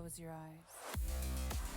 Close your eyes.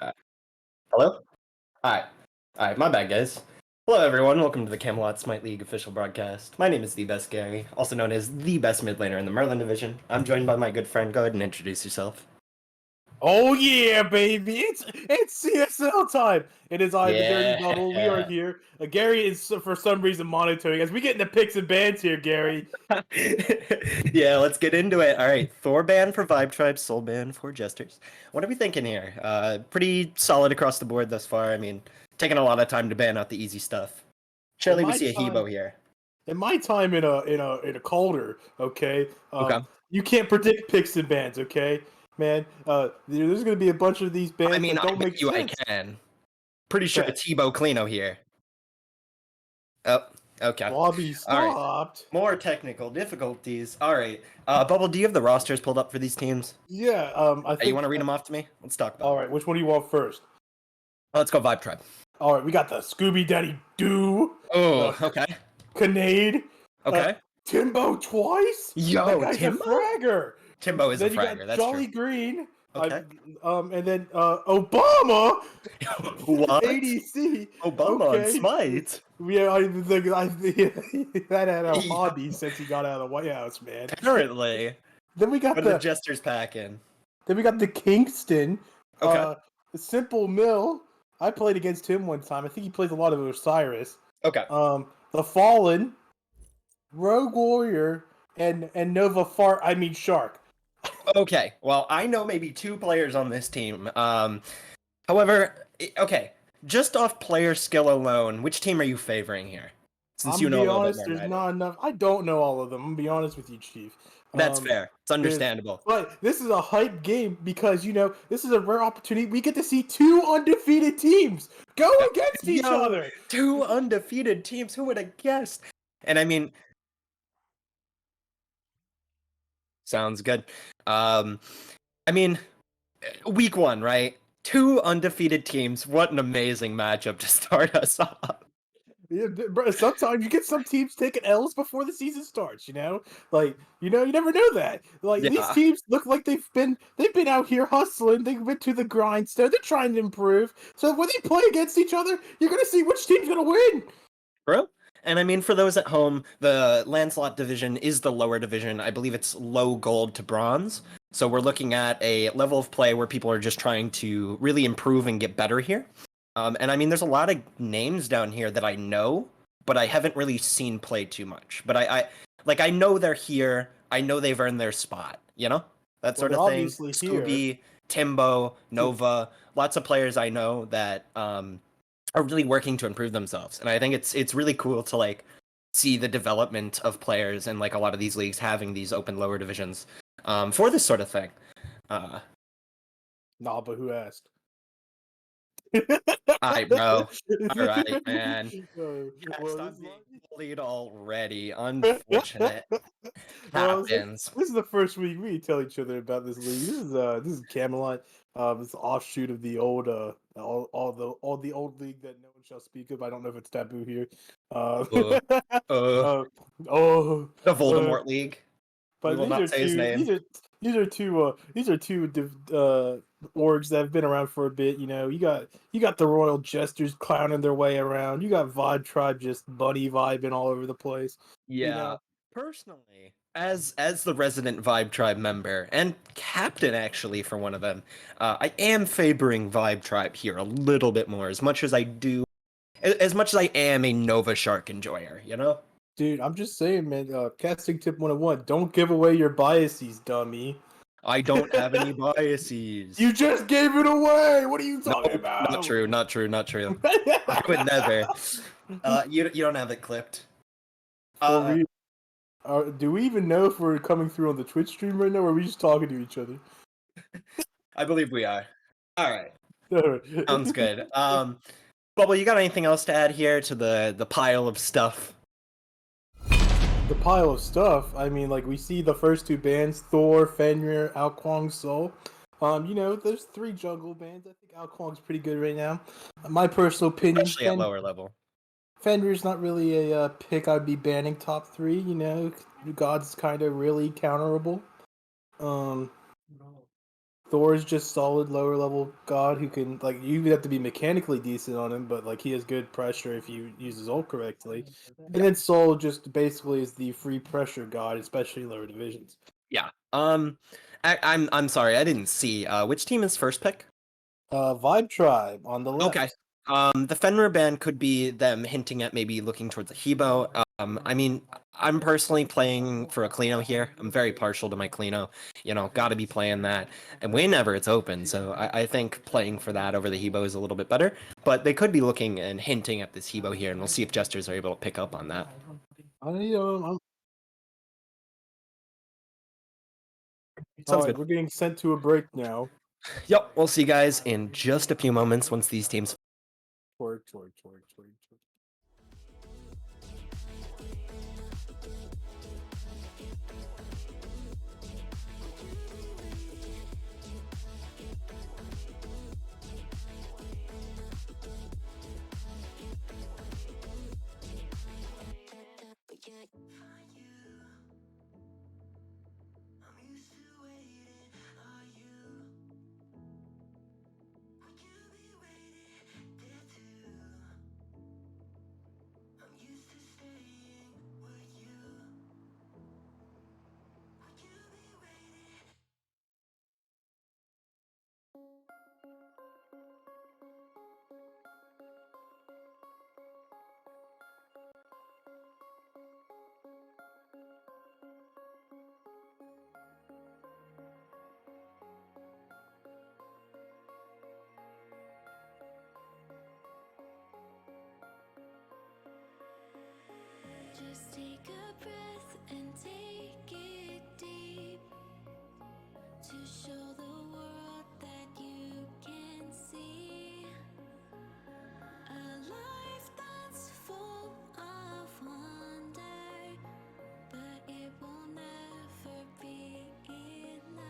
Uh, Hello? Hi. Alright, my bad, guys. Hello, everyone. Welcome to the Camelot Smite League official broadcast. My name is The Best Gary, also known as the best mid laner in the Merlin division. I'm joined by my good friend. Go ahead and introduce yourself. Oh yeah, baby! It's CSL time. It is I, the Dirty Bubble. We are Yeah. here. Gary is for some reason monitoring as we get into picks and bans here, Gary. Yeah, let's get into it. Alright, Thor ban for Vibe Tribe, Soul ban for Jesters. What are we thinking here? Pretty solid across the board thus far. I mean, taking a lot of time to ban out the easy stuff. In Surely we my see a time, Hebo here. in my time in a Calder, okay. Okay. You can't predict picks and bans, okay, man. There's gonna be a bunch of these I bans mean, that I don't bet make you I sense. can. Pretty sure it's Hebo Clino here. Oh, okay. Lobby All right. stopped. More technical difficulties. All right. Bubble, do you have the rosters pulled up for these teams? Yeah. I Hey, you think. want to read them off to me? Let's talk about All it. right. Which one do you want first? Let's go Vibe Tribe. All right. We got the Scooby Daddy Doo. Oh, okay. Canade. Okay. Timbo twice? Yo, That guy's Timbo? a fragger. Timbo is a Then you fragger, got that's Jolly true. Green. Okay. And then Obama. What? ADC. Obama on Okay. Smite? Yeah, that had a hobby since he got out of the White House, man. Apparently. Then we got What are the Jesters packing? the Kingston. Okay. Simple Mill. I played against him one time. I think he plays a lot of Osiris. Okay. The Fallen, Rogue Warrior, and Nova Fart. I mean Shark. Okay. Well, I know maybe two players on this team. However, okay, just off player skill alone, which team are you favoring here? Since I'm you gonna know a be little bit honest. more than There's I do. not enough. I don't know all of them. I'm gonna be honest with you, Chief. That's fair. It's understandable. But this is a hype game because this is a rare opportunity. We get to see two undefeated teams go against each Yo, other. two undefeated teams. Who would have guessed? And I mean, sounds good. I mean, week one, right? Two undefeated teams. What an amazing matchup to start us off. Yeah, bro, sometimes you get some teams taking L's before the season starts. You never know that. Like these Yeah, teams look like they've been out here hustling. They've been to the grindstone. They're trying to improve. So when they play against each other, you're gonna see which team's gonna win. bro. And I mean, for those at home, the Lancelot division is the lower division. I believe it's low gold to bronze. So we're looking at a level of play where people are just trying to really improve and get better here. And I mean, there's a lot of names down here that I know, but I haven't really seen play too much. But I know they're here. I know they've earned their spot. You know, that Well, sort they're of thing. obviously here. Scooby, Timbo, Nova, lots of players I know that are really working to improve themselves, and I think it's really cool to like see the development of players and like a lot of these leagues having these open lower divisions for this sort of thing. Nah, but who asked? Alright, bro. Alright, man. Well, Yes, I'm this being is bullied already. Unfortunate. well, Happens. this is the first week we tell each other about this league. This is Camelot. It's an offshoot of the old all the old league that no one shall speak of. I don't know if it's taboo here. Uh, Uh, uh, uh oh, the uh, Voldemort League. We but will not say his name. these are two orgs that have been around for a bit. You got the Royal Jesters clowning their way around. You got Vibe Tribe just bunny vibing all over the place. Yeah. Personally, as the resident Vibe Tribe member and captain actually for one of them, I am favoring Vibe Tribe here a little bit more, as much as I am a Nova Shark enjoyer, you know? Dude, I'm just saying, man. Casting tip 101: don't give away your biases, dummy. I don't have any biases. You just gave it away. What are you talking Nope, not about? true, not true, not true. I would never. You don't have it clipped. For real. Do we even know if we're coming through on the Twitch stream right now, or are we just talking to each other? I believe we are. All right, Alright. sounds good. Bubble, you got anything else to add here to the pile of stuff? The pile of stuff. I mean, like we see the first two bands: Thor, Fenrir, Ao Kwang's Soul. There's 3 jungle bands. I think Ao Kwang's pretty good right now. My personal opinion, Especially at lower level. Fenrir's not really a pick I'd be banning top 3. God's kind of really counterable. Thor's just solid lower level god who can, like, you have to be mechanically decent on him, but like he has good pressure if you use his ult correctly. And then Soul just basically is the free pressure god, especially lower divisions. Yeah. I'm sorry, I didn't see. Which team is first pick? Vibe Tribe on the left. Okay. The Fenrir ban could be them hinting at maybe looking towards a Hebo. I mean, I'm personally playing for a Clino here. I'm very partial to my Clino. Gotta be playing that. And whenever it's open, so I think playing for that over the Hebo is a little bit better. But they could be looking and hinting at this Hebo here, and we'll see if Jesters are able to pick up on that. All Sounds right, good. we're getting sent to a break now. Yep, we'll see you guys in just a few moments once these teams. Twerk. Just take a breath and take it deep to show the world that you can see a life that's full of wonder, but it will never be enough.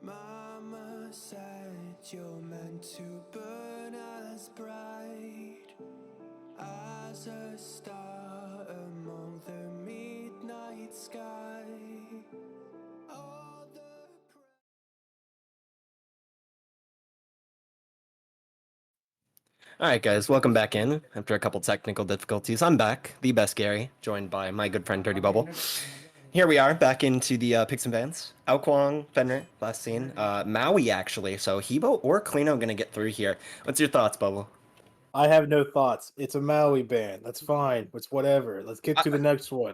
Mama said you're meant to burn as bright as a star among the midnight sky. All the All right, guys, welcome back in after a couple technical difficulties. I'm back, the best Gary, joined by my good friend Dirty Bubble. Here we are, back into the picks and bans. Alquang, Fenrir, last scene. Maui, actually. So Hebo or Klino gonna get through here. What's your thoughts, Bubble? I have no thoughts. It's a Maui ban. That's fine. It's whatever. Let's get to the next one.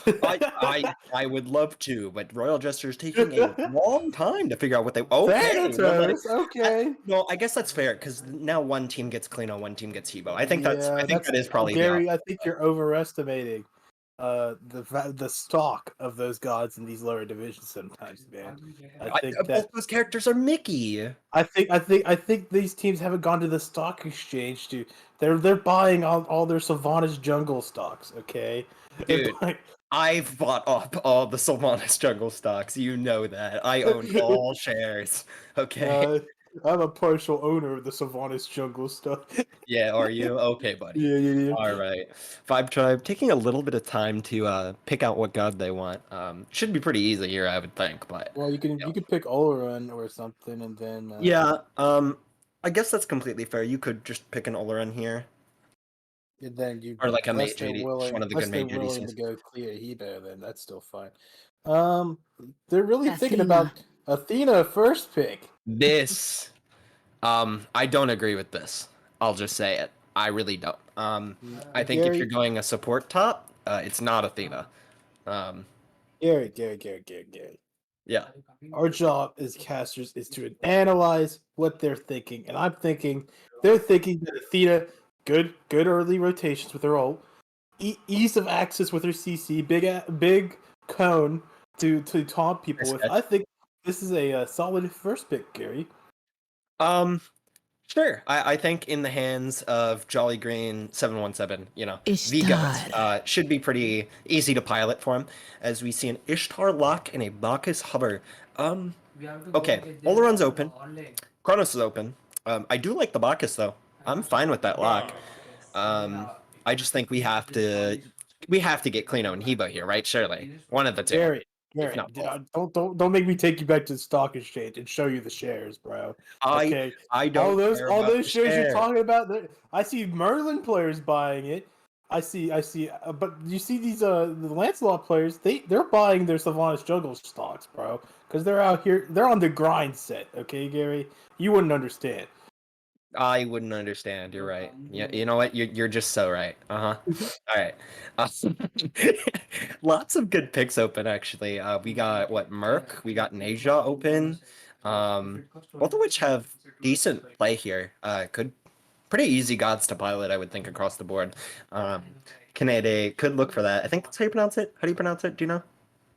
I would love to, but Royal Jester is taking a long time to figure out what they. Okay, we'll let it. Thanatos, okay. No, I guess that's fair because now one team gets Klino, one team gets Hebo. I think Yeah, that is probably the Gary. I option. think you're overestimating the stock of those gods in these lower divisions sometimes, man. I think Both that those characters are Mickey. I think these teams haven't gone to the stock exchange to they're buying all their Sylvanas jungle stocks, okay? They're Dude, buying I've bought up all the Sylvanas jungle stocks. You know that. I own all shares. Okay. uh, I'm a partial owner of the Sylvanas jungle stuff. Yeah, are you? Okay, buddy. Yeah. All right. Vibe Tribe taking a little bit of time to pick out what god they want. Should be pretty easy here, I would think, but Well, you you know. could pick Oleron or something, and then Yeah, I guess that's completely fair. You could just pick an Oleron here. you Or like a unless mage they're AD, just one willing of the good mage to ADCs. go clear Hebo, then that's still fine. They're really thinking Athena. about Athena first pick. This I don't agree with this. I'll just say it. I really don't. I think if you're Gary, going a support top, it's not Athena. Um, Gary. yeah. Our job as casters is to analyze what they're thinking, and I'm thinking they're thinking that Athena, good early rotations with her ult, ease of access with her CC, big cone to taunt people with. I think this is a solid first pick, Gary. Um, sure. I think in the hands of Jolly Green 717, the goat, Ishtar. should be pretty easy to pilot for him, as we see an Ishtar lock and a Bacchus hover. Okay, Oleron's open. Chronos is open. I do like the Bacchus though. I'm fine with that lock. I just think we have to get Klino and Hebo here, right? Surely one of the two, if Gary, not both. don't make me take you back to the stock exchange and show you the shares, bro. I Okay, I don't care all about those the shares you're share. talking about, I see Merlin players buying it. I see, but you see these the Lancelot players, they're buying their Sylvanas jungle stocks, bro, because they're out here, they're on the grind set. Okay, Gary, you wouldn't understand. I wouldn't understand. You're right. Yeah, you know what? You're just so right. Uh-huh. All right. Uh, lots of good picks open actually. We got what Merc, we got Nasia open. Both of which have decent play here. Could pretty easy gods to pilot, I would think, across the board. Um, Kanade could look for that. I think that's how you pronounce it. How do you pronounce it? Do you know?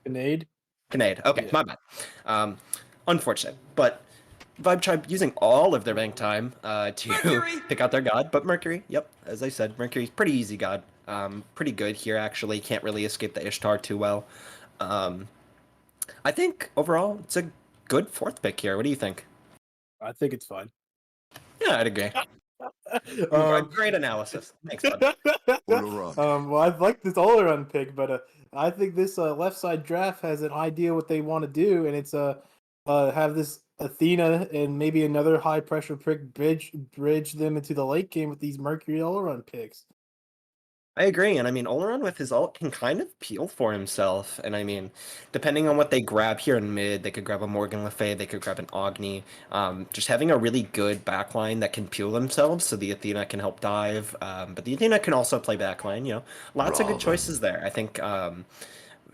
Grenade. Kanade. Okay, Yeah. my bad. Unfortunate, but Vibe Tribe using all of their bank time to pick out their god, but Mercury, yep, as I said, Mercury's pretty easy god. Pretty good here, actually. Can't really escape the Ishtar too well. Um, I think overall it's a good fourth pick here. What do you think? I think it's fine. Yeah, I'd agree. Great analysis. Thanks, bud. Well, I like this all-around pick, but I think this left side draft has an idea what they want to do, and it's have this Athena and maybe another high pressure pick bridge them into the late game with these Mercury all-around picks. I agree, and I mean Oleron with his ult can kind of peel for himself, and I mean, depending on what they grab here in mid, they could grab a Morgan Le Fay, they could grab an Agni. Just having a really good backline that can peel themselves, so the Athena can help dive, but the Athena can also play backline. Lots of good choices there. I think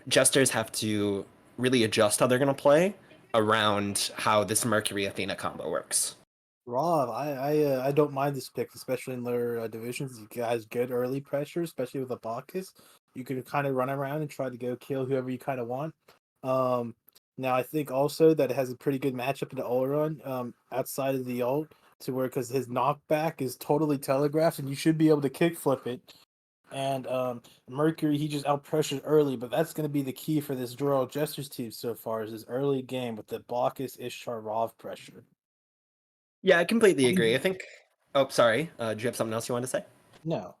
Jesters have to really adjust how they're gonna play around how this Mercury Athena combo works. Rob, I don't mind this pick, especially in lower divisions. You guys good early pressure, especially with a Bacchus. You can kind of run around and try to go kill whoever you kind of want. Um, Now I think also that it has a pretty good matchup in the Oleron outside of the ult to where because his knockback is totally telegraphed and you should be able to kick flip it. And Mercury, he just out pressured early, but that's going to be the key for this Royal Jesters team so far is this early game with the Bacchus Ishtar Rov pressure. Yeah, I completely agree. I I think. Oh, sorry. Do you have something else you want to say? No.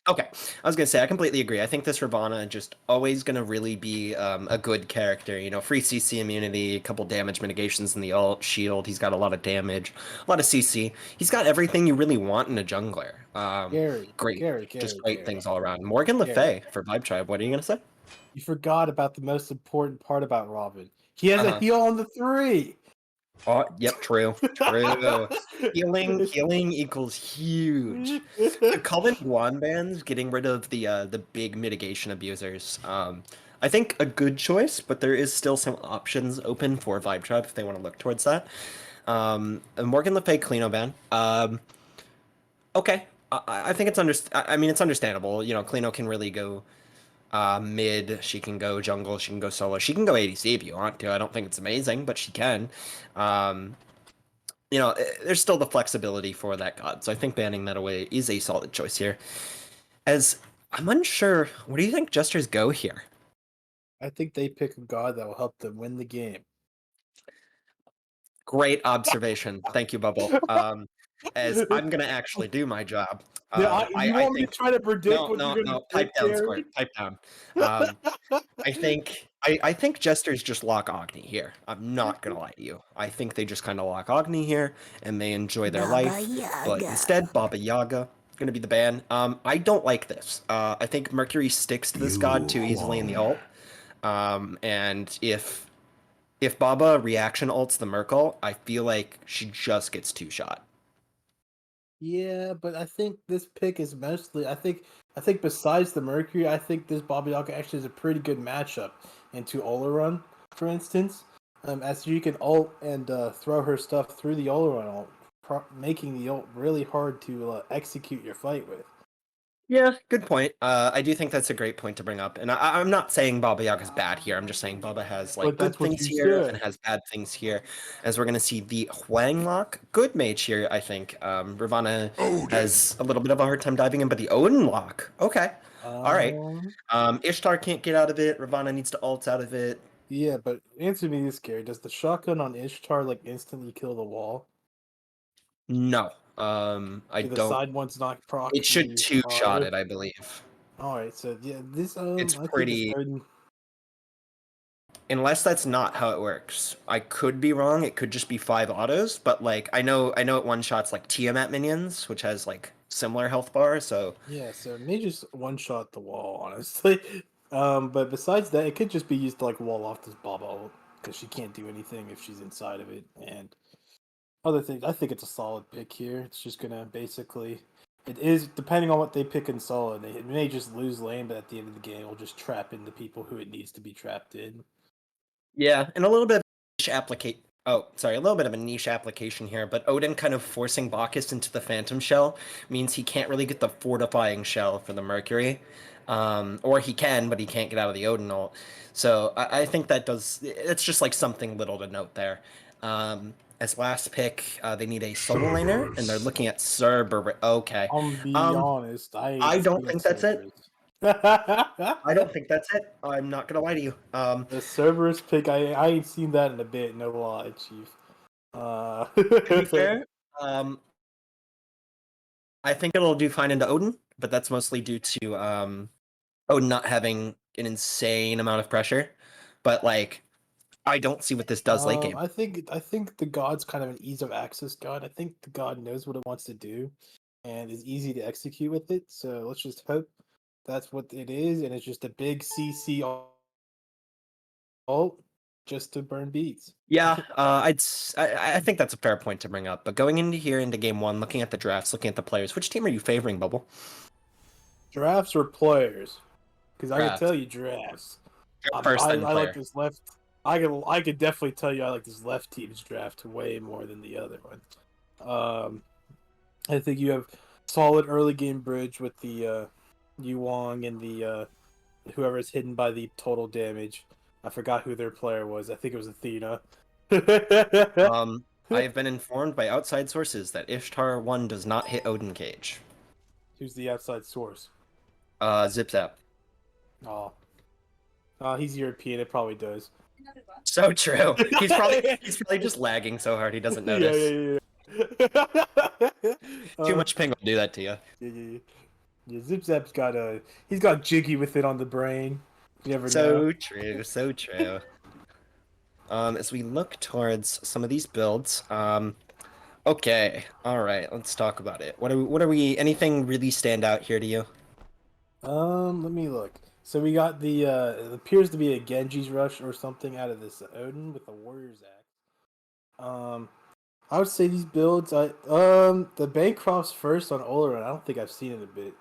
Okay, I was gonna say I completely agree. I think this Ravana just always gonna really be a good character. You know, free CC immunity, a couple damage mitigations in the ult shield. He's got a lot of damage, a lot of CC. He's got everything you really want in a jungler. Gary, Great, Gary, just Gary, great Gary, things all around. Morgan Le Gary. Fay for Vibe Tribe. What are you gonna say? You forgot about the most important part about Robin. He has a Uh-huh. heal on the 3. Oh, yep, true, true. Healing equals huge. The Cullen Guan bands getting rid of the big mitigation abusers. I think a good choice, but there is still some options open for Vibe Tribe if they want to look towards that. Morgan Le Fay Clino ban. Okay, I think it's I mean it's understandable. You know, Clino can really go mid. She can go jungle. She can go solo. She can go ADC if you want to. I don't think it's amazing, but she can. Um, you know, there's still the flexibility for that god. So I think banning that away is a solid choice here. As I'm unsure, what do you think Jesters go here? I think they pick a god that will help them win the game. Great observation. Thank you, Bubble. As I'm gonna actually do my job. You I want me to think try to predict no, what you're no, going to no. pick, Pipe down, Gary? Squirt. Pipe down. Um, I think Jesters just lock Agni here. I'm not gonna lie to you. I think they just kind of lock Agni here and they enjoy their Baba life. But Yaga. instead, Baba Yaga gonna be the ban. I don't like this. I think Mercury sticks to this god too easily in the ult. And if Baba reaction ults the Merkle, I feel like she just gets two shot. Yeah, but I think this pick is mostly. I think besides the Mercury, I think this Baba Yaga actually is a pretty good matchup into Oleron, for instance. As you can ult and throw her stuff through the Oleron ult, making the ult really hard to execute your fight with. Yeah, good point. I do think that's a great point to bring up. And I'm not saying Baba Yaga's bad here. I'm just saying Baba has like But good that's what things you here and said. has bad things here. As we're gonna see the Huang lock, good mage here, I think. Ravana has a little bit of a hard time diving in, but the Odin lock, okay. All right. Um, Ishtar can't get out of it. Ravana needs to ult out of it. yeah, but answer me this, Gary. Does the shotgun on Ishtar like instantly kill the wall? No. I Do the don't. side ones not proc It should the two shot fire? it, I believe. All right, so yeah, this It's I think this pretty. Odin. Unless that's not how it works. I could be wrong. It could just be 5 autos, but like I know it one shots like Tiamat minions, which has like similar health bar, so Yeah, so it may just one shot the wall, honestly. But besides that, it could just be used to like wall off this Baba because she can't do anything if she's inside of it. And other things, I think it's a solid pick here. It's just gonna basically, it is depending on what they pick in solo. It may just lose lane, but at the end of the game, it'll just trap in the people who it needs to be trapped in. yeah, and a little bit of niche applicate. Oh, sorry, a little bit of a niche application here, but Odin kind of forcing Bacchus into the Phantom Shell means he can't really get the fortifying shell for the Mercury. Or he can, but he can't get out of the Odin ult. So I think that does. It's just like something little to note there. As last pick, they need a solo laner, and they're looking at Cerber. Okay. I'm gonna be Um, honest, I I ain't don't seen think that's it. Cerberus. I don't think that's it. I'm not gonna lie to you. The Cerberus pick, I ain't seen that in a bit. No lie, Chief. Uh, To be fair, um, I think it'll do fine into Odin, but that's mostly due to Odin not having an insane amount of pressure. But like, I don't see what this does late game. I think the god's kind of an ease of access god. I think the god knows what it wants to do, and is easy to execute with it. So let's just hope that's what it is, and it's just a big CC ult just to burn beats. Yeah, I think that's a fair point to bring up. But going into here into game one, looking at the drafts, looking at the players, which team are you favoring, Bubble? Drafts or players? Because I can Drafts. tell you drafts. First, I then like player. this left. I could definitely tell you I like this left team's draft way more than the other one. I think you have solid early game bridge with the Yu Wong and the whoever is hidden by the total damage. I forgot who their player was. I think it was Athena. I have been informed by outside sources that Ishtar 1 does not hit Odin Cage. Who's the outside source? Zip Zap. Oh, he's European. It probably does. So true. He's probably just lagging so hard he doesn't notice. Yeah. Too much ping will do that to you. Yeah. Zip Zap's he's got Jiggy with it on the brain. You never know. So true, so true. As we look towards some of these builds, okay, all right, let's talk about it. What are we? Anything really stand out here to you? Let me look. So we got it appears to be a Genji's Rush or something out of this Odin with the Warrior's Axe. I would say these builds, the Bancroft's first on Oleron. I don't think I've seen it a bit.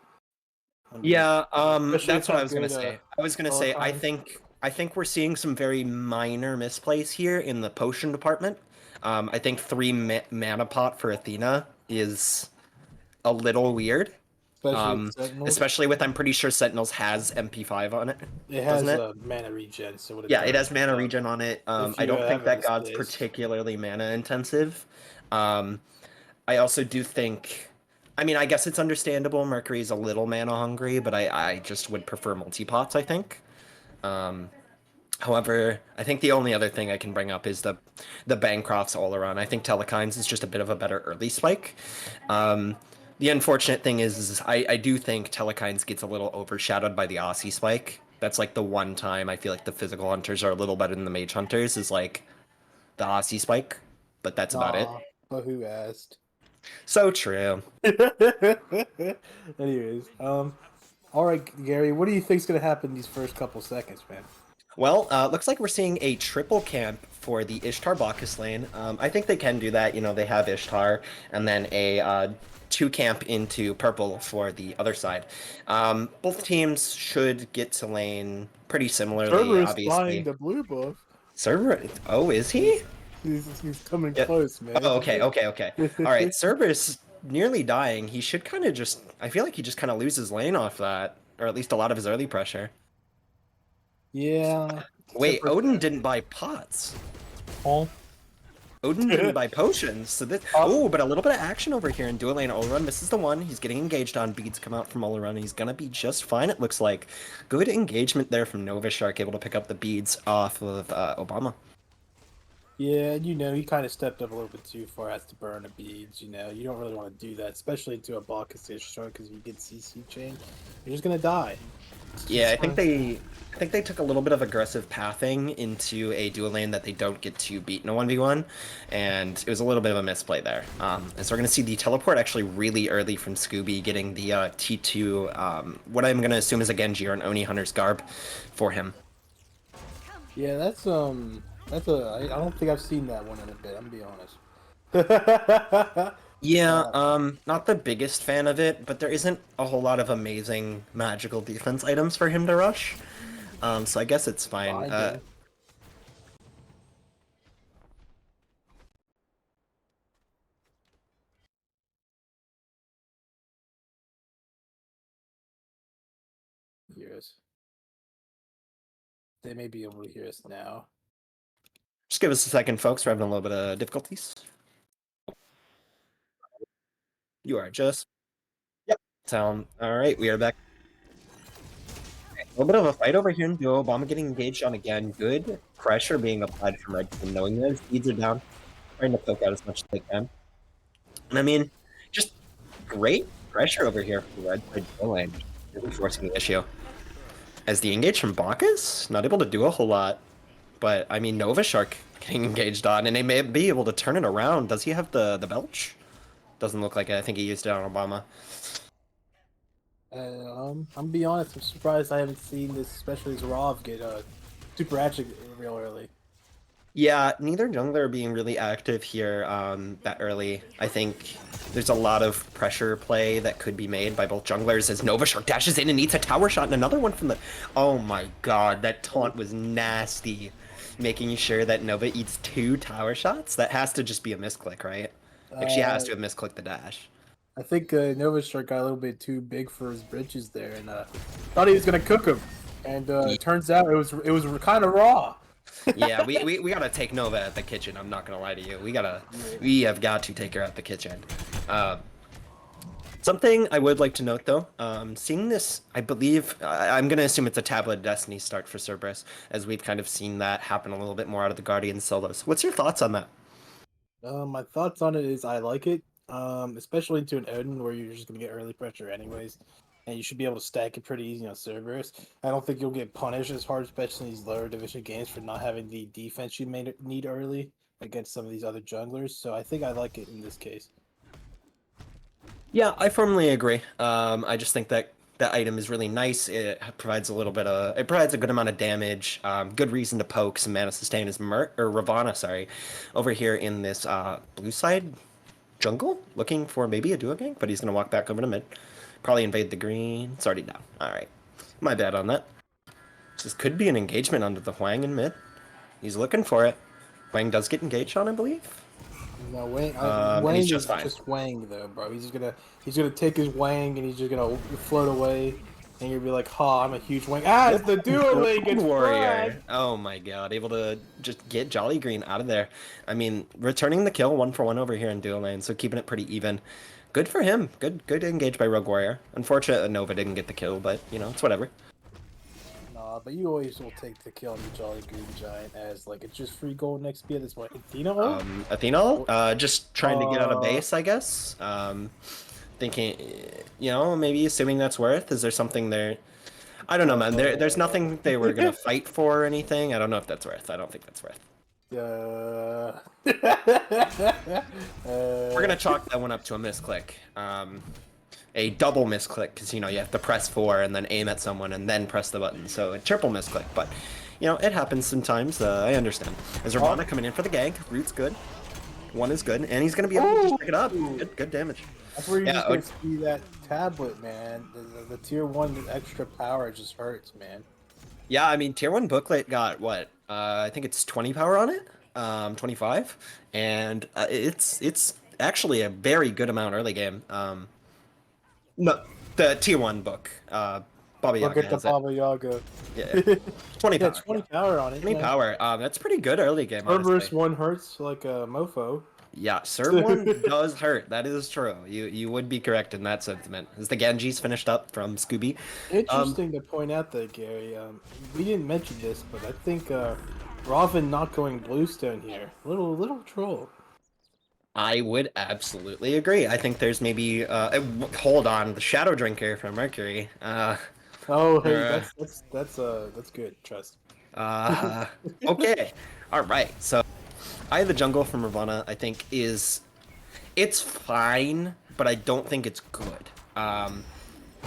Yeah, Especially that's with what how I was gonna good, say. I was gonna say Peloton. I think we're seeing some very minor misplays here in the potion department. I think mana pot for Athena is a little weird. Especially with Sentinels. Especially with I'm pretty sure Sentinels has MP5 on it, It doesn't has it? a mana regen, so what it Yeah, it does. has mana regen on it. If I you don't think have it that god's misplaced. particularly mana intensive. Um, I also do think, I mean, I guess it's understandable. Mercury's a little mana hungry, but I just would prefer multi-pots, I think. Um, However, I think the only other thing I can bring up is the Bancrofts all around. I think Telekines is just a bit of a better early spike. The unfortunate thing is I do think Telekines gets a little overshadowed by the Aussie spike. That's like the one time I feel like the physical hunters are a little better than the mage hunters is like the Aussie spike, but that's about it. Nah, but who asked? So true. Anyways, all right, Gary, what do you think's gonna happen these first couple seconds, man? Well, looks like we're seeing a triple camp for the Ishtar Bacchus lane. I think they can do that. You know, they have Ishtar and then a two camp into purple for the other side. Both teams should get to lane pretty similarly, Cerberus buying obviously. the blue buff. Server, oh, is he? He's coming Yeah. close, man. Oh, okay. All right, Cerberus nearly dying. He should kind of just. I feel like he just kind of loses lane off that, or at least a lot of his early pressure. Yeah. Wait, Odin didn't buy pots. Oh. Odin didn't buy potions, so this. Oh, but a little bit of action over here in dual lane. Olrun misses the one. He's getting engaged on. Beads come out from Olrun. He's gonna be just fine. It looks like good engagement there from Nova Shark, able to pick up the beads off of Obama. Yeah, he kind of stepped up a little bit too far as to burn the beads. You don't really want to do that, especially into a Bacchus Ishtar, because if you get CC chain, you're just gonna die. Yeah, I think they took a little bit of aggressive pathing into a dual lane that they don't get to beat in a 1v1, and it was a little bit of a misplay there. And so we're going to see the teleport actually really early from Scooby, getting the T2, what I'm going to assume is a Genji or an Oni Hunter's garb for him. Yeah, I don't think I've seen that one in a bit. I'm gonna be honest. Yeah, not the biggest fan of it, but there isn't a whole lot of amazing magical defense items for him to rush. So I guess it's fine. Hear us. They may be able to hear us now. Just give us a second, folks. We're having a little bit of difficulties. You are just... Yep. Sound. Alright, we are back. A little bit of a fight over here in duo. Obama getting engaged on again. Good pressure being applied from Red Team, knowing that his speeds are down. Trying to poke out as much as they can. And I mean, just great pressure over here for Red Side duo lane. Really forcing the issue. As the engage from Bacchus, not able to do a whole lot. But, I mean, Nova Shark getting engaged on, and they may be able to turn it around. Does he have the belch? Doesn't look like it. I think he used it on Obama. I'm gonna be honest, I'm surprised I haven't seen this, especially Zarov get super active real early. Yeah, neither jungler are being really active here that early. I think there's a lot of pressure play that could be made by both junglers as Nova Shark dashes in and eats a tower shot, and another one from the... Oh my god, that taunt was nasty. Making sure that Nova eats 2 tower shots? That has to just be a misclick, right? Like, she has to have misclicked the dash. I think Nova Shark got a little bit too big for his britches there, and thought he was gonna cook him, and it turns out it was kind of raw. Yeah, we gotta take Nova at the kitchen. I'm not gonna lie to you. We have got to take her at the kitchen. So Something I would like to note, though, seeing this, I believe, I'm going to assume it's a Tablet of Destiny start for Cerberus, as we've kind of seen that happen a little bit more out of the Guardian solos. What's your thoughts on that? My thoughts on it is I like it, especially into an Odin where you're just gonna get early pressure anyways, and you should be able to stack it pretty easy on Cerberus. I don't think you'll get punished as hard, especially in these lower division games, for not having the defense you may need early against some of these other junglers. So I think I like it in this case. Yeah, I firmly agree. I just think that that item is really nice. It provides a little bit of, it provides a good amount of damage. Good reason to poke some mana sustain is Ravana, sorry, over here in this blue side jungle, looking for maybe a duo gank, but he's gonna walk back over to mid. Probably invade the green. It's already down. All right, my bad on that. This could be an engagement onto the Huang in mid. He's looking for it. Huang does get engaged on, I believe. No, Wang, And Wang he's is just fine. just Wang though, bro. He's gonna take his Wang and he's just gonna float away, and you'll be like, "Ha, I'm a huge Wang." Ah, it's the duo link. It's Warrior. fried. Oh my god, able to just get Jolly Green out of there. I mean, returning the kill 1-for-1 over here in duo lane, so keeping it pretty even. Good for him. Good engage by Rogue Warrior. Unfortunate that Nova didn't get the kill, but you know, it's whatever. Nah, but you always will take the kill on the Jolly Green Giant as like it's just free gold next XP at this point. Athena ult? Athena, just trying to get out of base, I guess. Thinking, you know, maybe assuming that's worth. Is there something there? I don't know, man. There's nothing they were gonna fight for or anything. I don't know if that's worth. I don't think that's worth. We're gonna chalk that one up to a misclick. A double misclick because you know you have to press 4 and then aim at someone and then press the button. So a triple misclick, but you know it happens sometimes. I understand. Is Ravana coming in for the gank? Root's good. One is good, and he's gonna be able to just pick it up. Good damage. That's where you're Yeah, just gonna see that tablet, man. The tier 1 extra power just hurts, man. Yeah, I mean tier 1 booklet got what? I think it's 20 power on it. 25, and it's actually a very good amount early game. No, the tier 1 book. Baba Yaga Look at the has it. Baba Yaga. Yeah, 20 Yeah, power. 20 power on it. 20 power. That's pretty good early game. Cerberus Honestly. 1 hurts like a mofo. Yeah, Serb 1 does hurt. That is true. You would be correct in that sentiment. As the Genji's finished up from Scooby. Interesting to point out though, Gary. We didn't mention this, but I think Robin not going Bluestone here. Little troll. I would absolutely agree. I think there's maybe hold on, the Shadow Drinker from Mercury. Oh, hey, that's good. Trust. Okay. All right. So Eye of the Jungle from Ravana, I think it's fine, but I don't think it's good.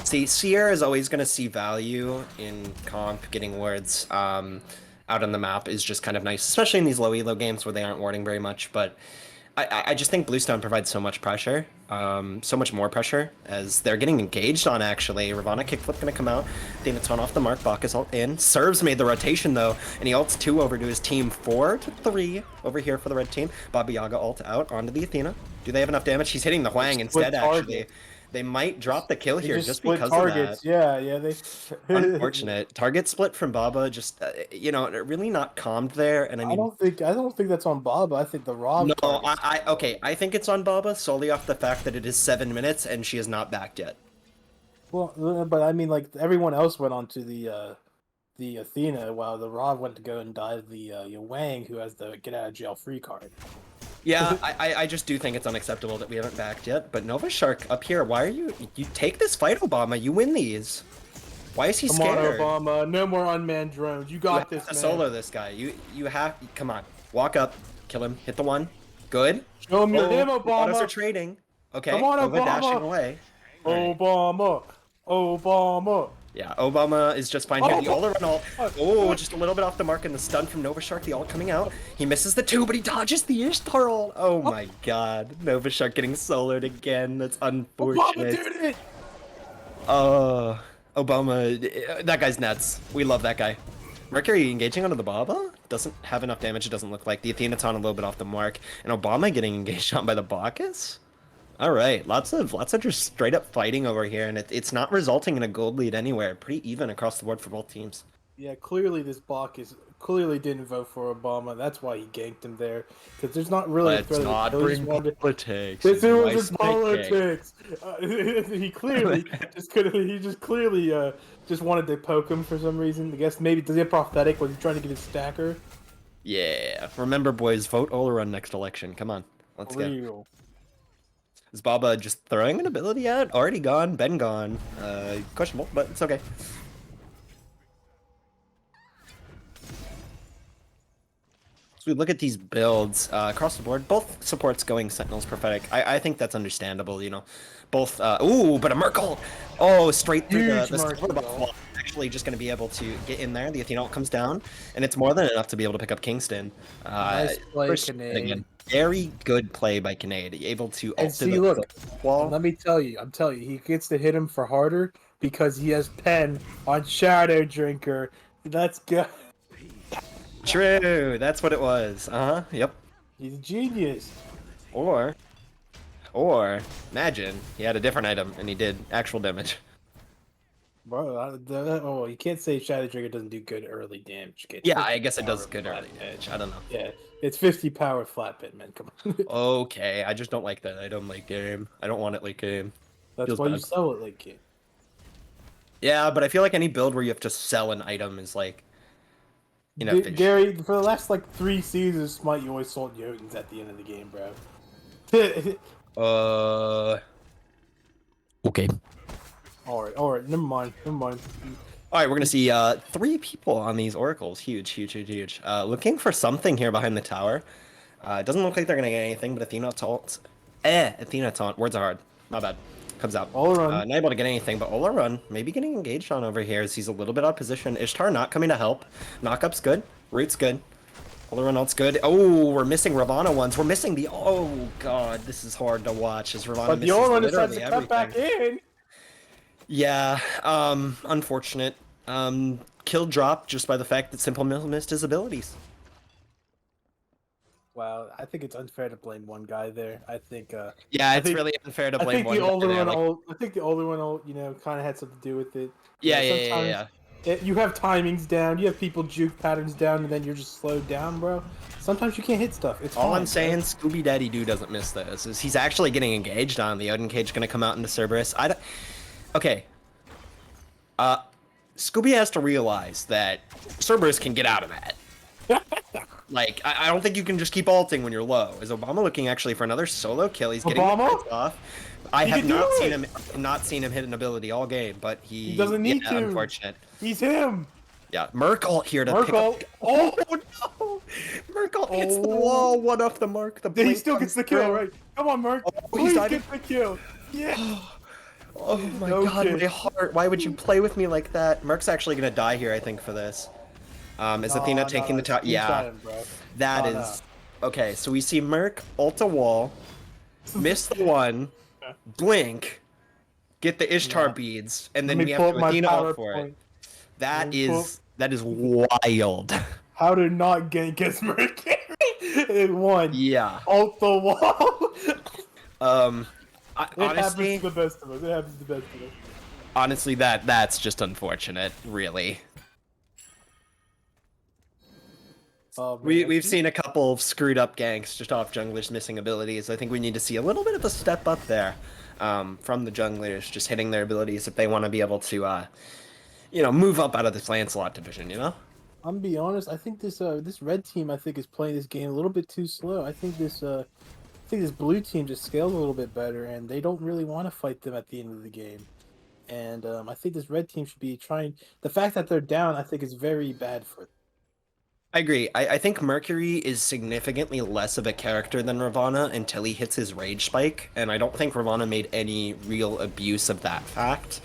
See, Seer is always going to see value in comp. Getting wards out on the map is just kind of nice, especially in these low elo games where they aren't warding very much. But I just think Bluestone provides so much pressure, so much more pressure, as they're getting engaged on, actually. Ravana kickflip gonna come out. Athena on off the mark, Bacchus ult in. Serves made the rotation, though, and he ults 2 over to his team. 4-3 over here for the red team. Baba Yaga ult out onto the Athena. Do they have enough damage? He's hitting the Huang instead, actually. They might drop the kill here just because of that. Yeah, they. Unfortunate. Target split from Baba, just, you know, really not calmed there, and I mean... I don't think that's on Baba. I think the Rob. No, okay, I think it's on Baba solely off the fact that it is 7 minutes and she is not backed yet. Well, but I mean, like everyone else went on to the Athena, while the Rob went to go and dive the Wang, who has the get out of jail free card. Yeah, I just do think it's unacceptable that we haven't backed yet. But Nova Shark up here, why are you take this fight, Obama? You win these. Why is he scared? Come on, Obama. No more unmanned drones. You got this, man. Solo this guy. You have, come on. Walk up, kill him, hit the one. Good. Show him your name, Obama. Autos are trading. Okay. Come on, Nova Obama. dashing away. Obama. Obama. Yeah, Obama is just fine here. The all-around ult. Oh, just a little bit off the mark, and the stun from Nova Shark. The ult coming out. He misses the 2, but he dodges the Ishtar ult. Oh my god. Nova Shark getting soloed again. That's unfortunate. Obama did it! Obama, that guy's nuts. We love that guy. Mercury engaging onto the Baba? Doesn't have enough damage, it doesn't look like. The Athena's on a little bit off the mark. And Obama getting engaged on by the Bacchus? Alright, lots of just straight up fighting over here, and it's not resulting in a gold lead anywhere. Pretty even across the board for both teams. Yeah, clearly this Bach is clearly didn't vote for Obama. That's why he ganked him there. Because there's not really a threat. politics. This was just politics. He clearly just could. He just clearly just wanted to poke him for some reason. I guess maybe does he have prophetic? Was he trying to get his stacker? Yeah. Remember, boys, vote Oleron next election. Come on, let's go. Real. Is Baba just throwing an ability out? Already gone, been gone. Questionable, but it's okay. So we look at these builds across the board. Both supports going Sentinels Prophetic. I think that's understandable, you know. Both, ooh, but a Merkle! Oh, straight through the silver buff wall. Actually just going to be able to get in there. The Athena ult comes down, and it's more than enough to be able to pick up Kingston. Nice play, Kinnaid. Very good play by Kinnaid. Able to and ult see, the look, wall. let me tell you, I'm telling you, he gets to hit him for harder because he has pen on Shadow Drinker. That's good. True, that's what it was. Yep. He's a genius. Or, imagine he had a different item and he did actual damage. Bro, you can't say Shadow Drinker doesn't do good early damage. Yeah, I guess it does good early damage. I don't know. Yeah, it's 50 power flat pit, man. Come on. Okay, I just don't like that item late game. I don't want it late game. That's Feels why you bad. sell it late game. Yeah, but I feel like any build where you have to sell an item is like, you know, Gary, for the last like 3 seasons, Smite, you always sold Jotuns at the end of the game, bro. Okay. Alright, never mind. All right, we're gonna see 3 people on these oracles. Huge. Looking for something here behind the tower. It doesn't look like they're gonna get anything, but Athena taunt. Athena taunt. Words are hard. My bad. Comes out. Oleron. Not able to get anything, but Oleron maybe getting engaged on over here as he's a little bit out of position. Ishtar not coming to help. Knockup's good. Root's good. Oleron ult's good. Oh, we're missing Ravana ones. We're missing the. Oh god, this is hard to watch as Ravana But the misses Oleron literally decides to everything. cut back in. Yeah, unfortunate. Kill dropped just by the fact that Simple missed his abilities. Wow, I think it's unfair to blame one guy there. I think. Yeah, it's really unfair to blame one guy there, like- I think the older one, you know, kind of had something to do with it. Yeah. You have timings down. You have people juke patterns down, and then you're just slowed down, bro. Sometimes you can't hit stuff. It's All fine, I'm saying, Scooby Daddy Doo doesn't miss this. Is he's actually getting engaged on the Odin Cage going to come out into Cerberus? Okay. Scooby has to realize that Cerberus can get out of that. Like, I don't think you can just keep ulting when you're low. Is Obama looking actually for another solo kill? He's getting off. I have not seen him hit an ability all game, but he doesn't need to. Unfortunate. He's him. Yeah, Merkle here to pick up. Oh no! Merkle hits the wall, one off the mark. He still gets the kill, right? Come on, Merk. Please get the kill. Yeah. Oh my god, my heart. Why would you play with me like that? Merk's actually gonna die here, I think, for this. Is Athena taking the top? Yeah. That is. Okay, so we see Merk ult a wall, miss the one, blink, get the Ishtar beads, and then we have to Athena ult for it. That is wild. How to not gank as Mercury in one. Yeah. Ult the wall. Honestly, happens to the best of us. It happens to the best of us. Honestly, that's just unfortunate, really. We've seen a couple of screwed up ganks just off junglers missing abilities. I think we need to see a little bit of a step up there from the junglers, just hitting their abilities if they want to be able to, you know, move up out of this Lancelot division. You know. I'm gonna be honest. I think this red team is playing this game a little bit too slow. I think this blue team just scales a little bit better, and they don't really want to fight them at the end of the game. And I think this red team should be trying. The fact that they're down, I think, is very bad for them. I agree. I think Mercury is significantly less of a character than Ravana until he hits his rage spike, and I don't think Ravana made any real abuse of that fact.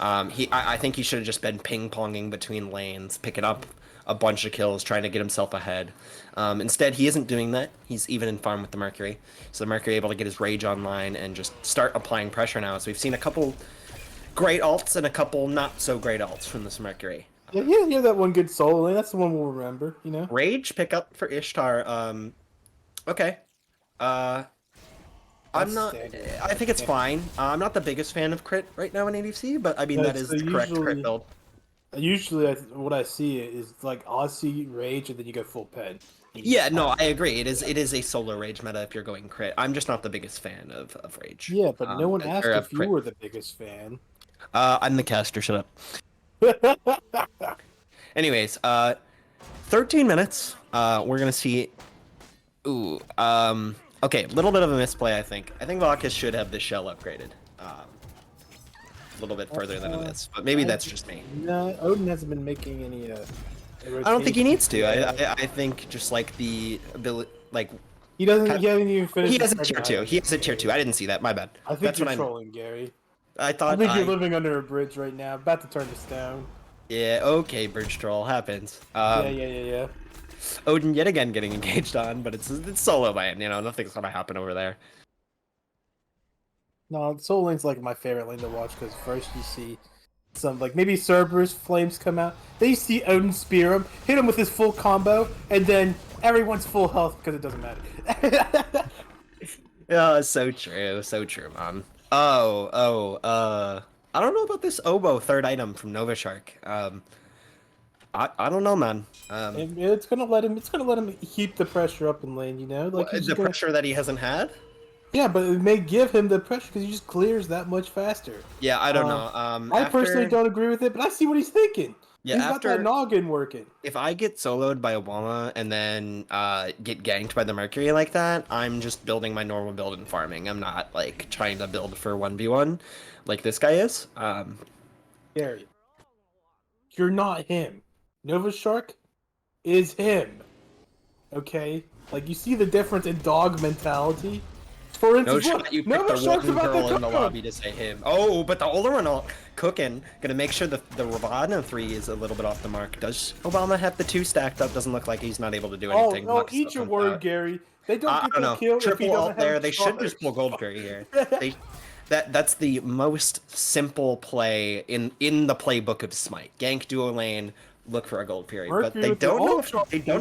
I think he should have just been ping-ponging between lanes, picking up a bunch of kills, trying to get himself ahead. Instead, he isn't doing that. He's even in farm with the Mercury. So the Mercury able to get his rage online and just start applying pressure now. So we've seen a couple great ults and a couple not so great ults from this Mercury. Yeah, that one good soul lane. That's the one we'll remember, you know? Rage pickup for Ishtar. Okay. I think it's fine. I'm not the biggest fan of crit right now in ADC, but I mean, that is the correct crit build. Usually, what I see is like Aussie Rage, and then you go full pen. And you Yeah, just no, have I agree. It is a solo rage meta if you're going crit. I'm just not the biggest fan of rage. yeah, but no one Or asked of if you crit. were the biggest fan. I'm the caster. Shut up. Anyways, 13 minutes. We're gonna see. Ooh. Okay, a little bit of a misplay. I think. I think Valkis should have this shell upgraded. A little bit further than it is, but maybe that's just me. No, Odin hasn't been making any I don't think he needs rotations. to. Yeah. I think just like the ability, like He doesn't. He hasn't even he finished the has a second tier 2. item. He has a tier 2. I didn't see that. My bad. I think That's you're what I meant. trolling, Gary. I I thought think you're living under a bridge right now, about to turn to stone. Yeah, okay, bridge troll happens. Yeah. Odin yet again getting engaged on, but it's solo lane, nothing's gonna happen over there. No, Soul Lane's like my favorite lane to watch because first you see some like maybe Cerberus flames come out. Then you see Odin spear him, hit him with his full combo, and then everyone's full health because it doesn't matter. Yeah, so true, man. I don't know about this oboe third item from Nova Shark. I don't know, man. It's gonna let him. It's gonna let him keep the pressure up in lane. You know, like he's The just gonna. pressure that he hasn't had? Yeah, but it may give him the pressure because he just clears that much faster. Yeah, I don't know. I personally don't agree with it, but I see what he's thinking. Yeah, He's got that noggin working. If I get soloed by Obama and then get ganked by the Mercury like that, I'm just building my normal build and farming. I'm not like trying to build for 1v1 like this guy is. Gary, you're not him. Nova Shark is him. Okay? Like, you see the difference in dog mentality? For No instance, shot look, you picked Nova the Shark's one about to girl in the cook lobby him. to say him. Oh, but the older one all cooking. Gonna make sure the Ravana 3 is a little bit off the mark. Does Obama have the 2 stacked up? Doesn't look like he's not able to do anything. Oh, Luck eat still your comes word, out. Gary. They don't I get don't that know. kill if he Triple doesn't alt have there. They should just pull charge. Gold Fury here. That's the most simple play in the playbook of Smite. Gank duo lane, look for a Gold Fury. But Mercury they with the don't know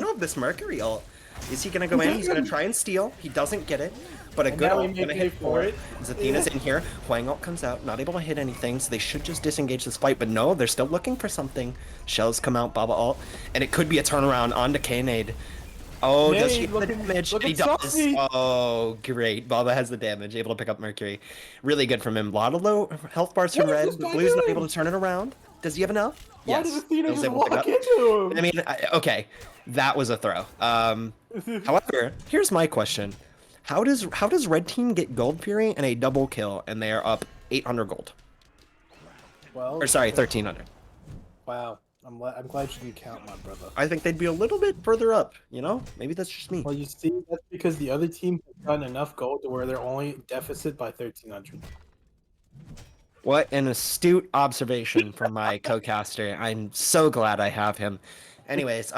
ult if this Mercury ult. Is he gonna go in? He's gonna try and steal. He doesn't get it. But a And good now he ult may gonna pay hit for it. Zathina's in here. Huang ult comes out, not able to hit anything, so they should just disengage this fight. But no, they're still looking for something. Shells come out, Baba ult, and it could be a turnaround onto K-Nade. Oh, does he have the damage? He does. Oh, great. Baba has the damage, able to pick up Mercury. Really good from him. A lot of low health bars from What is this Red, but guy Blue's not doing? able to turn it around. Does he have enough? Why Yes. did Athena I was just able to pick walk up. into him? I mean, okay, that was a throw. However, here's my question: How does Red Team get Gold Fury and a double kill, and they are up 800 gold? Well, Or sorry, 1300. wow. I'm glad you didn't count, my brother. I think they'd be a little bit further up. Maybe that's just me. Well, you see, that's because the other team has gotten enough gold to where they're only deficit by 1,300. What an astute observation from my co-caster. I'm so glad I have him. Anyways,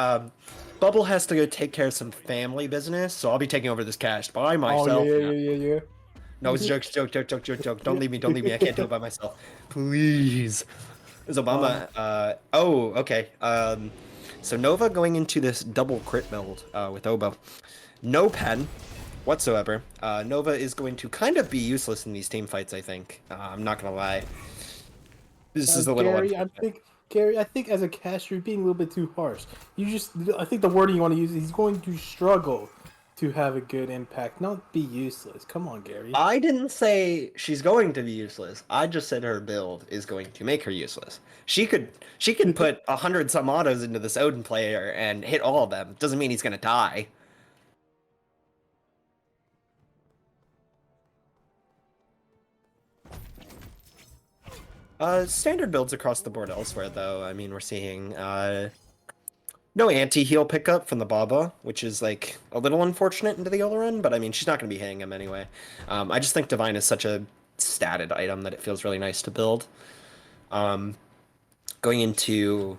Bubble has to go take care of some family business, so I'll be taking over this cast by myself. Oh, yeah. No, it's joke. Don't leave me. I can't do it by myself. Please. Is Obama, oh, okay. So Nova going into this double crit build, with Obo. No pen whatsoever. Nova is going to kind of be useless in these team fights, I think. I'm not gonna lie. This is a little Gary, I think as a caster, you're being a little bit too harsh. I think the wording you want to use is he's going to struggle to have a good impact, not be useless. Come on, Gary. I didn't say she's going to be useless. I just said her build is going to make her useless. She can put 100 some autos into this Odin player and hit all of them. Doesn't mean he's gonna die. Standard builds across the board elsewhere, though. I mean, we're seeing no anti-heal pickup from the Baba, which is like a little unfortunate into the Yola run, but I mean, she's not going to be hitting him anyway. I just think Divine is such a statted item that it feels really nice to build. Going into...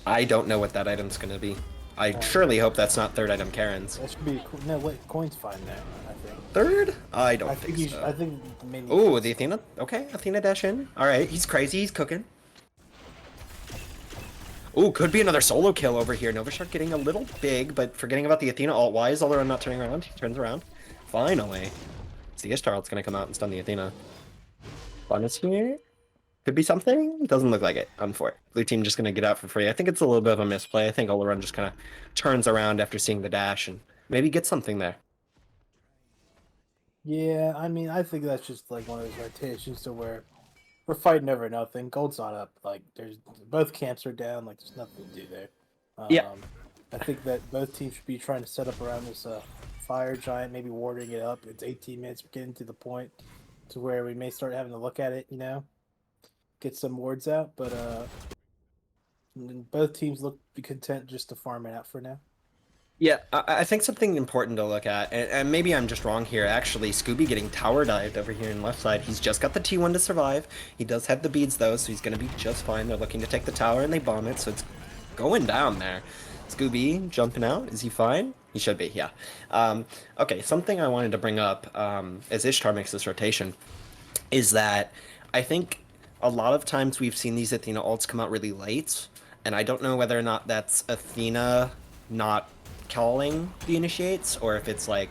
I don't know what that item's going to be. I surely hope that's not third item Karen's. That should be no. Wait, coin's fine now. I think. Third? I don't think so. I think maybe. Oh, the Athena. Okay, Athena dash in. All right, he's crazy. He's cooking. Ooh, could be another solo kill over here. Nova Shark getting a little big, but forgetting about the Athena ult. Why is Alderon not turning around? He turns around. Finally. It's the Ishtar ult's gonna come out and stun the Athena. Fun is here. Could be something. Doesn't look like it. Unfortunate. Blue team just gonna get out for free. I think it's a little bit of a misplay. I think Oleron just kind of turns around after seeing the dash and maybe gets something there. Yeah, I mean, I think that's just like one of those rotations to where we're fighting over nothing. Gold's not up. Like, there's both camps are down. Like, there's nothing to do there. Yeah. I think that both teams should be trying to set up around this fire giant, maybe warding it up. It's 18 minutes. We're getting to the point to where we may start having to look at it. Get some wards out. But both teams look content just to farm it out for now. Yeah, I think something important to look at, and maybe I'm just wrong here. Actually, Scooby getting tower dived over here in left side. He's just got the T1 to survive. He does have the beads though, so he's going to be just fine. They're looking to take the tower and they bomb it, so it's going down there. Scooby jumping out. Is he fine? He should be, yeah. Okay, something I wanted to bring up as Ishtar makes this rotation is that I think a lot of times we've seen these Athena ults come out really late, and I don't know whether or not that's Athena not calling the initiates, or if it's like,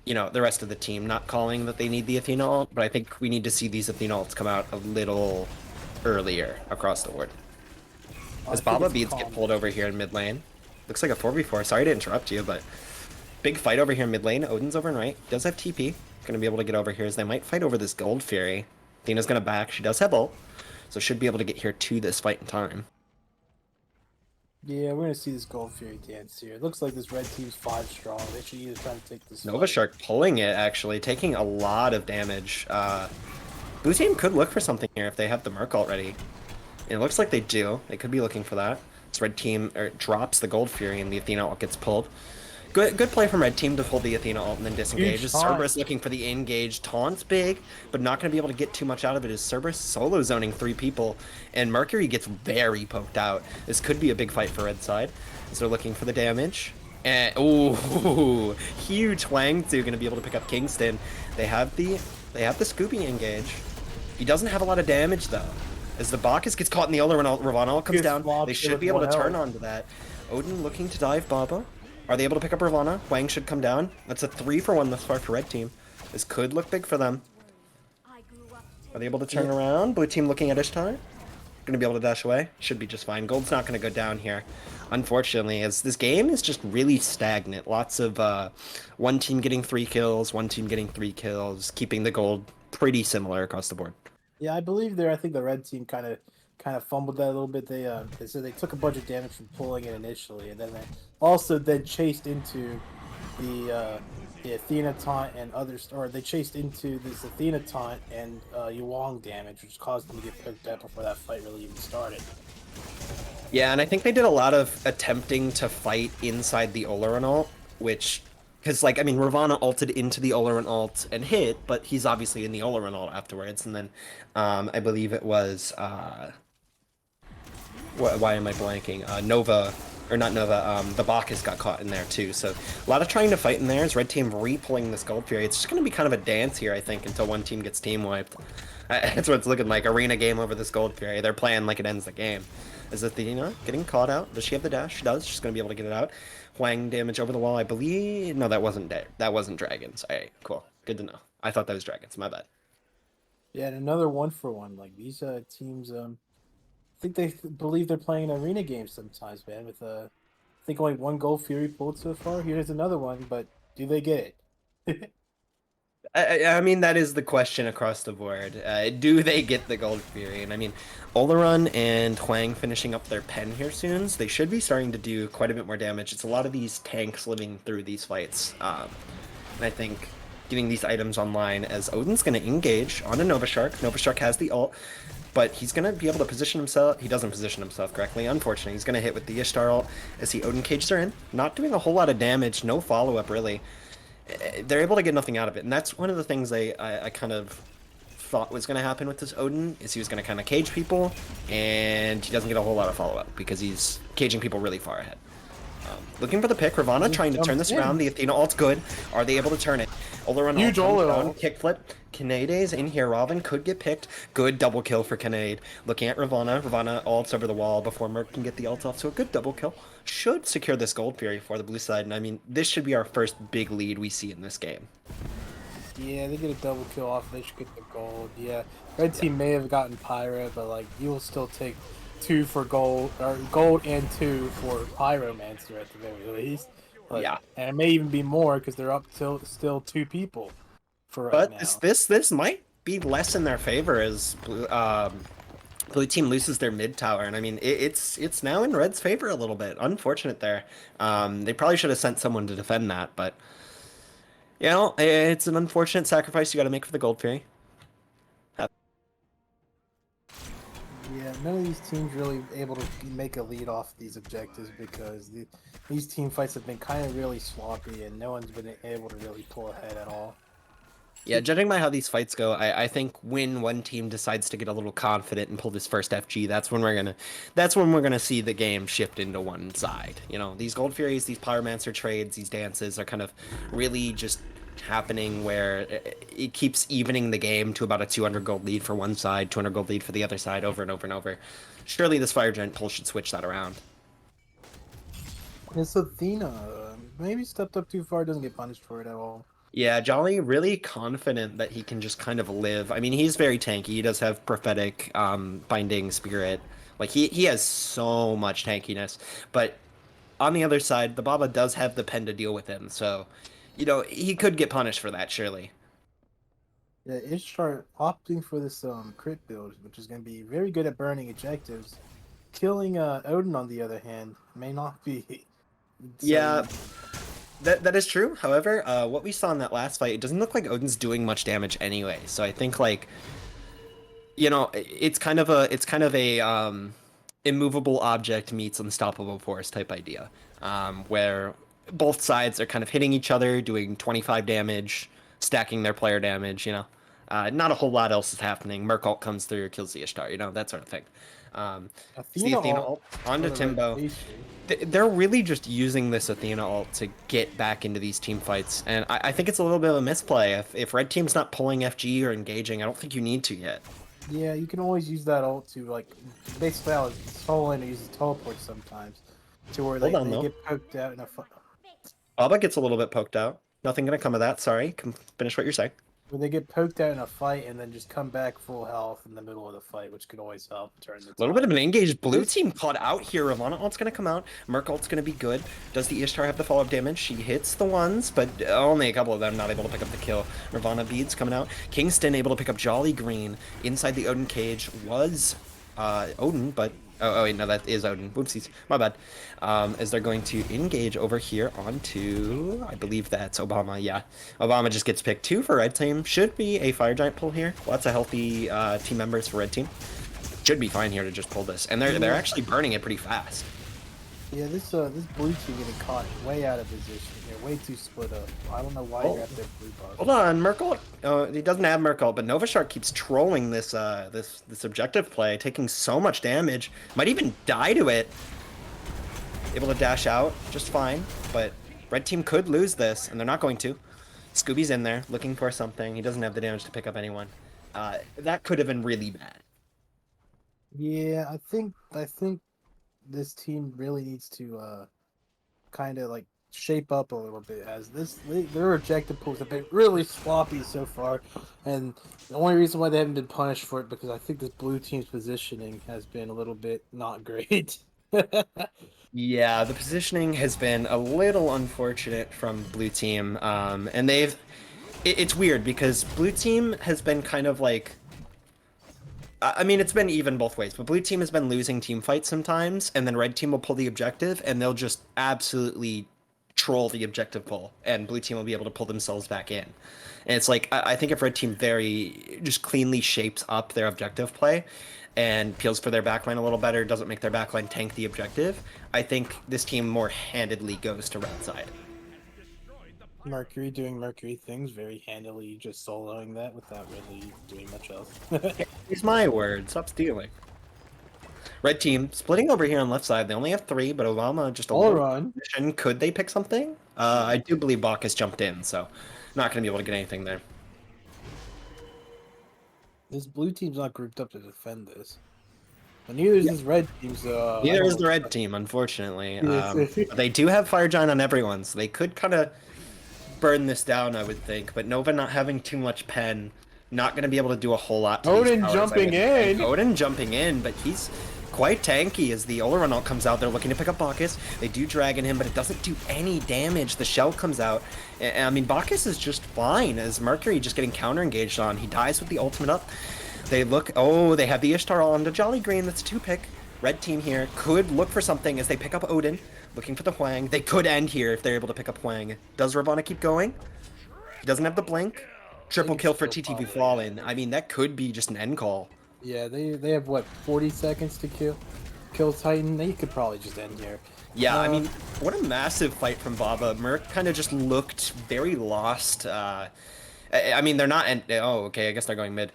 the rest of the team not calling that they need the Athena ult, but I think we need to see these Athena ults come out a little earlier across the board. As Baba Beads get pulled over here in mid lane. Looks like a 4v4. Sorry to interrupt you, but big fight over here in mid lane. Odin's over in right. Does have TP. Going to be able to get over here as they might fight over this Gold Fury. Athena's going to back. She does have ult, so should be able to get here to this fight in time. Yeah, we're gonna see this Gold Fury dance here. It looks like this red team's 5 strong. They should either try to take this. Nova Shark pulling it, actually, taking a lot of damage. Blue team could look for something here if they have the Merc ult ready. And it looks like they do. They could be looking for that. This red team drops the Gold Fury and the Athena ult gets pulled. Good play from red team to pull the Athena ult and then disengage. Cerberus looking for the engage. Taunt's big, but not going to be able to get too much out of it as Cerberus solo zoning 3 people. And Mercury gets very poked out. This could be a big fight for red side as they're looking for the damage. And, ooh, huge Wang Tzu going to be able to pick up Kingston. They have the Scooby engage. He doesn't have a lot of damage though. As the Bacchus gets caught in the Uller and Ravana ult comes down, they should be able to turn onto that. Odin looking to dive Baba. Are they able to pick up Ravana? Wang should come down. That's a 3-for-1 thus far for red team. This could look big for them. Are they able to turn around? Blue team looking at Ishtar. Going to be able to dash away. Should be just fine. Gold's not going to go down here. Unfortunately, as this game is just really stagnant. Lots of one team getting 3 kills, one team getting 3 kills, keeping the gold pretty similar across the board. Yeah, I believe I think the red team kind of fumbled that a little bit. They said they took a bunch of damage from pulling it initially, and then they also chased into the Athena taunt and others, or they chased into this Athena taunt and Yuang damage, which caused them to get picked up before that fight really even started. Yeah, and I think they did a lot of attempting to fight inside the Oleron ult, which, because, like, I mean, Ravana ulted into the Oleron ult and hit, but he's obviously in the Oleron ult afterwards, and then I believe it was, why am I blanking? Nova, or not Nova, the Bacchus got caught in there too, so a lot of trying to fight in there. Is red team re-pulling this Gold Fury. It's just going to be kind of a dance here, I think, until one team gets team wiped. That's what it's looking like, arena game over this Gold Fury. They're playing like it ends the game. Is Athena getting caught out? Does she have the dash? She does. She's going to be able to get it out. Huang damage over the wall, I believe. No, that wasn't dragons. Alright, cool. Good to know. I thought that was dragons. My bad. Yeah, and another 1-for-1. Like, these teams, I think they believe they're playing an arena game sometimes, man. With I think only 1 Gold Fury pulled so far. Here's another one, but do they get it? I mean, that is the question across the board. Do they get the Gold Fury? And I mean, Oleron and Huang finishing up their pen here soon, so they should be starting to do quite a bit more damage. It's a lot of these tanks living through these fights. And I think getting these items online as Odin's going to engage onto Nova Shark. Nova Shark has the ult, but he's going to be able to position himself. He doesn't position himself correctly, unfortunately. He's going to hit with the Ishtar ult as he Odin cages her in. Not doing a whole lot of damage, no follow-up really. They're able to get nothing out of it, and that's one of the things I kind of thought was going to happen with this Odin, is he was going to kind of cage people, and he doesn't get a whole lot of follow-up because he's caging people really far ahead. Looking for the pick, Ravana trying to turn this around. The Athena ult's good. Are they able to turn it? Oleron Huge Oleron. Kickflip. Kanede's in here. Robin could get picked. Good double kill for Kanade. Looking at Ravana. Ravana ults over the wall before Merc can get the ult off, so a good double kill. Should secure this Gold Fury for the blue side, and I mean, this should be our first big lead we see in this game. Yeah, they get a double kill off. They should get the gold. Yeah, red team may have gotten Pyro, but like you will still take 2 for gold, or gold and 2 for Pyromancer at the very least. Like, Yeah. and it may even be more because they're up till still 2 people for right But now. this might be less in their favor as blue team loses their mid tower, and I mean it's now in red's favor a little bit. Unfortunate there. They probably should have sent someone to defend that, but you know it's an unfortunate sacrifice you got to make for the gold fairy. Yeah, none of these teams really able to make a lead off these objectives because these team fights have been kind of really sloppy and no one's been able to really pull ahead at all. Yeah, judging by how these fights go, I think when one team decides to get a little confident and pull this first FG, that's when we're gonna see the game shift into one side. You know, these Gold Furies, these Pyromancer trades, these dances are kind of really just happening where it keeps evening the game to about a 200 gold lead for one side, 200 gold lead for the other side, over and over and over. Surely this Fire Giant pull should switch that around. It's Athena. Maybe stepped up too far, doesn't get punished for it at all. Yeah, Jolly really confident that he can just kind of live. I mean, he's very tanky. He does have prophetic binding spirit. Like he has so much tankiness. But on the other side, the Baba does have the pen to deal with him. So, you know, he could get punished for that, surely. Yeah, Ishtar opting for this crit build, which is going to be very good at burning objectives. Killing Odin, on the other hand, may not be. Yeah, that is true. However, what we saw in that last fight, it doesn't look like Odin's doing much damage anyway. So I think like, you know, it's kind of a immovable object meets unstoppable force type idea, where both sides are kind of hitting each other, doing 25 damage, stacking their player damage. You know, not a whole lot else is happening. Merc ult comes through, kills the Ishtar. You know, that sort of thing. It's the Athena Athena ult ult onto on the Timbo. rotation. They're really just using this Athena ult to get back into these team fights, and I think it's a little bit of a misplay. If red team's not pulling FG or engaging, I don't think you need to yet. Yeah, you can always use that ult to like basically how Solon uses teleport sometimes, to where Hold on, they though. get poked out in a Baba gets a little bit poked out. Nothing gonna come of that. Sorry. Finish what you're saying. when they get poked out in a fight and then just come back full health in the middle of the fight, which could always help turn the A little bit of tide. an engaged blue team caught out here. Ravana ult's gonna come out. Merc ult's gonna be good. Does the Ishtar have the follow-up damage? She hits the ones, but only a couple of them not able to pick up the kill. Ravana beads coming out. Kingston able to pick up Jolly Green. Inside the Odin cage was Odin, but oh wait, no, that is Odin. Whoopsies, my bad. As they're going to engage over here onto, I believe that's Obama. Yeah, Obama just gets picked 2 for red team. Should be a fire giant pull here. Lots of healthy team members for red team. Should be fine here to just pull this, and they're actually burning it pretty fast. Yeah, this blue team getting caught way out of position. They're way too split up. I don't know why you have their blue buff. Hold on, Merkel. He doesn't have Merkel, but Novashark keeps trolling this this objective play, taking so much damage. Might even die to it. Able to dash out just fine, but red team could lose this, and they're not going to. Scooby's in there looking for something. He doesn't have the damage to pick up anyone. That could have been really bad. Yeah, I think this team really needs to kind of like shape up a little bit, as their objective pools have been really sloppy so far, and the only reason why they haven't been punished for it because I think this blue team's positioning has been a little bit not great. Yeah, the positioning has been a little unfortunate from blue team, and it's weird because blue team has been kind of like, I mean, it's been even both ways, but blue team has been losing team fights sometimes, and then red team will pull the objective, and they'll just absolutely troll the objective pull, and blue team will be able to pull themselves back in. And it's like, I think if red team very just cleanly shapes up their objective play and peels for their backline a little better, doesn't make their backline tank the objective, I think this team more handedly goes to red side. Mercury doing Mercury things very handily, just soloing that without really doing much else. Use my word, stop stealing. Red team splitting over here on left side. They only have 3, but Obama just a All little run. position. Could they pick something? I do believe Bacchus jumped in, so not going to be able to get anything there. This blue team's not grouped up to defend this. But neither is this red team, so... Neither is the red team, unfortunately. Yes. But they do have Fire Giant on everyone, so they could kind of burn this down, I would think. But Nova not having too much pen, not going to be able to do a whole lot to these Odin towers, jumping in. Odin jumping in, but he's quite tanky as the Oleron comes out. They're looking to pick up Bacchus. They do dragon him, but it doesn't do any damage. The shell comes out. I mean, Bacchus is just fine as Mercury just getting counter-engaged on. He dies with the ultimate up. They look... Oh, they have the Ishtar on the Jolly Green. That's a 2-pick. Red team here could look for something as they pick up Odin, looking for the Huang. They could end here if they're able to pick up Huang. Does Ravana keep going? He doesn't have the blink. Triple kill for TTV Fallen. I mean, that could be just an end call. Yeah, they have what, 40 seconds to kill Titan. They could probably just end here. Yeah, I mean, what a massive fight from Baba. Merc kind of just looked very lost. I mean, they're not... Oh, okay, I guess they're going mid.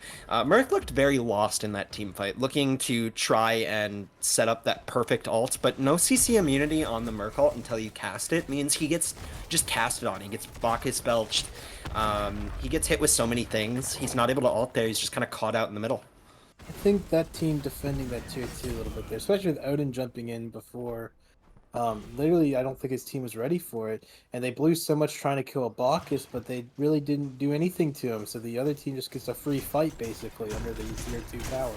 Merc looked very lost in that team fight, looking to try and set up that perfect ult, but no CC immunity on the Merc ult until you cast it means he gets just casted on. He gets Bacchus belched. He gets hit with so many things. He's not able to ult there. He's just kind of caught out in the middle. I think that team defending that tier 2 a little bit there, especially with Odin jumping in before... literally, I don't think his team was ready for it, and they blew so much trying to kill a Bacchus, but they really didn't do anything to him, so the other team just gets a free fight, basically, under the tier 2 tower.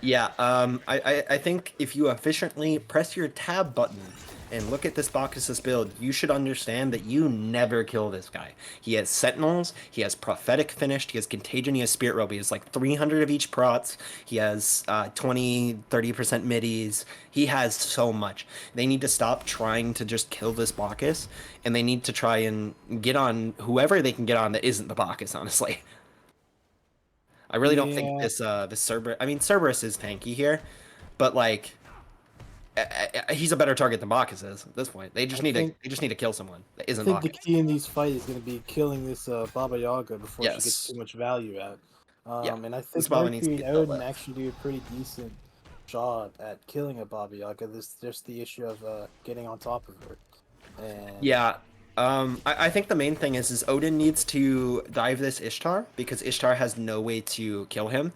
Yeah, I think if you efficiently press your tab button and look at this Bacchus' build, you should understand that you never kill this guy. He has Sentinels, he has Prophetic finished, he has Contagion, he has Spirit Robe, he has like 300 of each prots, he has 20-30% middies, he has so much. They need to stop trying to just kill this Bacchus, and they need to try and get on whoever they can get on that isn't the Bacchus, honestly. I really don't think this Cerberus... I mean, Cerberus is tanky here, but like... he's a better target than Bacchus is at this point. They just need to kill someone that isn't Bacchus. I think the key in these fights is going to be killing this Baba Yaga before she gets too much value out. And I think Mercury and Odin actually do a pretty decent job at killing a Baba Yaga. This just the issue of getting on top of her. And... Yeah. I think the main thing is Odin needs to dive this Ishtar because Ishtar has no way to kill him.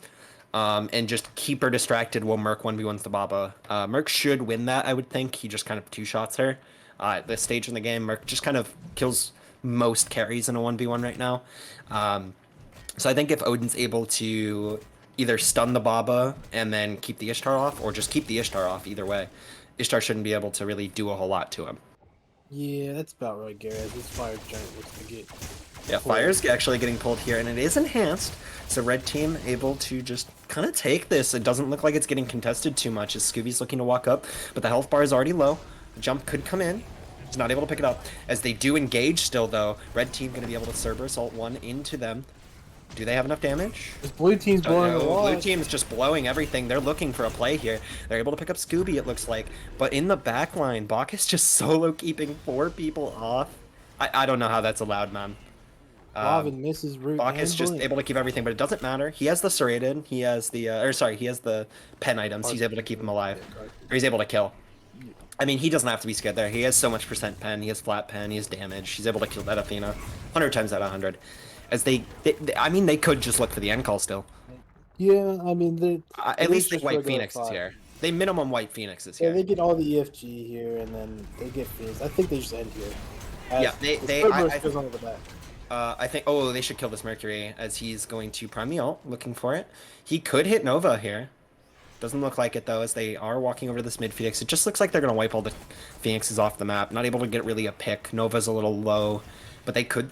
And just keep her distracted while Merc 1v1s the Baba. Merc should win that, I would think. He just kind of two-shots her. At this stage in the game, Merc just kind of kills most carries in a 1v1 right now. So I think if Odin's able to either stun the Baba and then keep the Ishtar off, or just keep the Ishtar off, either way, Ishtar shouldn't be able to really do a whole lot to him. Yeah, that's about right, Garrett. This Fire Giant looks to get... Yeah, Fire's actually getting pulled here, and it is enhanced. So red team able to just kind of take this. It doesn't look like it's getting contested too much as Scooby's looking to walk up, but the health bar is already low. The jump could come in. He's not able to pick it up. As they do engage still, though, red team going to be able to Cerberus ult 1 into them. Do they have enough damage? This blue team's blowing the wall. Blue team's just blowing everything. They're looking for a play here. They're able to pick up Scooby, it looks like. But in the back line, Bacchus just solo keeping 4 people off. I don't know how that's allowed, man. Misses root. Bacchus just able to keep everything, but it doesn't matter. He has the serrated. He has the he has the pen items. He's able to keep him alive. Or he's able to kill. I mean, he doesn't have to be scared there. He has so much percent pen. He has flat pen. He has damage. He's able to kill that Athena 100 times out of 100. As I mean, they could just look for the end call still. Yeah, I mean, at least they White Phoenix is here. They minimum White Phoenix is here. Yeah, they get all the EFG here, and then they get Phoenix. I think they just end here. Yeah, goes on to the back. I think... Oh, they should kill this Mercury as he's going to prime the ult, looking for it. He could hit Nova here. Doesn't look like it, though, as they are walking over this mid Phoenix. It just looks like they're going to wipe all the Phoenixes off the map. Not able to get really a pick. Nova's a little low, but they could...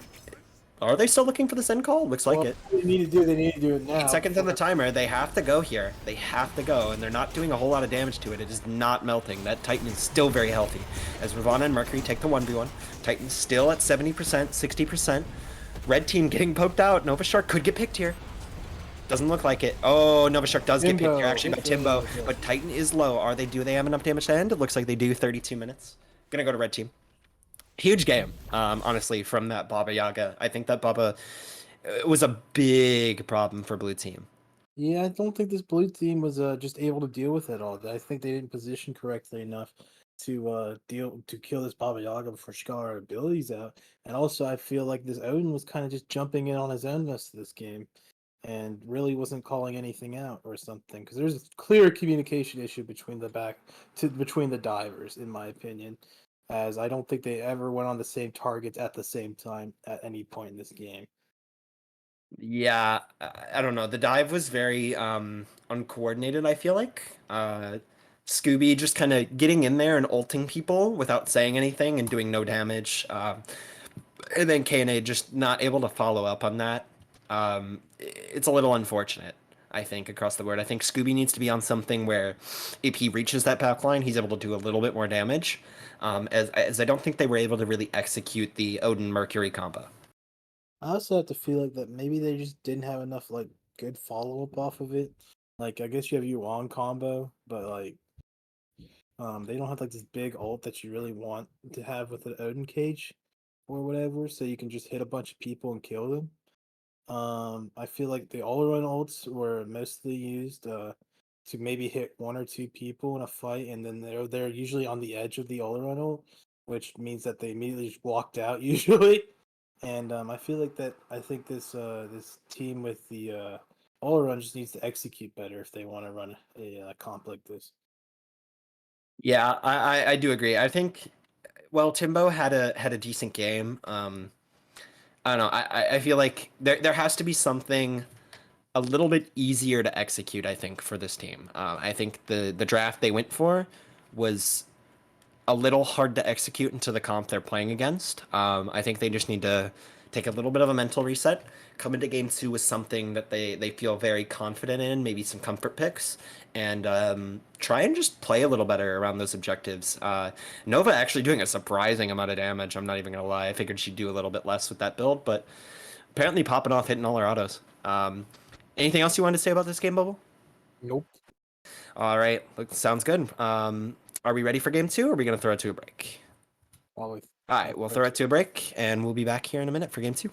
Are they still looking for this end call? Looks like it. They need to do it now. 8 seconds on the timer. They have to go here. They have to go, and they're not doing a whole lot of damage to it. It is not melting. That Titan is still very healthy. As Ravana and Mercury take the 1v1. Titan's still at 70%, 60%. Red team getting poked out. Nova Shark could get picked here. Doesn't look like it. Oh, Nova Shark does get picked here, actually, by Timbo. But Titan is low. Do they have enough damage to end? It looks like they do. 32 minutes. Gonna go to red team. Huge game, honestly, from that Baba Yaga. I think that Baba was a big problem for blue team. Yeah, I don't think this blue team was just able to deal with it all. I think they didn't position correctly enough to kill this Baba Yaga before she got her abilities out. And also, I feel like this Odin was kind of just jumping in on his own most of this game, and really wasn't calling anything out or something. Because there's a clear communication issue between the divers, in my opinion. as I don't think they ever went on the same targets at the same time at any point in this game. Yeah, I don't know. The dive was very uncoordinated, I feel like. Scooby just kind of getting in there and ulting people without saying anything and doing no damage. And then KNA just not able to follow up on that. It's a little unfortunate, I think, across the board. I think Scooby needs to be on something where if he reaches that path line, he's able to do a little bit more damage. As I don't think they were able to really execute the Odin Mercury combo. I also have to feel like that maybe they just didn't have enough like good follow up off of it. Like I guess you have your on combo, but like they don't have like this big ult that you really want to have with an Odin cage or whatever, so you can just hit a bunch of people and kill them. I feel like the all around ults were mostly used to maybe hit one or two people in a fight, and then they're usually on the edge of the all around ult, which means that they immediately just walked out usually. And I feel like that I think this team with the all around just needs to execute better if they want to run a comp like this. Yeah, I do agree. I think Timbo had a decent game. I don't know. I feel like there has to be something a little bit easier to execute, I think, for this team. I think the draft they went for was a little hard to execute into the comp they're playing against. I think they just need to take a little bit of a mental reset, come into game two with something that they feel very confident in, maybe some comfort picks, and try and just play a little better around those objectives. Nova actually doing a surprising amount of damage. I'm not even gonna lie. I figured she'd do a little bit less with that build, but apparently popping off, hitting all her autos. Anything else you wanted to say about this game, Bubble? Nope. All right, look, sounds good. Are we ready for game two, or are we gonna throw it to a break? Always. All right, we'll throw it to a break, and we'll be back here in a minute for game two.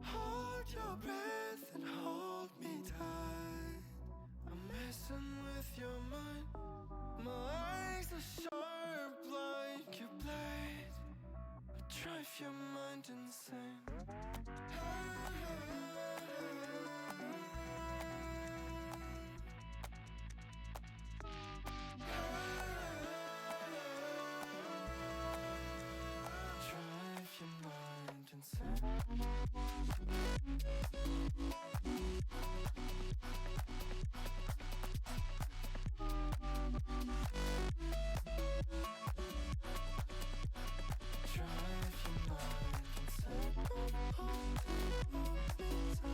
Hold your breath and hold me tight. I'm messing with your mind. My eyes are sharp like your blade. I drive your mind insane. Drive your mind insane. Drive your mind insane.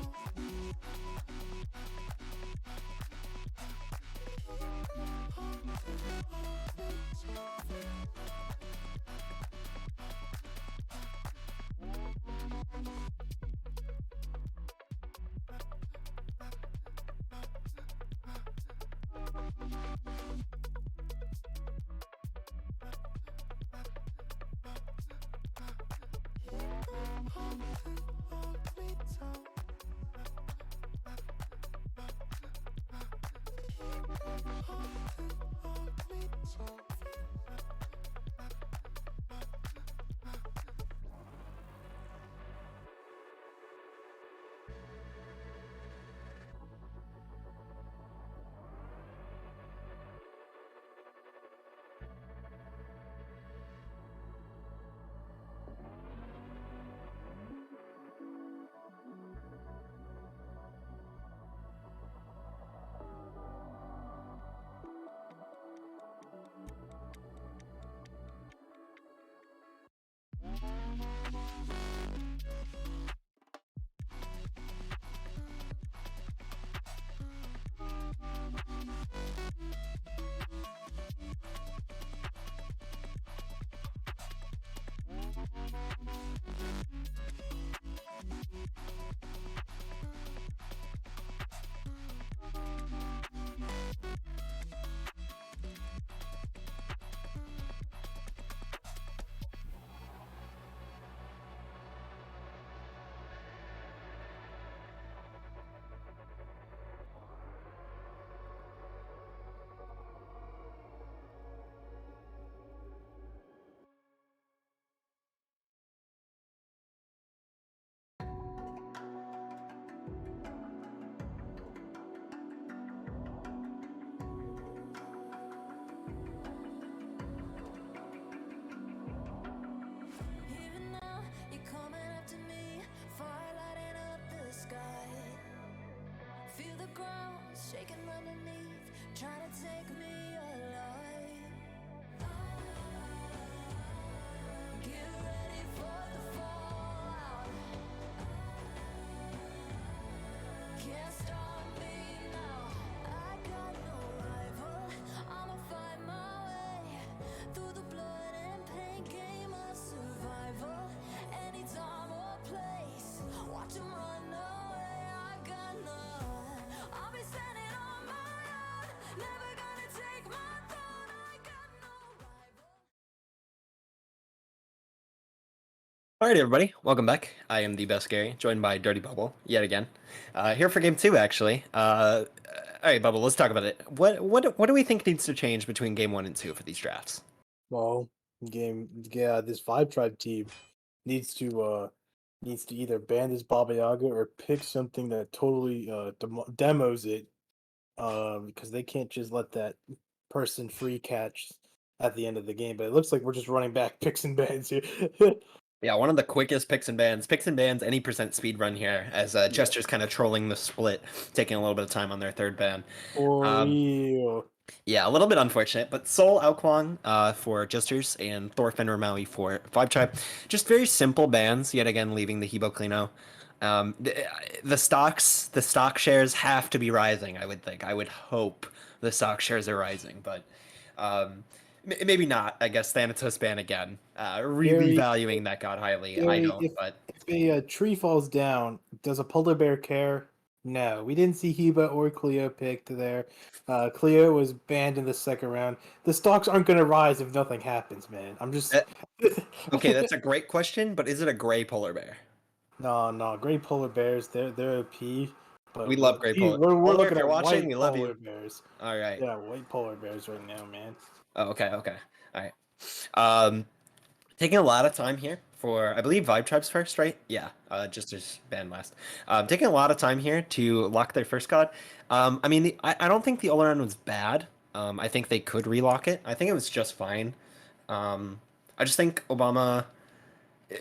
Even now, you're coming after me, fire lighting up the sky. Feel the ground shaking underneath, trying to take me alive. Get ready for the fallout. Can't stop me now. I got no rival. I'ma fight my way through the blood and pain, game of survival. Any time or place, watch 'em run away. I got none. I'll be standing on my own. Never gonna take my throne. I got no rival. Alright, everybody, welcome back. I am the best Gary, joined by Dirty Bubble yet again. Here for game 2, actually. Alright, Bubble, let's talk about it. What do we think needs to change between game 1 and 2 for these drafts? Well, this Vibe Tribe team needs to either ban this Baba Yaga or pick something that totally demos it, because they can't just let that person free catch at the end of the game. But it looks like we're just running back picks and bans here. Yeah, one of the quickest picks and bans, any percent speed run here, as Jester's kind of trolling the split, taking a little bit of time on their third ban. For Um, real. Yeah, a little bit unfortunate, but Soul Alkwang for Jesters and Thorfinn Ramaui for Vibe Tribe. Just very simple bans, yet again leaving the Hebo Klino. The stock shares have to be rising, I would think. I would hope the stock shares are rising, but maybe not. I guess Thanatos ban again. Really Gary, valuing that god highly. I Gary, don't, but if a tree falls down, does a polar bear care? No, we didn't see Heba or Cleo picked there. Cleo was banned in the second round. The stocks aren't going to rise if nothing happens, man. I'm just okay, that's a great question, but is it a gray polar bear? no. Great polar bears, they're OP. We But love gray polar. we're Polar, if looking you're at watching, we white love polar you. bears. All right. Yeah, white polar bears right now, man. Oh, okay, all right. Taking a lot of time here for, I believe, Vibe Tribe's first, right? Yeah, just as band last. Taking a lot of time here to lock their first god. I mean, I don't think the Oleron was bad. I think they could relock it. I think it was just fine. I just think Obama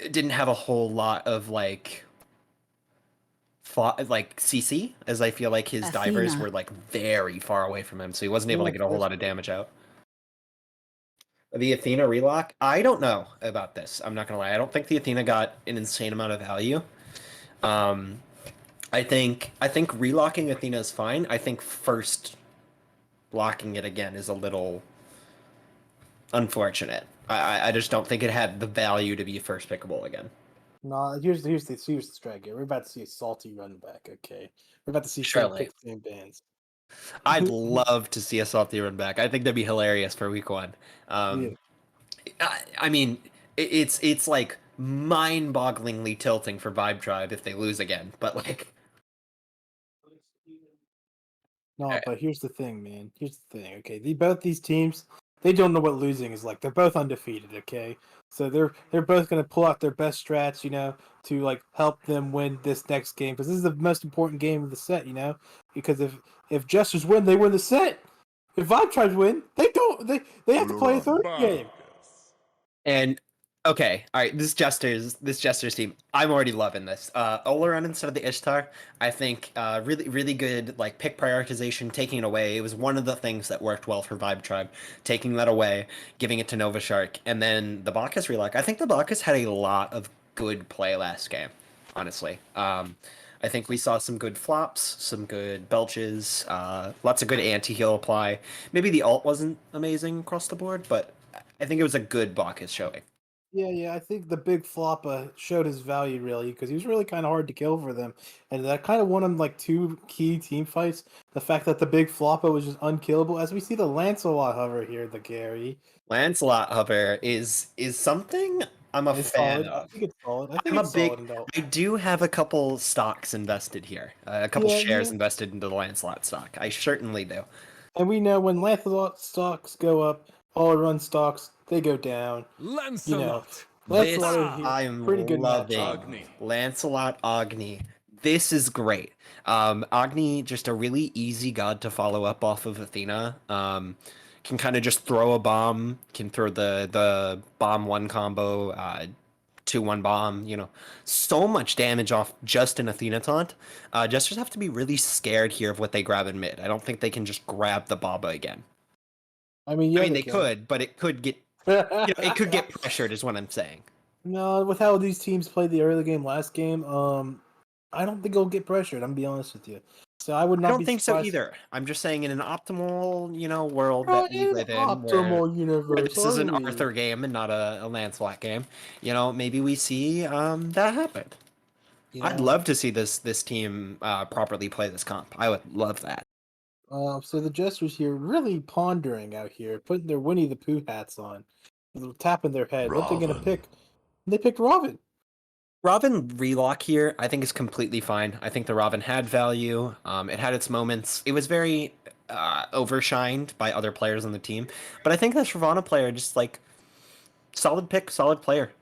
didn't have a whole lot of like CC, as I feel like his divers Athena. were like very far away from him, so he wasn't able to get a whole lot of damage out. The Athena relock? I don't know about this. I'm not gonna lie. I don't think the Athena got an insane amount of value. Um, I think relocking Athena is fine. I think first blocking it again is a little unfortunate. I just don't think it had the value to be first pickable again. No, here's the strat here. We're about to see a salty run back. Okay, we're about to see same Surely. picks, same bands. I'd love to see a salty run back. I think that'd be hilarious for week 1. Yeah. I mean, it's like mind-bogglingly tilting for Vibe Tribe if they lose again, but like. No, but here's the thing, man. Here's the thing. Okay, both these teams, they don't know what losing is like. They're both undefeated. Okay, so they're both gonna pull out their best strats, to like help them win this next game because this is the most important game of the set. Because if Jesters win, they win the set. If Vibe Tribes win, they don't. They have to play a third game. And okay, all right, this Jester's team, I'm already loving this. Oleron instead of the Ishtar, I think really good like pick prioritization, taking it away. It was one of the things that worked well for Vibe Tribe, taking that away, giving it to Nova Shark, and then the Bacchus relock. I think the Bacchus had a lot of good play last game, honestly. I think we saw some good flops, some good belches, lots of good anti-heal apply. Maybe the ult wasn't amazing across the board, but I think it was a good Bacchus showing. Yeah. I think the big flop showed his value really because he was really kind of hard to kill for them, and that kind of won him like 2 key team fights. The fact that the big floppa was just unkillable, as we see the Lancelot hover here, the Gary. Lancelot hover is something I'm a It's fan solid. I of. think it's solid. I think I'm a it's solid big. in I do have a couple stocks invested here, a couple shares Yeah. invested into the Lancelot stock. I certainly do. And we know when Lancelot stocks go up, all run stocks they go down. You know, Lancelot. This Lancelot over here, I'm pretty good matchup. loving. Agni. Lancelot Agni. This is great. Agni, just a really easy god to follow up off of Athena. Can kind of just throw a bomb, can throw the bomb one combo, 2-1 bomb, so much damage off just an Athena taunt. Jesters have to be really scared here of what they grab in mid. I don't think they can just grab the Baba again. I mean, I yeah, mean, they they can. could, but it could get, it could get pressured, is what I'm saying. No, with how these teams played the early game last game, I don't think it'll get pressured. I'm gonna be honest with you. So I would I not don't be think so surprised. either. I'm just saying in an optimal, world that we In live in optimal where universe, this is are an we? Arthur game and not a Lancelot game, maybe we see that happen. You I'd know, love to see this team properly play this comp. I would love that. so the Jesters here really pondering out here, putting their Winnie the Pooh hats on, tapping their head. What they're gonna Raven. pick? And they picked Robin. Robin relock here, I think is completely fine. I think the Robin had value. It had its moments. It was very overshined by other players on the team, but I think that Shyvana player just like solid pick, solid player.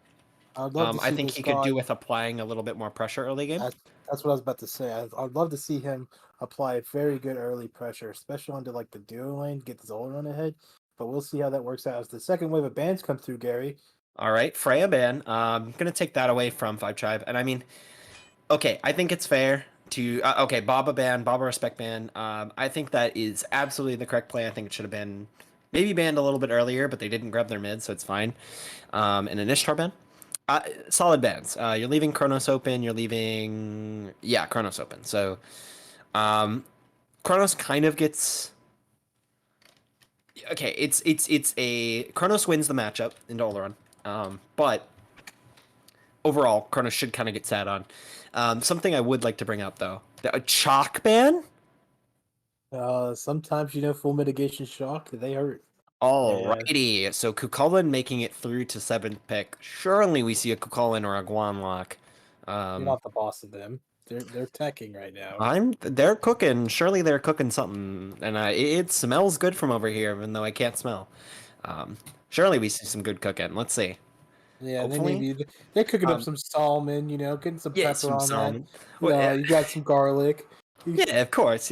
I'd love to I see think this he could do guy. with applying a little bit more pressure early game. That's what I was about to say. I'd love to see him apply very good early pressure, especially onto like the duo lane, get the Zola run ahead. But we'll see how that works out as the second wave of bans come through, Gary. All right, Freya ban. Gonna take that away from Five Tribe, and I mean, okay, I think it's fair to okay, Baba ban, Baba respect ban. I think that is absolutely the correct play. I think it should have been maybe banned a little bit earlier, but they didn't grab their mid, so it's fine. And an Ishtar ban. Solid bans. You're leaving Kronos open. You're leaving, yeah, Kronos open. So, Kronos kind of gets okay. It's a Kronos wins the matchup in Dolaran. But overall, Kronos should kind of get sat on. Something I would like to bring up though, a chalk ban. Sometimes full mitigation shock they hurt. And Alrighty, so Kukulin making it through to 7th pick. Surely we see a Kukulin or a Guanlock. you're not the boss of them. They're teching right now. They're cooking. Surely they're cooking something, and it smells good from over here, even though I can't smell. Surely we see some good cooking. Let's see. Yeah, they Hopefully, maybe they're cooking up um, some salmon, getting some yeah, pepper some on that. salmon. Well, You got some garlic. yeah, of course,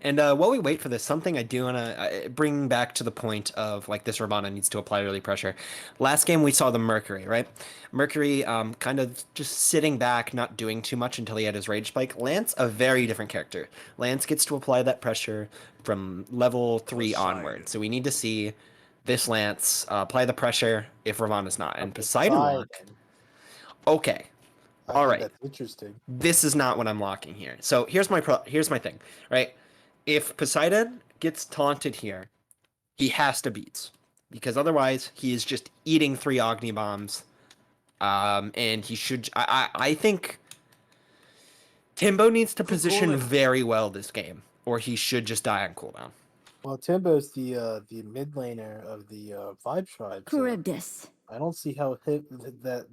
And while we wait for this, something I do want to bring back to the point of like this Ravana needs to apply early pressure. Last game we saw the Mercury, right? Mercury kind of just sitting back, not doing too much until he had his rage spike. Lance, a very different character. Lance gets to apply that pressure from level 3 onward. So we need to see this Lance apply the pressure if Ravana's not. And Poseidon lock. Okay. I All think right. that's interesting. This is not what I'm locking here. So here's my thing, right? If Poseidon gets taunted here, he has to beat, because otherwise he is just eating 3 Agni bombs. And he should. I think Timbo needs to position very well this game, or he should just die on cooldown. Well, Timbo's the mid laner of the Vibe Tribe. So Charybdis. I don't see how that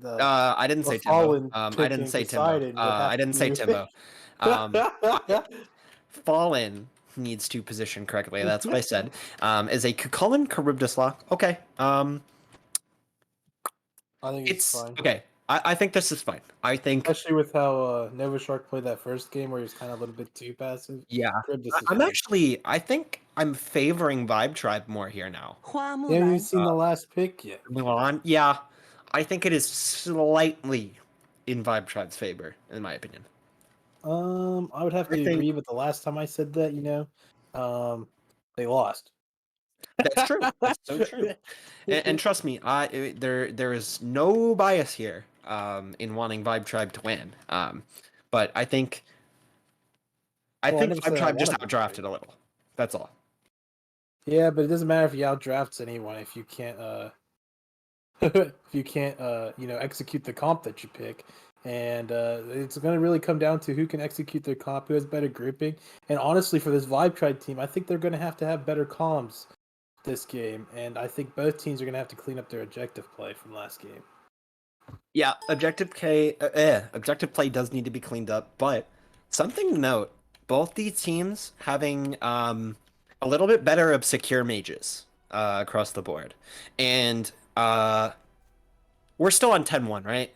I didn't the say Timbo. Fallen I didn't picking say Timbo. Poseidon would have I didn't to say do. Timbo. Fallen needs to position correctly. That's what I said. Is a Kukulin Charybdis lock. Okay. I think it's It's fine. okay. I think this is fine. I think Especially with how Nova Shark played that first game where he was kind of a little bit too passive. yeah. Charybdis is I'm fine. actually I think I'm favoring Vibe Tribe more here now. You haven't even seen the last pick yet. Mulan, yeah. I think it is slightly in Vibe Tribe's favor, in my opinion. I would have to I think agree, but the last time I said that, they lost. that's true. That's so true. And trust me, there is no bias here in wanting Vibe Tribe to win. But I think I Well, I think never Five said I Tribe just wanted to outdrafted a little. That's all. Yeah, but it doesn't matter if you outdrafts anyone if you can't if you can't execute the comp that you pick. And it's going to really come down to who can execute their comp, who has better grouping. And honestly, for this Vibe Tribe team, I think they're going to have better comms this game. And I think both teams are going to have to clean up their objective play from last game. Yeah, objective play does need to be cleaned up, but something to note, both these teams having a little bit better of secure mages across the board. And we're still on 10-1, right?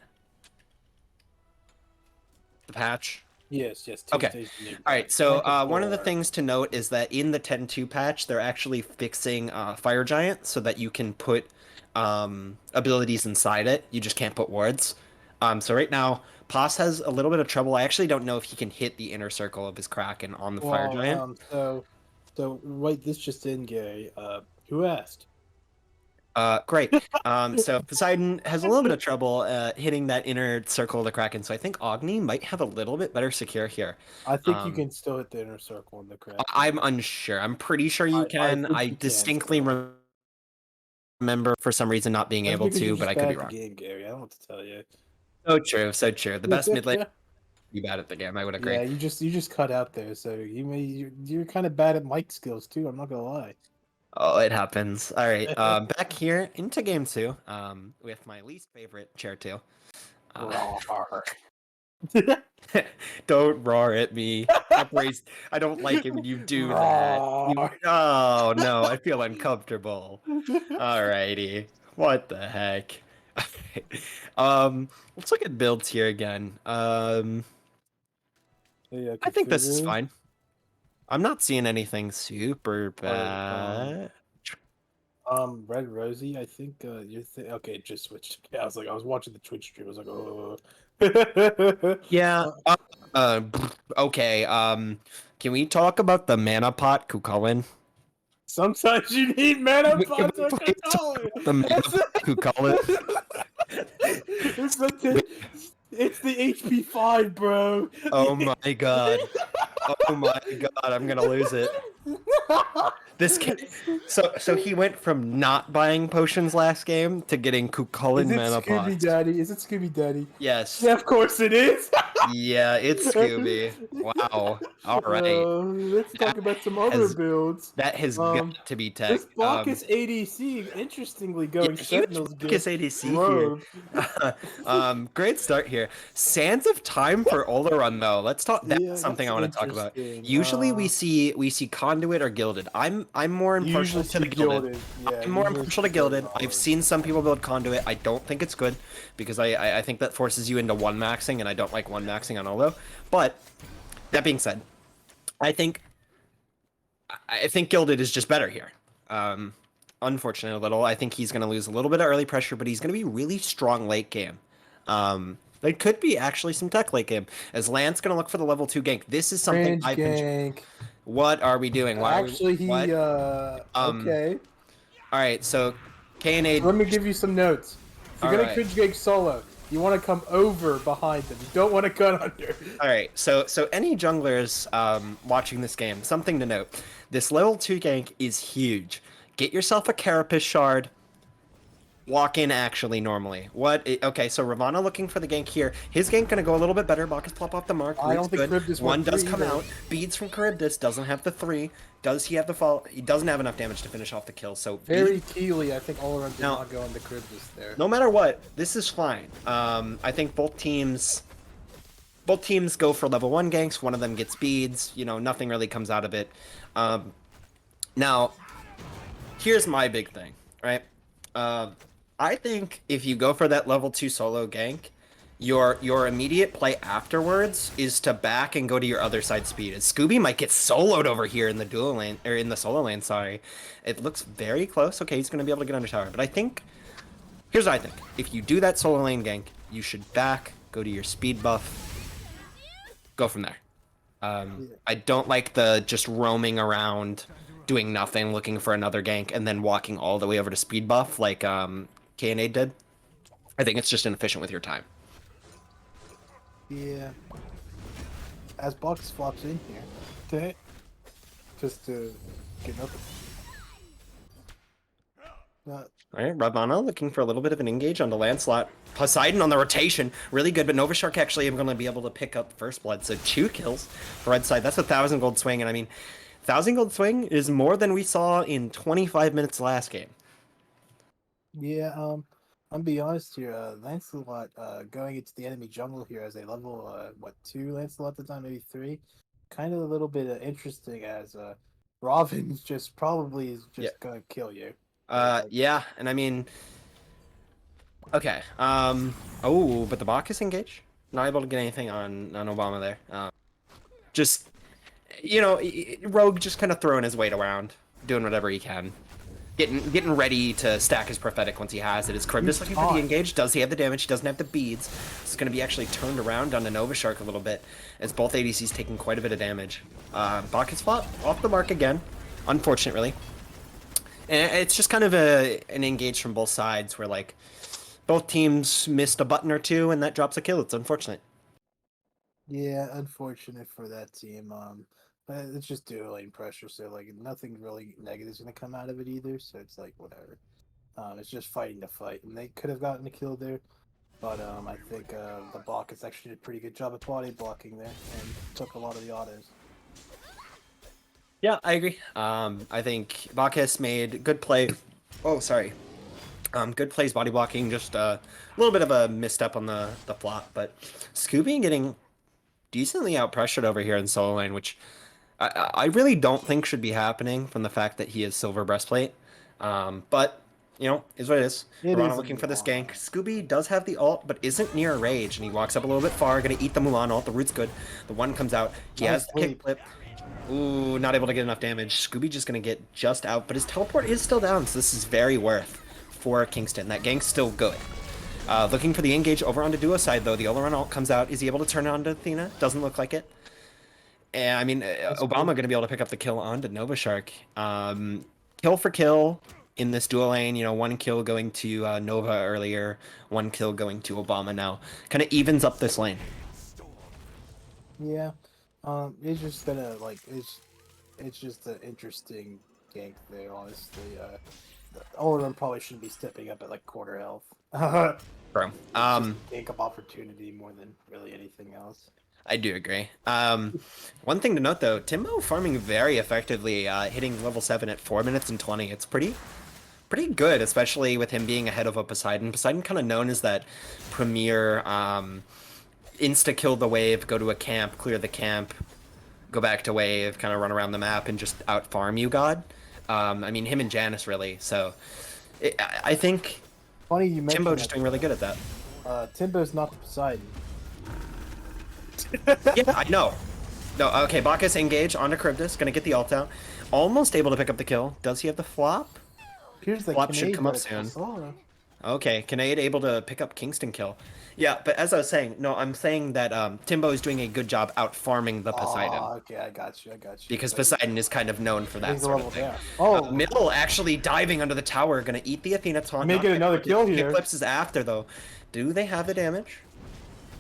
The patch. Yes, Okay. Tuesday's the new All right. patch. So one of the 10-4. things to note is that in the 10.2 patch, they're actually fixing Fire Giant so that you can put abilities inside it. You just can't put wards. So right now, Pos has a little bit of trouble. I actually don't know if he can hit the inner circle of his Kraken on the Fire Giant. So wait, this just in, Gary. Who asked? Great. So Poseidon has a little bit of trouble hitting that inner circle of the Kraken. So I think Ogni might have a little bit better secure here. I think you can still hit the inner circle in the Kraken. I'm unsure. I'm pretty sure you can. think I you can distinctly still. remember for some reason not being That's able because to, you're but just I could bad be at the wrong. game, Gary. I don't know what to tell you. So true, so true. The best mid lane be bad at the game. I would agree. Yeah, you just cut out there. So you're kind of bad at mic skills too. I'm not gonna lie. Oh, it happens. All right, back here into game 2, with my least favorite chair 2. Roar. Don't roar at me. I don't like it when you do that. Oh no, I feel uncomfortable. Alrighty. What the heck? Let's look at builds here again. Yeah, I think this is configure. fine. I'm not seeing anything super bad. Red Rosie, I think okay, it just switched. Yeah, I was watching the Twitch stream. I was like, oh. Yeah. Okay. Can we talk about the mana pot Kukulin? Sometimes you need mana Can pots we or please talk about the mana pot Kukulin? It's the HP5, bro. Oh my god. Oh my god, I'm gonna lose it. This kid, so he went from not buying potions last game to getting Kukulin mana Scooby pots. Daddy? Is it Scooby Daddy? Yes. Yeah, of course it is. Yeah, it's Scooby. Wow. All right. Let's talk about some other builds. That has got to be tech. This Bacchus ADC, interestingly going Sentinels Bacchus ADC Rogue. here. Great start here. Sands of Time for Oleron though. Let's talk. That's something I want to talk about. Usually we see Conduit or Gilded. I'm more impartial to the Gilded. Yeah, I'm more impartial to Gilded. I've seen some people build Conduit. I don't think it's good because I think that forces you into one maxing, and I don't like one maxing on Olo. But that being said, I think Gilded is just better here. Unfortunately, a little. I think he's going to lose a little bit of early pressure, but he's going to be really strong late game. There could be actually some tech late game. As Lance going to look for the level 2 gank. This is something I've been... What are we doing? Okay. All right, so K&A... Let me give you some notes. If you're going to cringe gank solo, you want to come over behind them. You don't want to cut under. All right, so any junglers watching this game, something to note. This level 2 gank is huge. Get yourself a Carapace shard. Walk in actually normally. Okay, so Ravana looking for the gank here. His gank gonna go a little bit better. Bacchus plop off the mark. I don't think Charybdis one does come out. Beads from Charybdis doesn't have the 3. Does he have the fall? He doesn't have enough damage to finish off the kill. So very teely. I think all around did not go on the Charybdis there. No matter what, this is fine. I think both teams go for level 1 ganks. One of them gets beads. You know, nothing really comes out of it. Now, here's my big thing, right? I think if you go for that level 2 solo gank, your immediate play afterwards is to back and go to your other side speed. As Scooby might get soloed over here in the dual lane, or in the solo lane, sorry. It looks very close. Okay, he's going to be able to get under tower. But I think, here's what I think. If you do that solo lane gank, you should back, go to your speed buff, go from there. I don't like the just roaming around, doing nothing, looking for another gank, and then walking all the way over to speed buff like K&A did. I think it's just inefficient with your time. Yeah. as Box flops in here, just to get nothing. All right, Ravana looking for a little bit of an engage on the Lancelot. Poseidon on the rotation, really good, but Novashark actually am going to be able to pick up First Blood, so 2 kills for Red Side. That's a 1,000 gold swing, and I mean, 1,000 gold swing is more than we saw in 25 minutes last game. Yeah, I'm be honest here. Lancelot, going into the enemy jungle here as a level, 2 Lancelot at the time, maybe 3, kind of a little bit interesting as Robin just probably is just gonna kill you. Yeah, and I mean, okay, oh, but the Bacchus engage, not able to get anything on Obama there. Just, you know, Rogue just kind of throwing his weight around, doing whatever he can. Getting ready to stack his prophetic once he has it. Is Charybdis looking for the engage? Does he have the damage? He doesn't have the beads. This is going to be actually turned around on the Novashark a little bit, as both ADCs taking quite a bit of damage. Bacchus flop off the mark again, unfortunately. And it's just kind of an engage from both sides where, like, both teams missed a button or two, and that drops a kill. It's unfortunate. Yeah, unfortunate for that team. But it's just dual lane pressure, so like nothing really negative's gonna come out of it either. So it's like whatever. It's just fighting the fight, and they could have gotten a kill there, but I think the Bacchus actually did a pretty good job at body blocking there and took a lot of the autos. Yeah, I agree. I think Bacchus made good play. Oh, sorry. Good plays body blocking, just a little bit of a misstep on the flop, but Scooby getting decently out pressured over here in solo lane, which I really don't think should be happening from the fact that he has silver breastplate. But you know, is what it is. Mirana looking for this gank. Scooby does have the ult, but isn't near rage, and he walks up a little bit far, gonna eat the Mulan ult. The root's good. The one comes out. He has the kick flip. Ooh, not able to get enough damage. Scooby just gonna get just out, but his teleport is still down, so this is very worth for Kingston. That gank's still good. Looking for the engage over onto duo side, though. The Oleron ult comes out. Is he able to turn it onto Athena? Doesn't look like it. And I mean, Obama going to be able to pick up the kill onto Novashark. Kill for kill in this duo lane. You know, 1 kill going to Nova earlier, 1 kill going to Obama now. Kind of evens up this lane. Yeah, it's just gonna like it's just an interesting gank there. Honestly, Oleron probably shouldn't be stepping up at like quarter health. Bro, gank up opportunity more than really anything else. I do agree. One thing to note though, Timbo farming very effectively, hitting level 7 at 4 minutes and 20. It's pretty good, especially with him being ahead of a Poseidon. Poseidon kind of known as that premier insta kill the wave, go to a camp, clear the camp, go back to wave, kind of run around the map and just out farm you god. I mean, him and Janice really. So I think funny you mentioned Timbo just doing really good at that. Timbo's not the Poseidon. Yeah, I know. No, okay, Bacchus engage onto Charybdis, gonna get the ult out. Almost able to pick up the kill. Does he have the flop? Here's the Flop should come up soon. Okay, Kinnaid able to pick up Kingston kill. Yeah, but as I was saying, no, I'm saying that Timbo is doing a good job out farming the Poseidon. Oh, okay, I got you. Because Poseidon is kind of known for that sort of thing. Yeah. Oh, Middle actually diving under the tower, gonna eat the Athena taunt. May get another kill here. Eclipse is after though. Do they have the damage?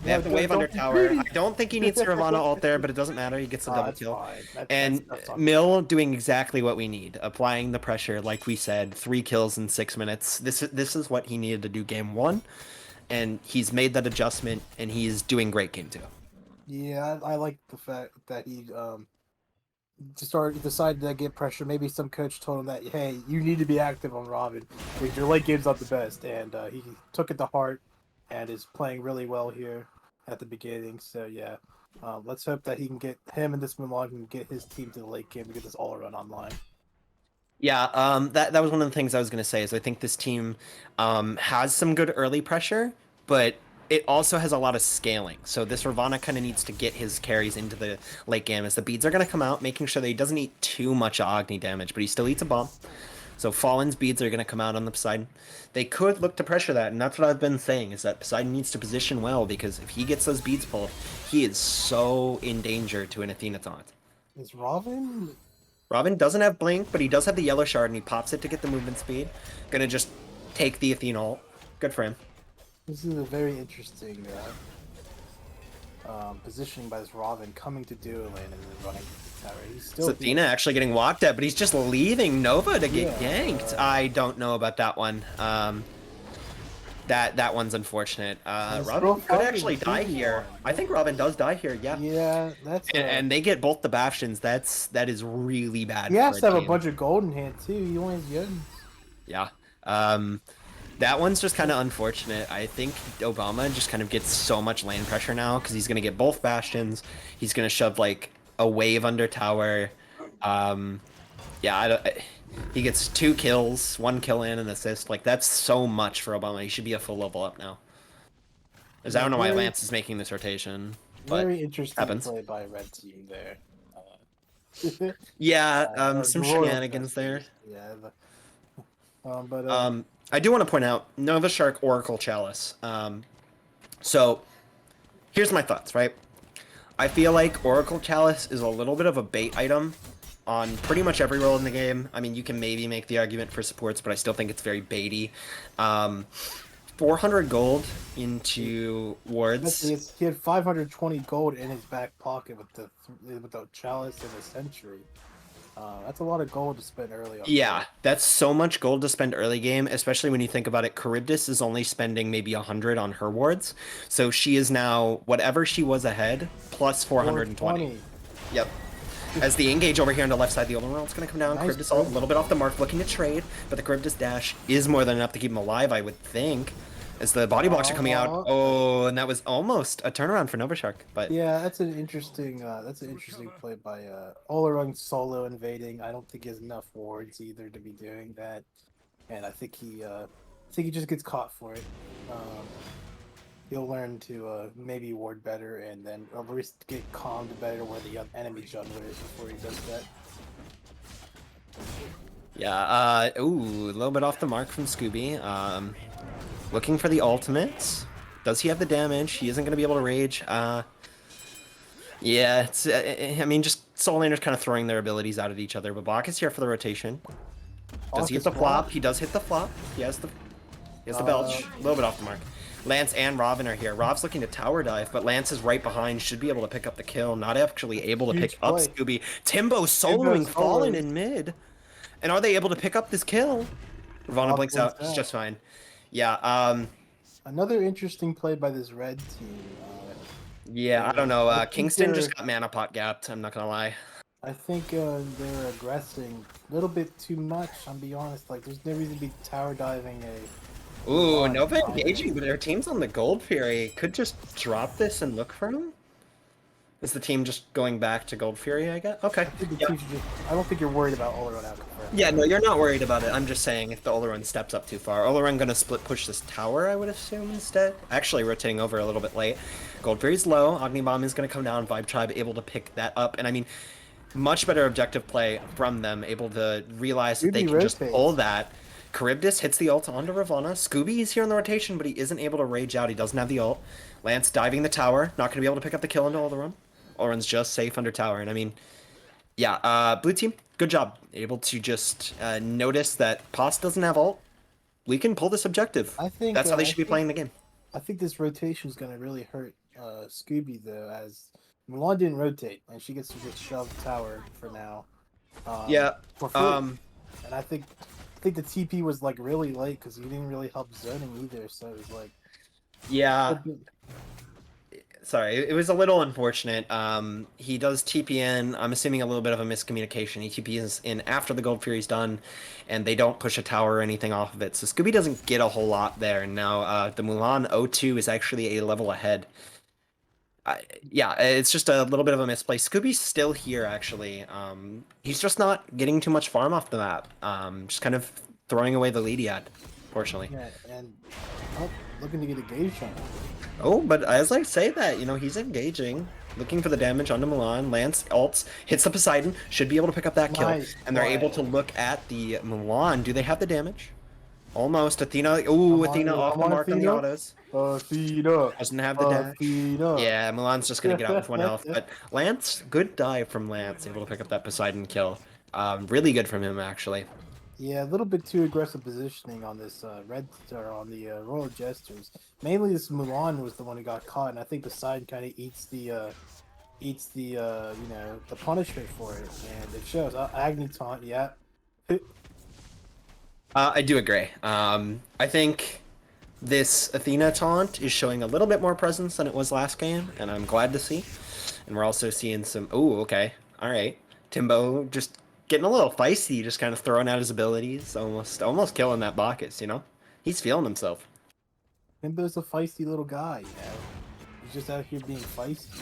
They have the wave under tower. I don't think he needs the Ravana ult there, but it doesn't matter. He gets the double kill. And Mill doing exactly what we need, applying the pressure, like we said, 3 kills in 6 minutes. This is what he needed to do game 1, and he's made that adjustment, and he's doing great game 2. Yeah, I like the fact that he decided to get pressure. Maybe some coach told him that, hey, you need to be active on Robin because your late game's not the best, and he took it to heart and is playing really well here at the beginning. So yeah, let's hope that he can get him and this Mulan can get his team to the late game to get this all around online. Yeah, that was one of the things I was gonna say. Is I think this team has some good early pressure, but it also has a lot of scaling. So this Ravana kind of needs to get his carries into the late game as the beads are gonna come out, making sure that he doesn't eat too much Agni damage, but he still eats a bomb. So Fallen's beads are going to come out on the Poseidon. They could look to pressure that, and that's what I've been saying, is that Poseidon needs to position well, because if he gets those beads pulled, he is so in danger to an Athena taunt. Is Robin? Robin doesn't have Blink, but he does have the yellow shard, and he pops it to get the movement speed. Gonna just take the Athena ult. Good for him. This is a very interesting positioning by this Robin coming to dual lane and then running to the tower. He's It's still Athena actually getting walked at, but he's just leaving Nova to get Yeah, ganked. I don't know about that one. That one's unfortunate. He's Robin still could fighting actually die here. 2v1. I think Robin does die here. Yeah. Yeah, that's And they get both the bastions. That is really bad. he has for to have a team. bunch of gold in hand too. He only has Youngs. Yeah. That one's just kind of unfortunate. I think Obama just kind of gets so much lane pressure now because he's going to get both bastions. He's going to shove like a wave under tower. Yeah, he gets 2 kills, 1 kill and an assist. Like, that's so much for Obama. He should be a full level up now. Because I don't know why Lance is making this rotation. But Very interesting happens. play by red team there. Yeah, some Royal shenanigans there. Yeah, but I do want to point out Nova Shark Oracle Chalice. So here's my thoughts, right? I feel like Oracle Chalice is a little bit of a bait item on pretty much every role in the game. I mean, you can maybe make the argument for supports, but I still think it's very baity. 400 gold into wards. he had 520 gold in his back pocket with the chalice and the century. That's a lot of gold to spend early on. Yeah, that's so much gold to spend early game, especially when you think about it. Charybdis is only spending maybe 100 on her wards, so she is now whatever she was ahead plus 420. Yep. As the engage over here on the left side, the overworld's going to come down. Nice Charybdis a little bit off the mark, looking to trade, but the Charybdis dash is more than enough to keep him alive, I would think. As the body blocks are coming out. Oh, and that was almost a turnaround for Nova Shark. But yeah, that's an interesting play by Olarung solo invading. I don't think he has enough wards either to be doing that, and I think he just gets caught for it. He'll learn to maybe ward better and then at least get calmed better where the enemy jungler is before he does that. yeah, ooh, a little bit off the mark from Scooby. Looking for the ultimates. Does he have the damage? He isn't going to be able to rage. Yeah, it's, I mean, just soul laners kind of throwing their abilities out at each other. But Bach is here for the rotation. Does he hit the flop? He does hit the flop. He has the belch. A little bit off the mark. Lance and Robin are here. Rob's looking to tower dive, but Lance is right behind. Should be able to pick up the kill. Not actually able to pick up Scooby. Timbo soloing, falling in mid. And are they able to pick up this kill? Ravana blinks out. It's just fine. Yeah, another interesting play by this red team. Yeah, I don't know. Kingston just got mana pot gapped. I'm not gonna lie. I think they're aggressing a little bit too much. I'll be honest. Like, there's no reason to be tower diving a. Ooh, Nova engaging, but their team's on the Gold Fury. Could just drop this and look for him. Is the team just going back to Gold Fury, I guess? Okay. I don't think you're worried about Oleron out confirmed. Yeah, no, you're not worried about it. I'm just saying if the Oleron steps up too far. Oleron gonna split push this tower, I would assume, instead. Actually, rotating over a little bit late. Gold Fury's low. Agni Bomb is gonna come down. Vibe Tribe able to pick that up. And I mean, much better objective play from them. Able to realize that they can just pull that. Charybdis hits the ult onto Ravana. Scooby is here in the rotation, but he isn't able to rage out. He doesn't have the ult. Lance diving the tower. Not gonna be able to pick up the kill into Oleron. Oleron's just safe under tower. And I mean, yeah, blue team, good job. Able to just notice that Pos doesn't have ult. We can pull this objective. I think that's how they should be playing the game. I think this rotation is going to really hurt Scooby, though, as Milan didn't rotate, and she gets to just shove tower for now. Yeah. For free. And I think the TP was like really late because he didn't really help zoning either. So it was like, yeah. Sorry, it was a little unfortunate. He does TP in. I'm assuming a little bit of a miscommunication. He TPs in after the Gold Fury's done, and they don't push a tower or anything off of it. So Scooby doesn't get a whole lot there. And now the Mulan 0-2 is actually a level ahead. Yeah, it's just a little bit of a misplay. Scooby's still here, actually. He's just not getting too much farm off the map. Just kind of throwing away the lead he had, fortunately. Yeah, and looking to get engaged on him. Oh, but as I say that, you know, he's engaging, looking for the damage onto Milan. Lance ults, hits the Poseidon, should be able to pick up that kill. Nice. And they're able to look at the Milan. Do they have the damage? Almost. Athena. Ooh, Athena off the mark on the autos. Athena. Doesn't have the dash. Athena. Yeah, Milan's just going to get out with 1 health. But Lance, good dive from Lance, able to pick up that Poseidon kill. Really good from him, actually. Yeah, a little bit too aggressive positioning on this red or on the Royal Jesters. Mainly, this Mulan was the one who got caught, and I think the side kind of eats the you know, the punishment for it, and it shows. Agni taunt, yeah. I do agree. I think this Athena taunt is showing a little bit more presence than it was last game, and I'm glad to see. And we're also seeing some. Oh, okay, all right. Timbo just getting a little feisty, just kind of throwing out his abilities, almost killing that Bacchus. You know, he's feeling himself. Nimbo's a feisty little guy, you know. He's just out here being feisty.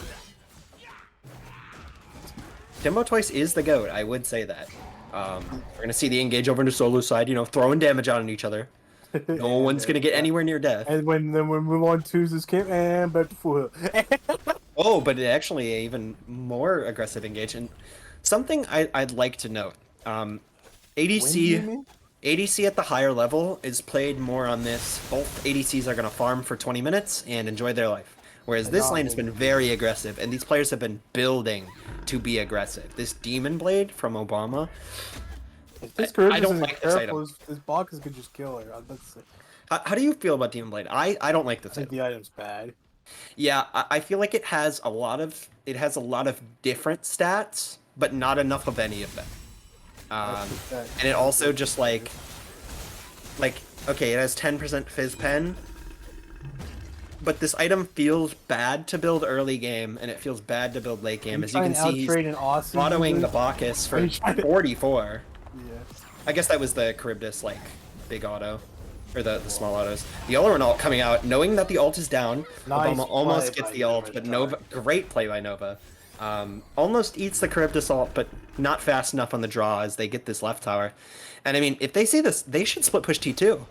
Timbo Twice is the GOAT, I would say that. We're gonna see the engage over to solo side, you know, throwing damage on each other. No one's gonna get anywhere near death. And when Mulan chooses camp and back to full health. Oh, but it actually even more aggressive engage. And something I'd like to note, ADC ADC at the higher level is played more on this. Both ADCs are gonna farm for 20 minutes and enjoy their life. Whereas this lane has been very aggressive, and these players have been building to be aggressive. This Demon Blade from Obama. If this I don't like this item. This Bacchus could just kill her. How do you feel about Demon Blade? I don't like this item. The item's bad. Yeah, I feel like it has a lot of different stats, but not enough of any of them. And it also just like okay, it has 10% Fizz Pen, but this item feels bad to build early game, and it feels bad to build late game. As you can see, he's autoing the Bacchus for 44. Yeah. I guess that was the Charybdis, like, big auto. Or the small autos. The Oleron ult coming out, knowing that the ult is down. Nice Obama almost gets the ult, but Nova... Great play by Nova. Almost eats the Charybdis ult, but not fast enough on the draw as they get this left tower. And I mean, if they see this, they should split push T2.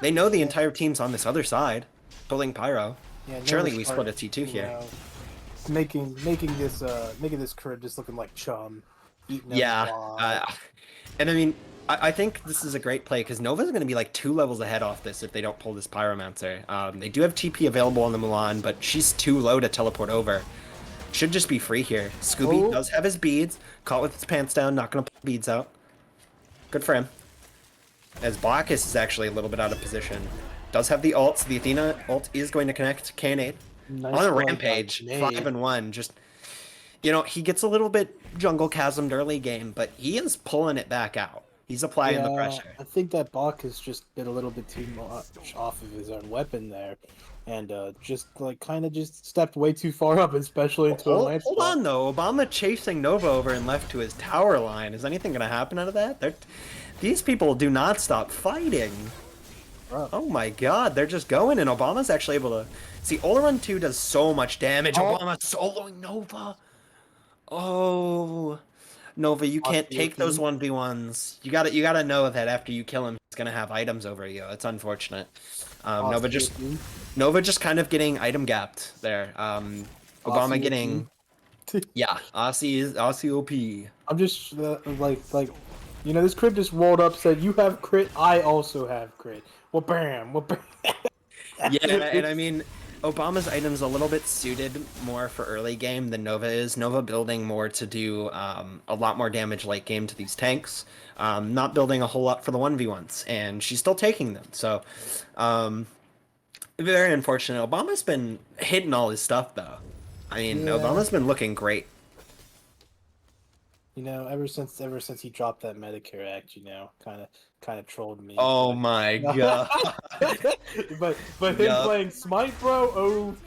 They know the entire team's on this other side, pulling Pyro. Yeah, surely we split a T2 here. Making this Charybdis looking like chum. Yeah, and I mean, I think this is a great play because Nova's going to be like 2 levels ahead off this if they don't pull this Pyromancer. They do have TP available on the Mulan, but she's too low to teleport over. Should just be free here. Scooby does have his beads. Caught with his pants down, not going to pull beads out. Good for him. As Bacchus is actually a little bit out of position. Does have the ult, so the Athena ult is going to connect. K8 on a rampage, 5-1. Just, you know, he gets a little bit jungle chasmed early game, but he is pulling it back out. He's applying the pressure. I think that Bacchus just did a little bit too much off of his own weapon there, and just like kind of just stepped way too far up, especially into a Lance. Hold on though, Obama chasing Nova over and left to his tower line. Is anything going to happen out of that? These people do not stop fighting. Bro. Oh my god, they're just going, and Obama's actually able to see. Oleron 2 does so much damage. Obama soloing Nova. Oh. Nova, you can't take those 1v1s. You gotta know that after you kill him, he's gonna have items over you. It's unfortunate. Nova just kind of getting item gapped there. Obama getting, yeah, Aussie OP. I'm just like, you know, this crit just rolled up, said, "You have crit, I also have crit." Well, bam, well, bam. Yeah, and I mean, Obama's item's a little bit suited more for early game than Nova is. Nova building more to do a lot more damage late game to these tanks. Not building a whole lot for the 1v1s, and she's still taking them. So, very unfortunate. Obama's been hitting all his stuff, though. I mean, yeah. Obama's been looking great. You know, ever since he dropped that Medicare Act, you know, kind of trolled me. Oh my god! but him playing Smite, bro, OP.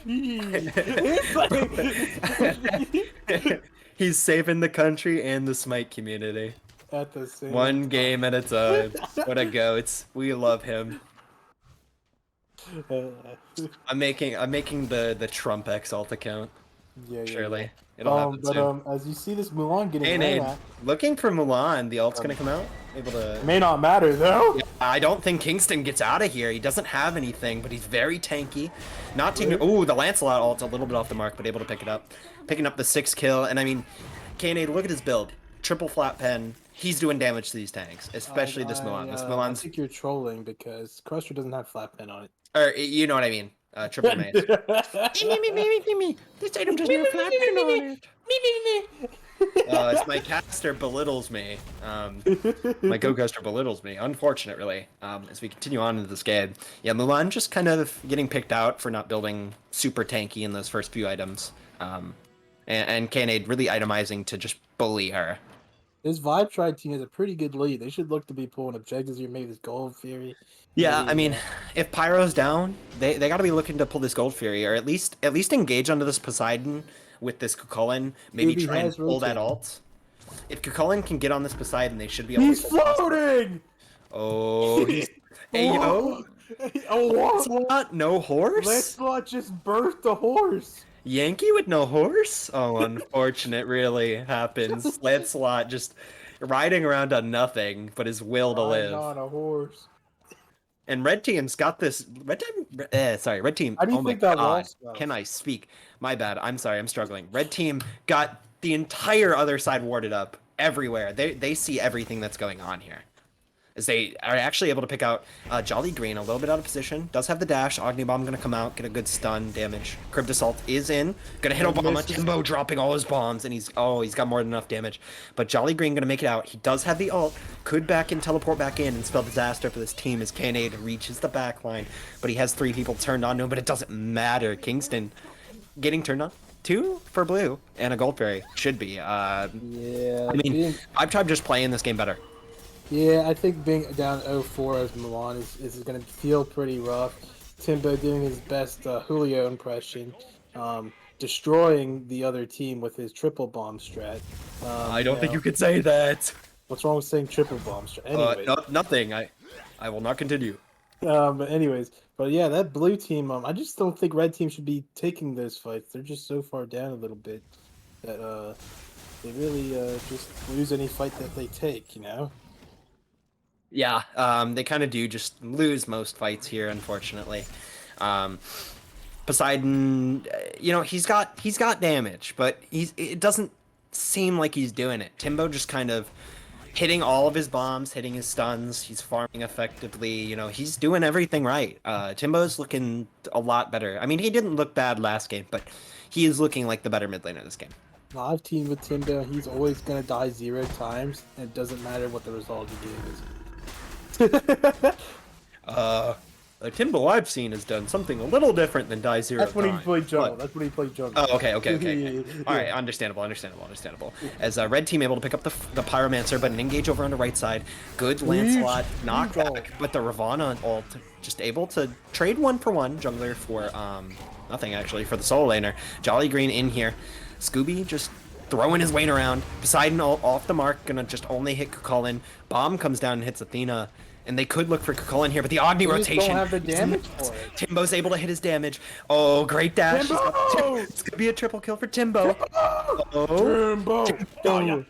He's saving the country and the Smite community at the same one game at a time. What a goat! We love him. I'm making the Trump X alt account. Yeah, surely. Yeah. It'll happen soon. As you see this Mulan getting looking for Mulan, the ult's gonna come out. Able to. It may not matter though. Yeah, I don't think Kingston gets out of here. He doesn't have anything, but he's very tanky. Not taking. Ooh, the Lancelot ult's a little bit off the mark, but able to pick it up. Picking up the 6 kill, and I mean, K8, look at his build. Triple flat pen. He's doing damage to these tanks, especially this Mulan. This Mulan's. I think you're trolling because Crusher doesn't have flat pen on it. Or you know what I mean. Triple maze. Me. This item doesn't have flat pen on it. As my caster belittles me, my co-caster belittles me. Unfortunate, really. As we continue on into this game, yeah, Mulan just kind of getting picked out for not building super tanky in those first few items, and Kanade really itemizing to just bully her. This Vibe Tribe team has a pretty good lead. They should look to be pulling objectives here. Maybe this Gold Fury. Yeah, Maybe, I mean, if Pyro's down, they got to be looking to pull this Gold Fury, or at least engage onto this Poseidon with this Kukulin. Maybe Scooby try and has pull that rotated. alt. If Kukulin can get on this Poseidon, they should be able He's to pull past it. floating! Oh, he's hey yo, Oh, what? Lancelot, no horse. Lancelot just birthed a horse. Yankee with no horse. Oh, unfortunate, really happens. Lancelot just riding around on nothing but his will to Riding live. on a horse. And red team's got this. Red team. How do you Oh my think that wall god, smells? can I speak? My bad. I'm sorry. I'm struggling. Red team got the entire other side warded up everywhere. They see everything that's going on here. As they are actually able to pick out Jolly Green, a little bit out of position. Does have the dash. Agni Bomb gonna come out, get a good stun damage. Crypt Assault is in. Gonna hit Obama. Timbo dropping all his bombs, and he's got more than enough damage. But Jolly Green gonna make it out. He does have the ult. Could back and teleport back in and spell disaster for this team as Kanade reaches the back line. But he has 3 people turned on to him, but it doesn't matter. Kingston getting turned on. 2 for blue and a gold fairy should be. Yeah. I mean, I've tried just playing this game better. Yeah, I think being down 0-4 as Milan is going to feel pretty rough. Timbo doing his best Julio impression, destroying the other team with his triple bomb strat. I don't think you could say that. What's wrong with saying triple bomb strat? Anyway, Nothing. I will not continue. But yeah, that blue team. I just don't think red team should be taking those fights. They're just so far down a little bit that they really just lose any fight that they take. You know. Yeah, they kind of do just lose most fights here, unfortunately. Poseidon, he's got damage, but it doesn't seem like he's doing it. Timbo just kind of hitting all of his bombs, hitting his stuns. He's farming effectively. He's doing everything right. Timbo's looking a lot better. I mean, he didn't look bad last game, but he is looking like the better mid laner this game. I've teamed with Timbo. He's always gonna die 0 times, and it doesn't matter what the result of the game is. The Timbo I've seen has done something a little different than die 0 That's when he times. played jungle. That's when he played jungle. Oh, okay. All right, understandable. As red team able to pick up the Pyromancer, but an engage over on the right side. Good Lancelot knockback, but the Ravana ult just able to trade 1-for-1 jungler for nothing actually for the solo laner. Jolly Green in here. Scooby just throwing his weight around. Poseidon off the mark, gonna just only hit Kukulin. Bomb comes down and hits Athena. And they could look for Kukulin here, but the Agni rotation. Don't have the damage for it. Timbo's able to hit his damage. Oh, great dash. Timbo! It's gonna be a triple kill for Timbo. Timbo! Timbo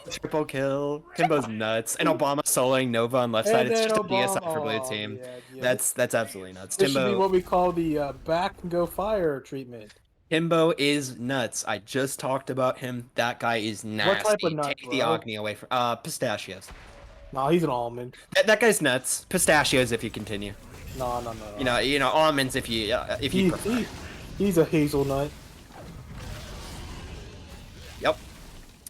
triple kill. Timbo's nuts. And Obama soloing Nova on left side. It's just a DSI for blue team. Yeah. That's absolutely nuts. This should be Timbo. what we call the back and go fire treatment. Timbo is nuts. I just talked about him. That guy is nasty. What type of nut, Take the bro? Agni away from pistachios. Nah, he's an almond. That guy's nuts. Pistachios if you continue. No. Almonds if you prefer. He's a hazelnut. Yep.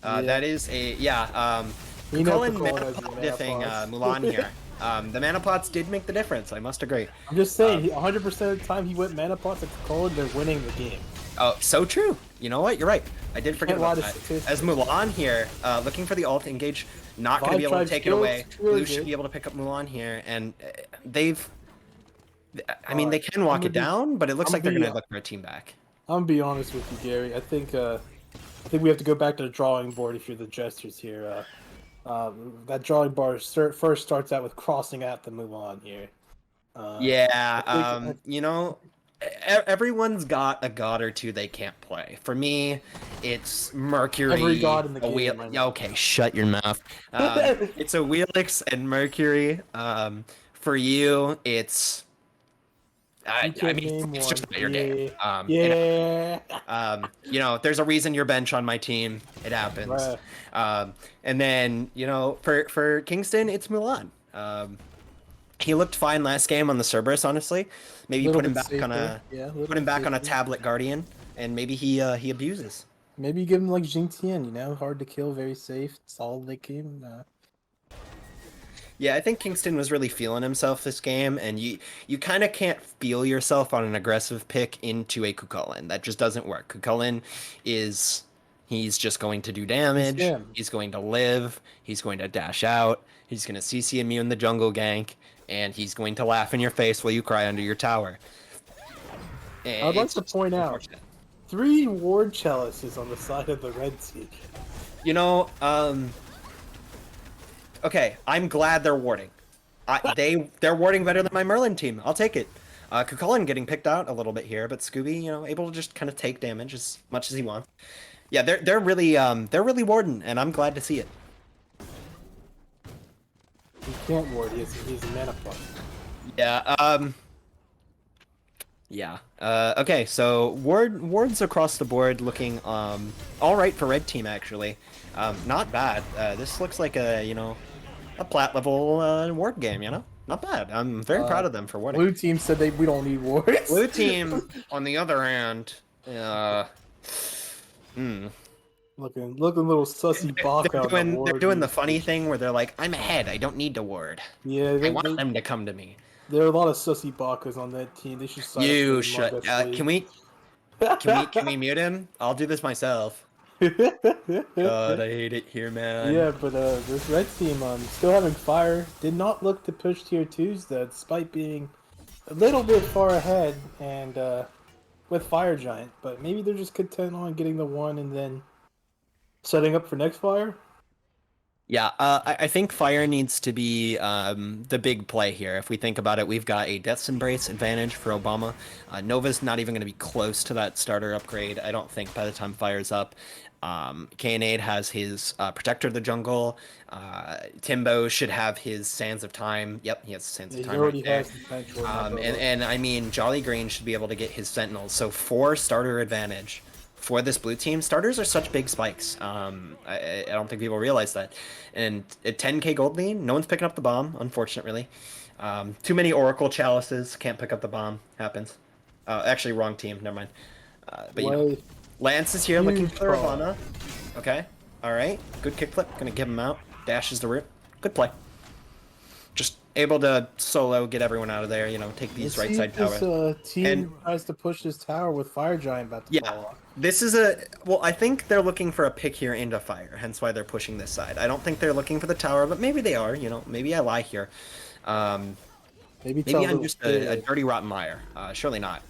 Yeah. That is a Cullen diffing Mulan here. The mana pots did make the difference. I must agree. I'm just saying, 100% of the time he went mana pots at Cold, they're winning the game. Oh, so true. You know what? You're right. I did forget Can't lie about to that. statistics. As Mulan here, looking for the ult engage, not going to be able to take it away. Blue should be able to pick up Mulan here, and they can walk it down, but it looks like they're going to look for a team back. I'm gonna be honest with you, Gary. I think we have to go back to the drawing board if you're the Jesters here. That drawing board first starts out with crossing out the Mulan here. Everyone's got a god or two they can't play. For me, it's Mercury. Every god in the game. Okay, shut your mouth. It's a Wheelix and Mercury. For you, it's. It's just not your game. There's a reason you're bench on my team. It happens. And then for Kingston, it's Mulan. He looked fine last game on the Cerberus, honestly. Maybe put him back on a tablet guardian, and maybe he abuses. Maybe give him like Jingtian, you know, hard to kill, very safe, solid late game. Yeah, I think Kingston was really feeling himself this game, and you kind of can't feel yourself on an aggressive pick into a Kukulin. That just doesn't work. Kukulin is he's just going to do damage. him. He's going to live. He's going to dash out. He's going to CC immune the jungle gank, and he's going to laugh in your face while you cry under your tower. I'd like to point out 3 ward chalices on the side of the red team. You know, okay, I'm glad they're warding. They're warding better than my Merlin team. I'll take it. Kukulin getting picked out a little bit here, but Scooby, you know, able to just kind of take damage as much as he wants. Yeah, they're really warding, and I'm glad to see it. He can't ward. He's a mana plus. Yeah. Yeah. Okay. So wards across the board looking all right for red team actually. Not bad. This looks like a plat level ward game. You know, not bad. I'm very proud of them for warding. Blue team said we don't need wards. Blue team, on the other hand, Looking a little sussy baka. They're doing the funny thing where they're like, I'm ahead. I don't need to ward. Yeah, I want them to come to me. There are a lot of sussy bakas on that team. They should sign You should. Can we mute him? I'll do this myself. God, I hate it here, man. Yeah, but this red team still having fire. Did not look to push tier 2s though, despite being a little bit far ahead and with Fire Giant. But maybe they're just content on getting the 1 and then setting up for next fire. Yeah, I think Fire needs to be the big play here. If we think about it, we've got a Death's Embrace advantage for Obama. Nova's not even going to be close to that starter upgrade, I don't think, by the time Fire's up. Kaynade has his Protector of the Jungle. Timbo should have his Sands of Time. Yep, he has Sands of Time right there. And I mean, Jolly Green should be able to get his Sentinels. So 4 starter advantage for this blue team. Starters are such big spikes. I don't think people realize that. And at 10k gold lead, no one's picking up the bomb, unfortunately. Too many Oracle Chalices, can't pick up the bomb. Happens. Actually, wrong team, never mind. But you know, Lance is here looking for Ivana. Okay, alright. Good kickflip, gonna give him out. Dashes the root. Good play. Just able to solo, get everyone out of there, you know, take these right side towers. This team tries to push this tower with Fire Giant about to fall off. This is I think they're looking for a pick here into Fire, hence why they're pushing this side. I don't think they're looking for the tower, but maybe they are, you know, maybe I lie here. Maybe I'm just a dirty rotten liar. Surely not.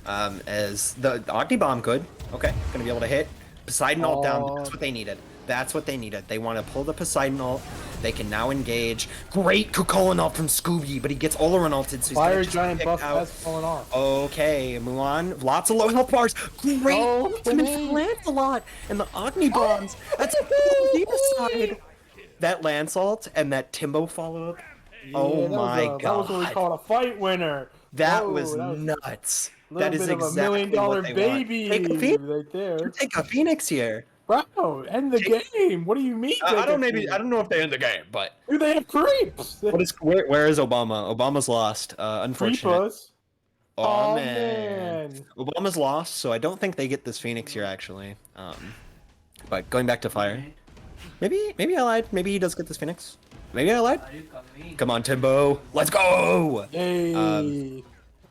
As the Agni Bomb, good. Okay, gonna be able to hit. Poseidon ult down, that's what they needed. That's what they needed. They want to pull the Poseidon ult. They can now engage. Great Kukulin ult from Scooby, but he gets Oleron ulted, so he's Fire Giant buff has fallen off. Okay, Mulan, lots of low health bars. Great ultimate from Lancelot, and the Agni Bombs. That's a full Democide. That Lance ult and that Timbo follow up. Yeah, oh my god. That was what we call a fight winner. That was nuts. That is exactly $1 million baby Take a Phoenix right there. Take a Phoenix here. Bro, end the game. What do you mean? I don't know if they end the game, but do they have creeps? Where is Obama? Obama's lost. Unfortunate. Oh man. Obama's lost, so I don't think they get this Phoenix here actually. But going back to Fire. Maybe I lied. Maybe he does get this Phoenix. Maybe I lied. Come on, Timbo. Let's go. Hey.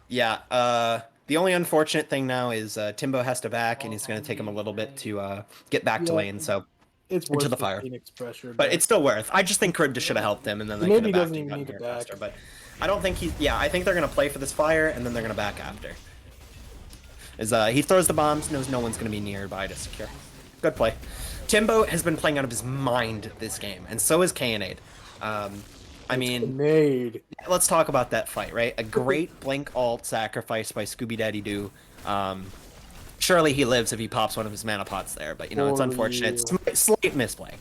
Yeah. The only unfortunate thing now is Timbo has to back, and it's going to take him a little bit to get back to lane. So it's into the Fire, Phoenix pressure, but it's still worth. I just think Crib should have helped him, and then they could have backed him here faster. But I don't think he's. Yeah, I think they're going to play for this Fire, and then they're going to back after. As he throws the bombs, knows no one's going to be nearby to secure. Good play. Timbo has been playing out of his mind this game, and so is Kaynade. I mean, let's talk about that fight, right? A great blink ult sacrifice by Scooby Daddy Doo. Surely he lives if he pops one of his mana pots there, but you know, it's unfortunate. Slight misplay.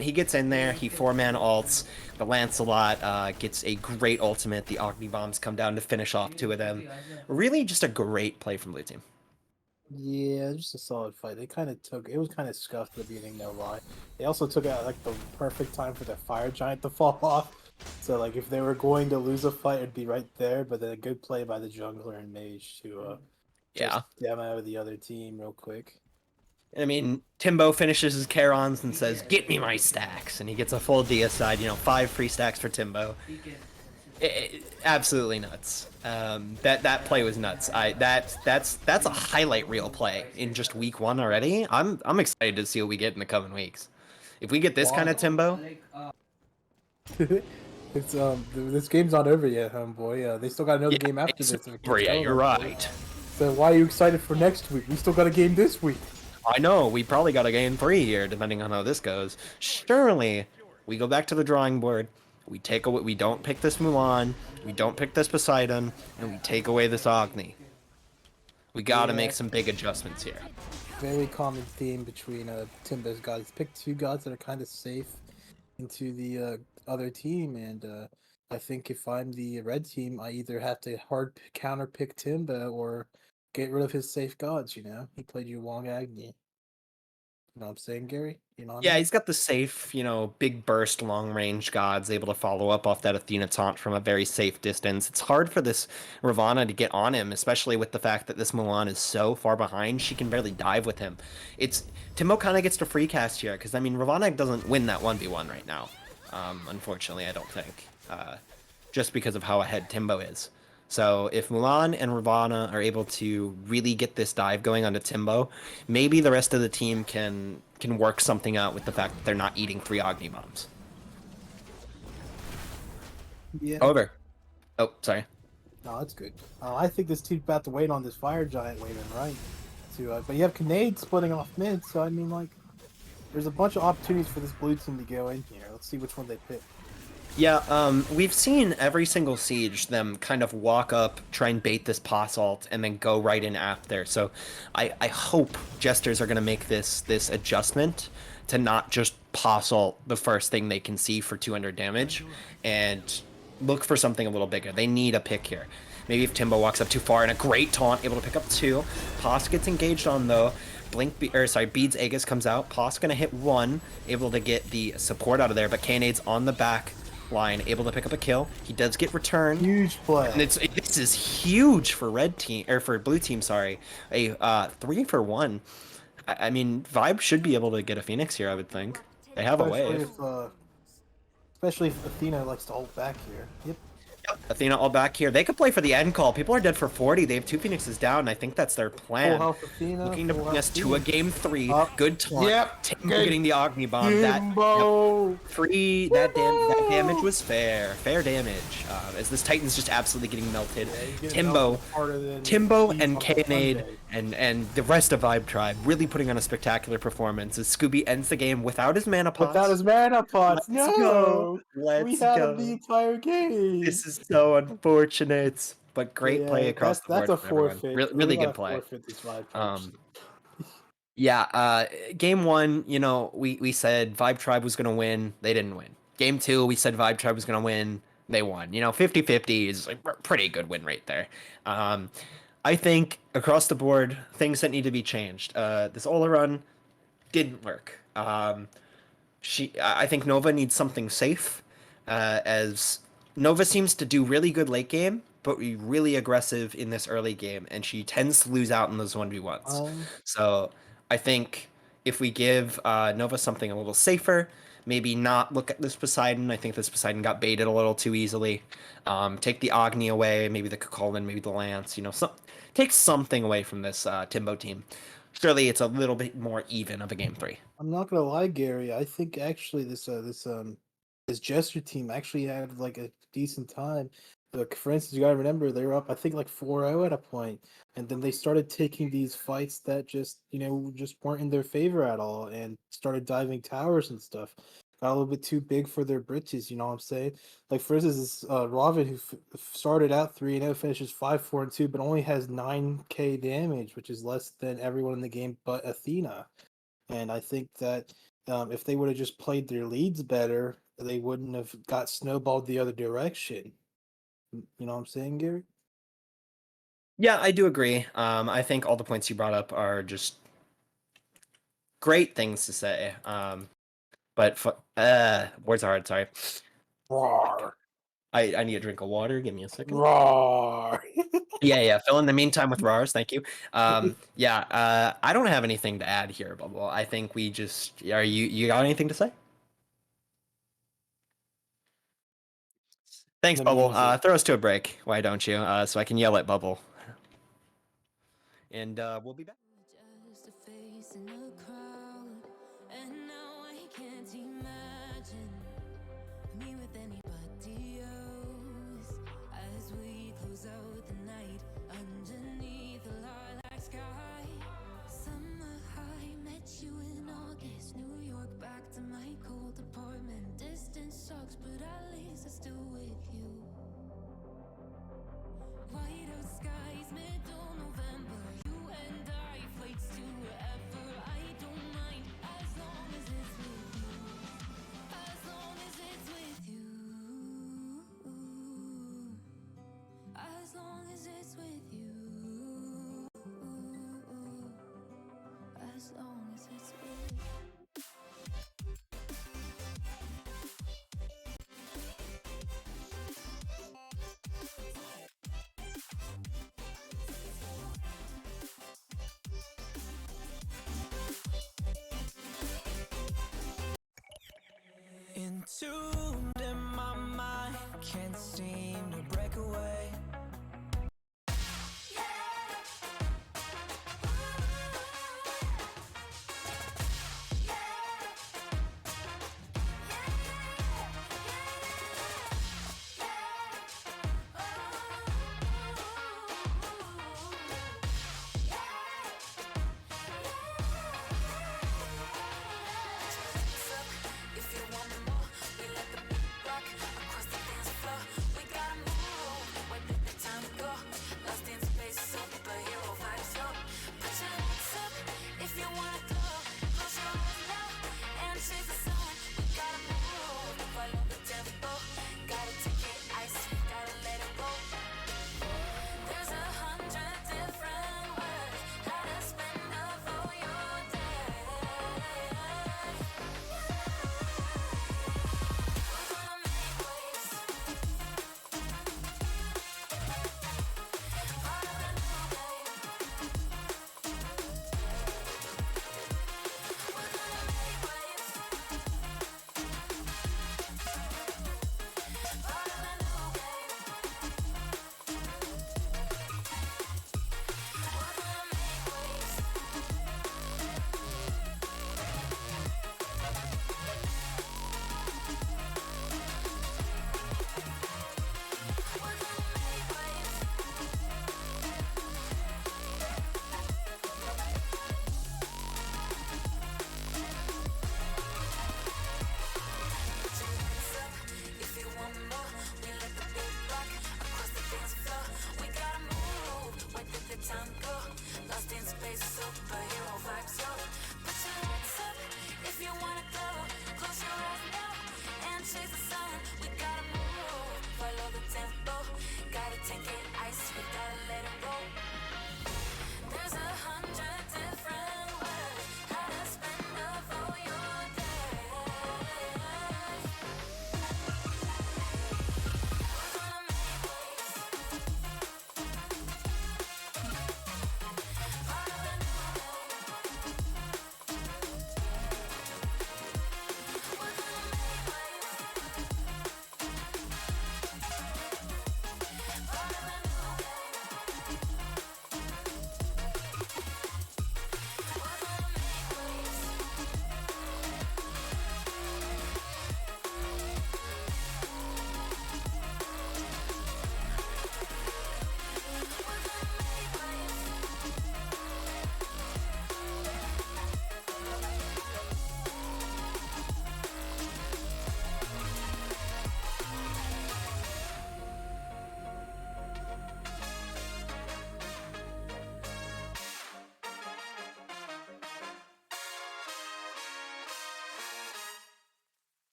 He gets in there, he 4-man ults. The Lancelot gets a great ultimate. The Agni Bombs come down to finish off 2 of them. Really just a great play from Blue Team. Yeah, just a solid fight. They kind of it was kind of scuffed at the beginning, no lie. They also took out like the perfect time for the Fire Giant to fall off. So like if they were going to lose a fight, it'd be right there. But then a good play by the jungler and mage to just demo the other team real quick. I mean, Timbo finishes his Charons and says, "Get me my stacks," and he gets a full deicide. 5 free stacks for Timbo. Absolutely nuts. That play was nuts. That's a highlight reel play in just week 1 already. I'm excited to see what we get in the coming weeks. If we get this kind of Timbo, It's this game's not over yet, homeboy. They still got another game after it's this. If it keeps over yet. going You're like right. this. So why are you excited for next week? We still got a game this week. I know we probably got a game 3 here, depending on how this goes. Surely, we go back to the drawing board. We take away. We don't pick this Mulan. We don't pick this Poseidon, and we take away this Agni. We gotta make some big adjustments here. Very common theme between Timbo's gods. Pick 2 gods that are kind of safe into the other team, and I think if I'm the red team, I either have to hard counter pick Timbo or get rid of his safe gods. He played you Wong Agni. You know what I'm saying, Gary? You know what I Yeah, mean? he's got the safe, big burst, long range gods, able to follow up off that Athena taunt from a very safe distance. It's hard for this Ravana to get on him, especially with the fact that this Mulan is so far behind, she can barely dive with him. Timbo kind of gets to free cast here, because, I mean, Ravana doesn't win that 1v1 right now. Unfortunately, I don't think. Just because of how ahead Timbo is. So if Mulan and Ravana are able to really get this dive going onto Timbo, maybe the rest of the team can work something out with the fact that they're not eating 3 Agni bombs. Yeah. Over. Oh, sorry. No, that's good. I think this team's about to wait on this fire giant waiting, right? But you have Kinade splitting off mid, so I mean, like, there's a bunch of opportunities for this blue team to go in here. Let's see which one they pick. Yeah, we've seen every single siege them kind of walk up, try and bait this pass ult, and then go right in after. So I hope Jesters are going to make this adjustment to not just pass ult the first thing they can see for 200 damage and look for something a little bigger. They need a pick here. Maybe if Timbo walks up too far and a great taunt, able to pick up 2. Pass gets engaged on though. Beads Aegis comes out. Pass gonna hit 1, able to get the support out of there, but Knade's on the back line, able to pick up a kill. He does get returned. Huge play. And this is huge for red team, or for blue team, sorry. A 3 for 1. I mean, Vibe should be able to get a Phoenix here, I would think. They have a wave. Especially if Athena likes to hold back here. Yep. Athena all back here. They could play for the end call. People are dead for 40. They have 2 Phoenixes down, and I think that's their plan. Full health Athena, Looking to full bring us health to a Athena. game 3. Good taunt. Yep. Timbo Good. getting the Agni Bomb. Timbo. That 3, that damage was fair. Fair damage. As this Titan's just absolutely getting melted. Timbo and Kanade and the rest of Vibe Tribe really putting on a spectacular performance as Scooby ends the game without his mana pots. Without his mana pots. Let's No. go. Let's we had go. him the entire game. This is so unfortunate, but great play across the board. That's a from everyone. forfeit. Really good play. Forfeit this Vibe Tribe. Yeah, game 1, we said Vibe Tribe was going to win. They didn't win. Game 2, we said Vibe Tribe was going to win. They won. 50-50 is a pretty good win rate there. I think across the board, things that need to be changed. This Ola run didn't work. I think Nova needs something safe, as Nova seems to do really good late game, but be really aggressive in this early game, and she tends to lose out in those 1v1s. So I think if we give Nova something a little safer, maybe not look at this Poseidon. I think this Poseidon got baited a little too easily. Take the Agni away, maybe the Kukulkan, maybe the Lance. Take something away from this Timbo team. Surely it's a little bit more even of a game 3. I'm not gonna lie, Gary. I think actually this Jester team actually had like a decent time. Like, for instance, you gotta remember they were up, I think, like 4-0 at a point, and then they started taking these fights that just weren't in their favor at all, and started diving towers and stuff. Got a little bit too big for their britches. You know what I'm saying? Like, for instance, this Raven, who started out 3-0, finishes 5-4-2, but only has 9k damage, which is less than everyone in the game but Athena. And I think that if they would have just played their leads better, they wouldn't have got snowballed the other direction. You know what I'm saying, Gary? Yeah, I do agree. I think all the points you brought up are just great things to say. But words are hard. Sorry. Roar. I need a drink of water. Give me a second. Roar. Yeah. Fill in the meantime with RARs. Thank you. I don't have anything to add here, Bubble. I think we just are you got anything to say? Thanks, Let me Bubble. use it. Throw us to a break. Why don't you? So I can yell at Bubble. And we'll be back. Just a face in a crowd, and now I can't imagine me with anybody else. As we close out the night underneath the lilac sky, summer high, met you in August, New York, back to my cold apartment. Distance sucks, but at least I'm still with you. White out skies, middle November, you and I, flights to wherever. I don't mind as long as it's with you. As long as it's with you. As long as it's with you. As long as it's with you. Entombed in my mind, can't seem to break away. If you want me more, we let the beat rock across the dance floor. We gotta move. Where did the time go? Lost in space, superhero vibes, yo. Put your hands up if you wanna go. Close your eyes now and chase the sun. We gotta move. Follow the tempo. Gotta take it ice, gotta let it go. There's 100 different ways how to spend up all your day. If you want more, we let the beat rock across the dance floor. We gotta move. Where did the time go? Lost in space, superhero vibes, yo. Put your hands up if you wanna go. Close your eyes now and chase the sun. We gotta move. Follow the tempo. Gotta take it ice. We gotta let it go. There's 100 different ways how to spend up all your day.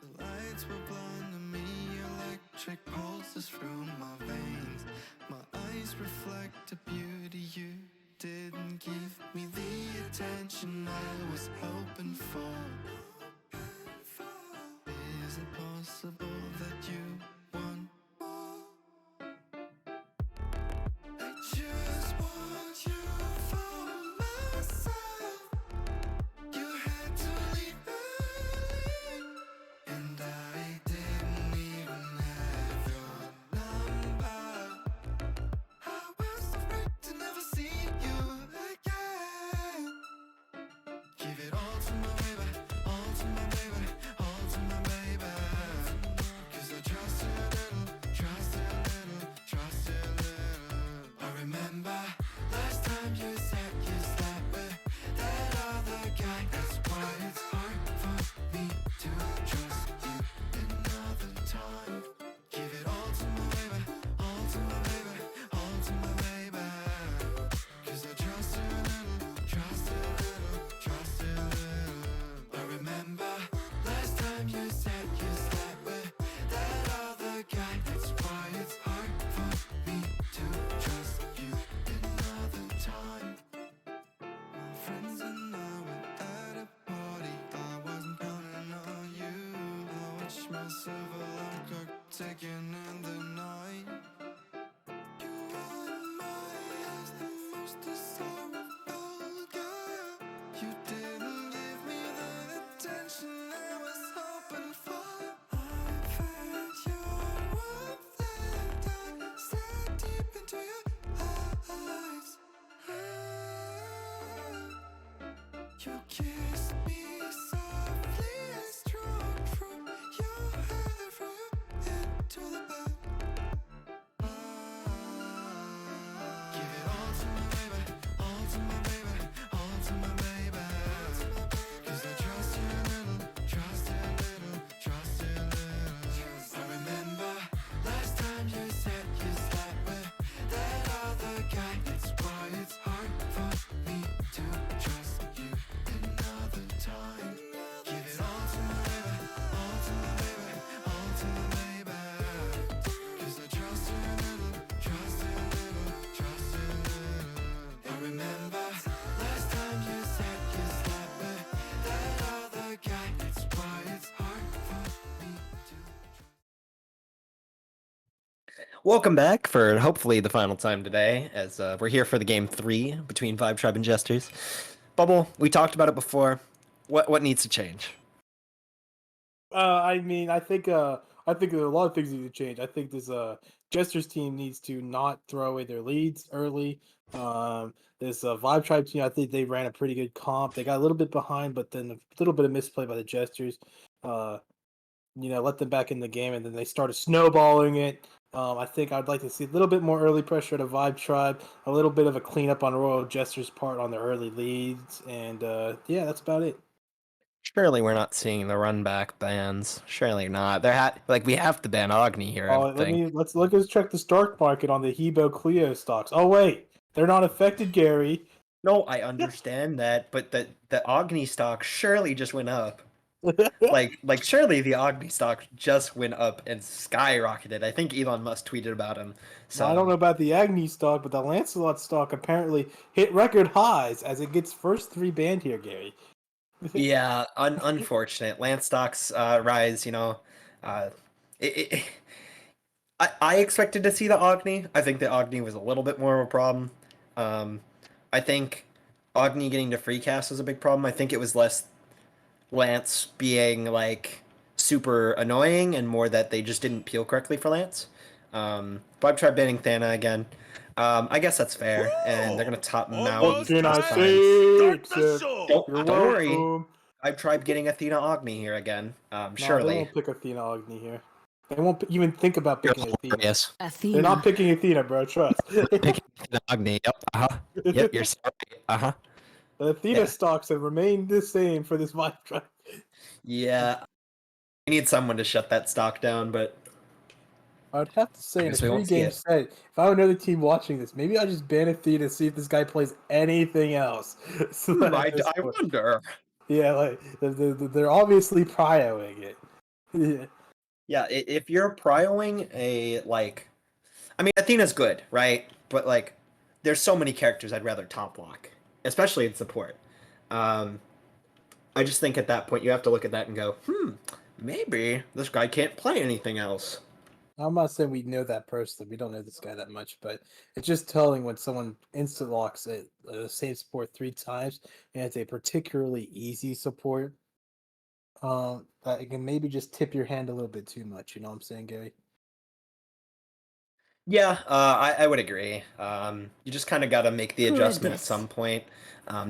The lights were blinding me, electric pulses through my veins. My eyes reflect a beauty you didn't give me the attention I was hoping for. Is it possible that you want more? just want you for myself. You had to leave early, and I didn't even have your number. I was afraid to never see you again. Give it all to my baby, all to my baby, all to my baby. 'Cause I trust you a little, trust you a little, trust you a little. I remember last time you said you slept with that other guy. That's why it's hard for me to trust you another time. Give it all to my baby, all to my baby, all to my baby. 'Cause I trust you a little, trust you a little, trust you a little. I remember last time you said you slept with that other guy. That's why it's hard for me to trust you another time. My friends and I were at a party. I wasn't counting on you. I watched myself alarm clock ticking in the night. You were in my eyes the most desirable girl. You didn't give me the attention I was hoping for. I felt your warmth and I stared deep into your eyes. You kissed me softly and strong from your hair, from your head to the back. Give it all to my baby, all to my baby, all to my baby. 'Cause I trust you a little, trust you a little, trust you a little. I remember last time you said you slept with that other guy. That's why it's hard for me to trust you another time. Give it all to my baby, all to my baby, all to my baby. 'Cause I trust you a little, trust you a little, trust you a little. I remember last time you said you slept with that other guy. That's why it's hard for me to. Welcome back for hopefully the final time today, as we're here for the game 3 between Vibe Tribe and Jesters. Bubble, we talked about it before. What needs to change? I mean, I think there are a lot of things that need to change. I think this Jester's team needs to not throw away their leads early. This Vibe Tribe team, I think they ran a pretty good comp. They got a little bit behind, but then a little bit of misplay by the Jesters. Let them back in the game, and then they started snowballing it. I think I'd like to see a little bit more early pressure to Vibe Tribe, a little bit of a cleanup on Royal Jester's part on the early leads, and yeah, that's about it. Surely we're not seeing the run back bans. Surely not. We have to ban Agni here. I would think. Let's check the stock market on the Hebo Clio stocks. Oh wait, they're not affected, Gary. No, I understand that, but the Agni stock surely just went up. like surely the Agni stock just went up and skyrocketed. I think Elon Musk tweeted about him. So I don't know about the Agni stock, but the Lancelot stock apparently hit record highs as it gets first 3 banned here, Gary. Yeah, unfortunate. Lance stocks rise. I expected to see the Agni. I think the Agni was a little bit more of a problem. I think Agni getting to free cast was a big problem. I think it was less Lance being like super annoying and more that they just didn't peel correctly for Lance. But I've tried banning Thana again. I guess that's fair, and they're gonna top Maui. What can I this time. say? Don't You're worry. welcome. I've tried getting Athena Agni here again. No, they Surely. won't pick Athena Agni here. They won't even think about You're picking Athena. hilarious. They're not picking Athena, bro. Trust. Picking Athena Agni. Yep. Yep. You're sorry. The Athena stocks have remained the same for this Vibe Tribe. Yeah. We need someone to shut that stock down, but I'd have to say in a guess we won't see 3-game it. set, if I were another team watching this, maybe I'll just ban Athena and see if this guy plays anything else. So that at this I point- wonder. Yeah, like they're obviously prioing it. Yeah. Yeah, if you're prioing I mean, Athena's good, right? But like, there's so many characters I'd rather top lock, especially in support. I just think at that point you have to look at that and go, maybe this guy can't play anything else. I'm not saying we know that person. We don't know this guy that much, but it's just telling when someone instant locks it the same support 3 times, and it's a particularly easy support. That it can maybe just tip your hand a little bit too much. You know what I'm saying, Gary? Yeah, I would agree. You just kind of got to make the adjustment at Charybdis. some point.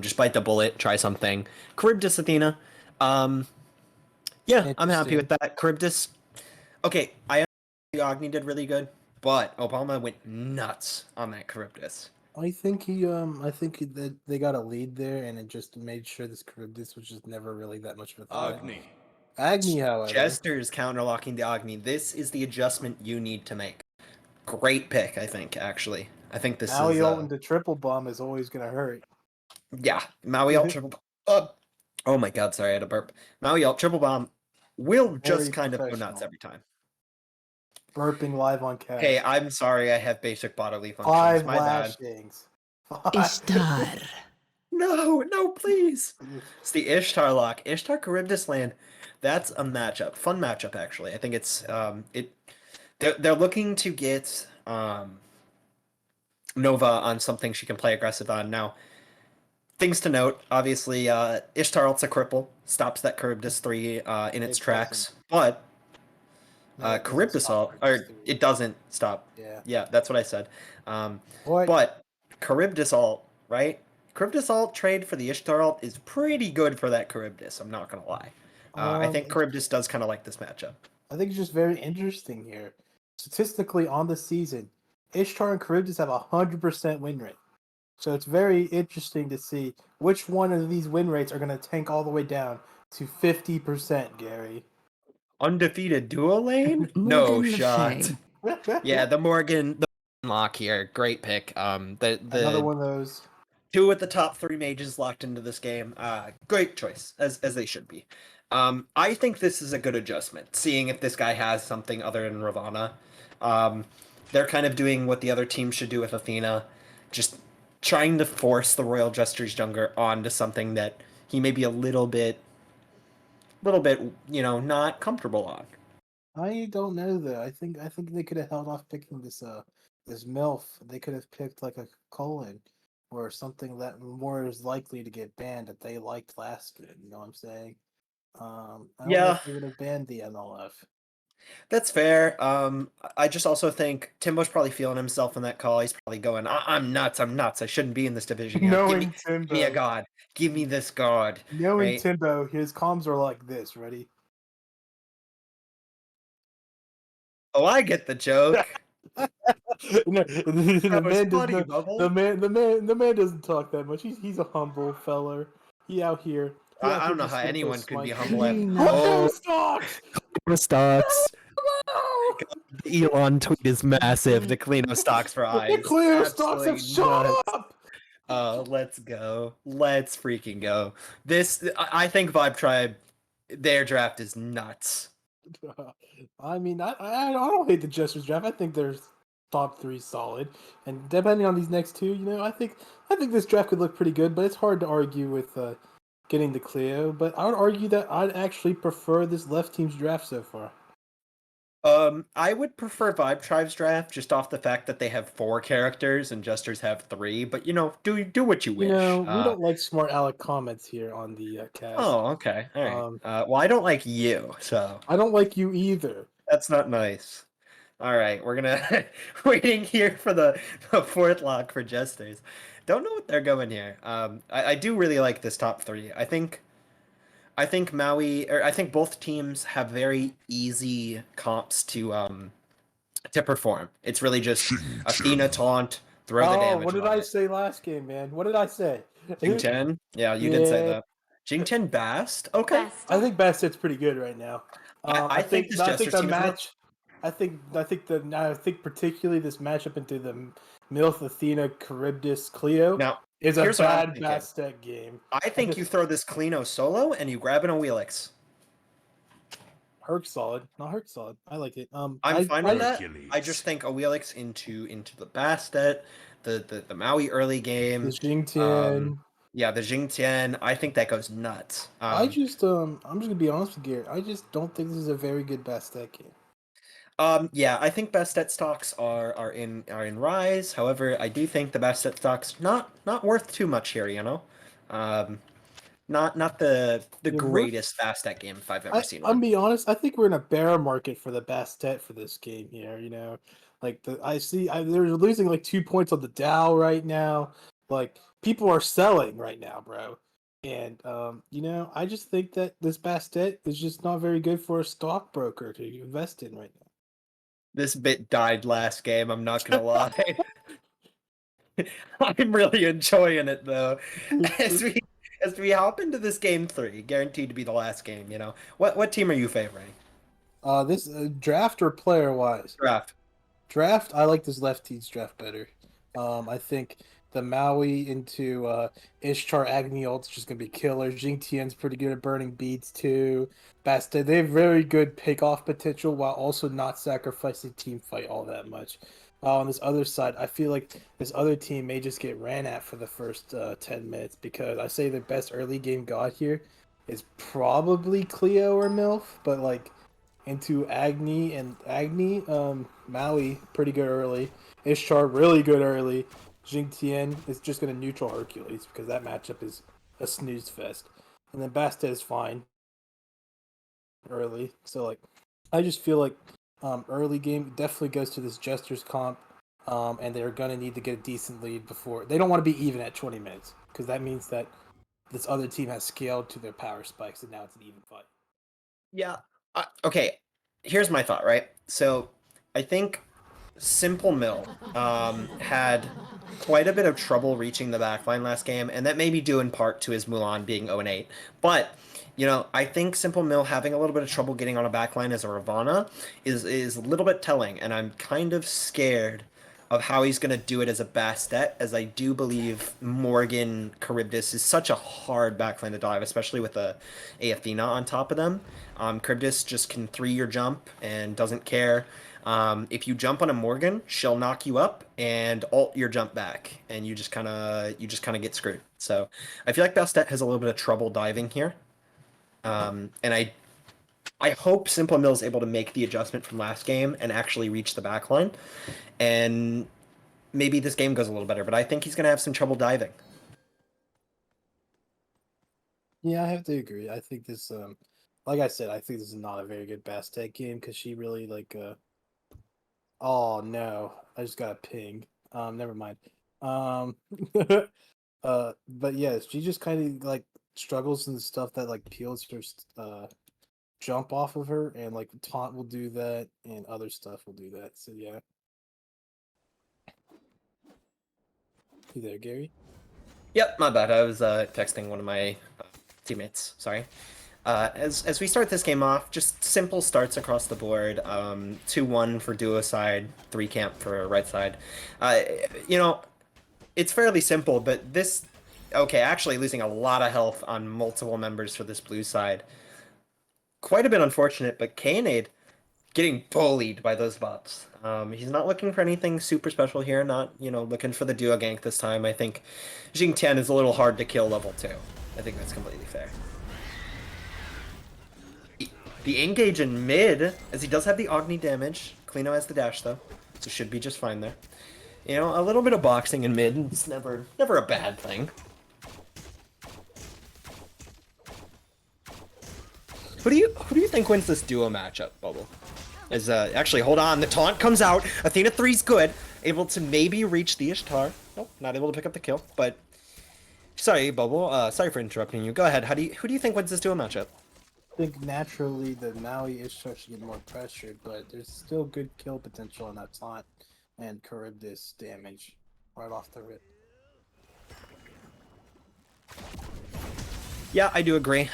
Just bite the bullet, try something. Charybdis Athena. Yeah, I'm happy with Interesting. that. Charybdis. Okay, I the Agni did really good, but Obama went nuts on that Charybdis. I think that they got a lead there, and it just made sure this was just never really that much of a threat. Agni. Agni, however, Jester's counterlocking the Agni. This is the adjustment you need to make. Great pick, I think, actually. I think this Maui is, ult into triple bomb is always gonna hurt. yeah, Maui ult triple oh my god, sorry, I had a burp. Maui ult triple bomb will Very just kind of go nuts professional. every time. Burping live on cast. Hey, I'm sorry I have basic bodily functions. 5 My bad. lashings. Ishtar. No, please. It's the Ishtar lock. Ishtar Charybdis land. That's a matchup. Fun matchup, actually. I think it's they're looking to get Nova on something she can play aggressive on. Now, things to note, obviously, Ishtar ult's a cripple, stops that Charybdis 3 in its It tracks, doesn't. but No, it doesn't Charybdis stop ult, Charybdis or 3. it doesn't stop. Yeah. Yeah, that's what I said. What? But Charybdis ult, right? Charybdis ult trade for the Ishtar ult is pretty good for that Charybdis, I'm not gonna lie. I think Charybdis does kind of like this matchup. I think it's just very interesting here. Statistically, on the season, Ishtar and Charybdis have 100% win rate. So it's very interesting to see which one of these win rates are going to tank all the way down to 50%, Gary. Undefeated dual lane? No Morgan Le shot. Fay. Yeah, the Morgan lock here, great pick. The Another one of those. two at the top three mages locked into this game. Great choice, as they should be. I think this is a good adjustment, seeing if this guy has something other than Ravana. They're kind of doing what the other team should do with Athena, just trying to force the Royal Jester's Jungler onto something that he may be a little bit, not comfortable on. I don't know though. I think they could have held off picking this MILF. They could have picked like a colon or something that more is likely to get banned that they liked last game. You know what I'm saying? I don't know Yeah. if they would have banned the MLF. That's fair. I just also think Timbo's probably feeling himself in that call. He's probably going, I'm nuts. I'm nuts. I shouldn't be in this division. You know, give me a Timbo. god. Give me this god. Knowing Right? Timbo, his comms are like this. Ready? Oh, I get the joke. No, the man does Spotty not. bubble. The man doesn't talk that much. He's a humble feller. He out here. I don't know just how gonna go anyone could be smite. humble at Oh, stocks! stocks. Elon tweet is massive. The Kalino stocks for eyes. The clear stocks have Absolutely shut nuts. up. Let's go. Let's freaking go. I think Vibe Tribe, their draft is nuts. I mean, I don't hate the Jester's draft. I think there's top 3 solid, and depending on these next two, I think this draft could look pretty good. But it's hard to argue with getting the Cleo. But I would argue that I'd actually prefer this left team's draft so far. I would prefer Vibe Tribe's draft just off the fact that they have 4 characters and Jesters have 3. But do what you wish. We don't like smart aleck comments here on the cast. Oh, okay, all right. Well, I don't like you, so I don't like you either. that's not nice. All right, we're gonna waiting here for the 4th lock for Jesters. Don't know what they're going here. I do really like this top 3. I think both teams have very easy comps to perform. It's really just Athena taunt, throw the damage. What did I say last game, man? What did I say? Jing Chen? Yeah, you did say that. Jing Chen Bast? Okay. I think Bassett's pretty good right now. I think this Jester's team is I think particularly this matchup into the MILF Athena Charybdis Cleo is a here's what I'm bad thinking. Bastet game. I think you throw this Kalino solo and you grab an Awilix. Herc solid. Not Herc solid. I like it. I'm fine with that. I just think Awilix into the Bastet, the Maui early game. The Jingtian. Yeah, the Jingtian. I think that goes nuts. I'm just gonna be honest with Garrett. I just don't think this is a very good Bastet game. Yeah, I think Bastet stocks are in rise. However, I do think the Bastet stocks not worth too much here, you know? Um, not the Yeah, we're greatest Bastet game if I've ever I seen I'm one. be honest. I think we're in a bear market for the Bastet for this game here. You know, like they're losing like 2 points on the Dow right now. Like people are selling right now, bro. And you know, I just think that this Bastet is just not very good for a stockbroker to invest in right This bit died last game, I'm not gonna now. lie. I'm really enjoying it though. As we as we hop into this game 3, guaranteed to be the last game, you know. What team are you favoring? This draft or player wise. Draft. Draft, I like this lefties draft better. I think the Maui into Ishtar Agni ult's just gonna be killer. Jing Tian's pretty good at burning beads too. Basta, they have very good pick-off potential while also not sacrificing team fight all that much. On this other side, I feel like this other team may just get ran at for the first 10 minutes because I say the best early game god here is probably Cleo or MILF, but like into Agni, Maui pretty good early. Ishtar really good early. Jing Tian is just gonna neutral Hercules because that matchup is a snooze fest. And then Basta is fine early. So like I just feel like early game definitely goes to this Jester's comp. And they're gonna need to get a decent lead before they don't want to be even at 20 minutes because that means that this other team has scaled to their power spikes and now it's an even fight. Yeah. Okay. Here's my thought, right? So I think Simple Mill had quite a bit of trouble reaching the backline last game, and that may be due in part to his Mulan being 0-8. But you know, I think Simple Mill having a little bit of trouble getting on a backline as a Ravana is a little bit telling, and I'm kind of scared of how he's going to do it as a Bastet, as I do believe Morgan Charybdis is such a hard backline to dive, especially with a Athena on top of them. Charybdis just can 3-year jump and doesn't care. If you jump on a Morgan, she'll knock you up and ult your jump back, and you just kind of get screwed. So I feel like Bastet has a little bit of trouble diving here, and I hope Simple Mill is able to make the adjustment from last game and actually reach the backline, and maybe this game goes a little better. But I think he's gonna have some trouble diving. Yeah, I have to agree. I think this, like I said, I think this is not a very good Bastet game because she really like, oh no, I just got a ping. Never mind. Um, but yeah, she just kind of like struggles in the stuff that like peels her, jump off of her, and like taunt will do that, and other stuff will do that. So yeah, you there, Gary? Yep, my bad. I was texting one of my teammates. Sorry. As we start this game off, just simple starts across the board. 2-1 for duo side, 3 camp for right side. You know, it's fairly simple, but this... Okay, actually losing a lot of health on multiple members for this blue side. Quite a bit unfortunate, but Kaynade getting bullied by those bots. He's not looking for anything super special here, not, you know, looking for the duo gank this time. I think Jing Tian is a little hard to kill level 2. I think that's completely fair. The engage in mid, as he does have the Agni damage. Klino has the dash though, so should be just fine there. You know, a little bit of boxing in mid, it's never a bad thing. Who do you think wins this duo matchup, Bubble? As actually, hold on, the taunt comes out. Athena 3's good, able to maybe reach the Ishtar. Nope, not able to pick up the kill. But sorry, Bubble. Sorry for interrupting you. Go ahead. Who do you think wins this duo matchup? I think naturally the Maui Ishtar should get more pressured, but there's still good kill potential in that taunt and Charybdis damage right off the rip. Yeah, I do agree.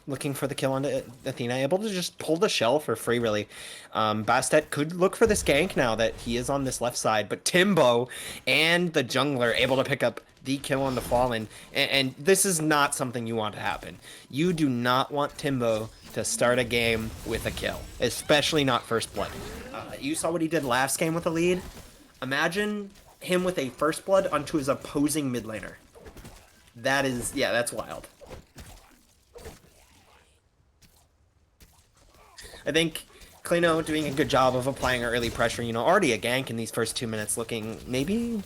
Looking for the kill on Athena, able to just pull the shell for free, really. Bastet could look for this gank now that he is on this left side, but Timbo and the jungler able to pick up the kill on the Fallen, and this is not something you want to happen. You do not want Timbo to start a game with a kill, especially not first blood. You saw what he did last game with a lead. Imagine him with a first blood onto his opposing mid laner. That is, yeah, that's wild. I think Kleino doing a good job of applying early pressure. You know, already a gank in these first 2 minutes, looking maybe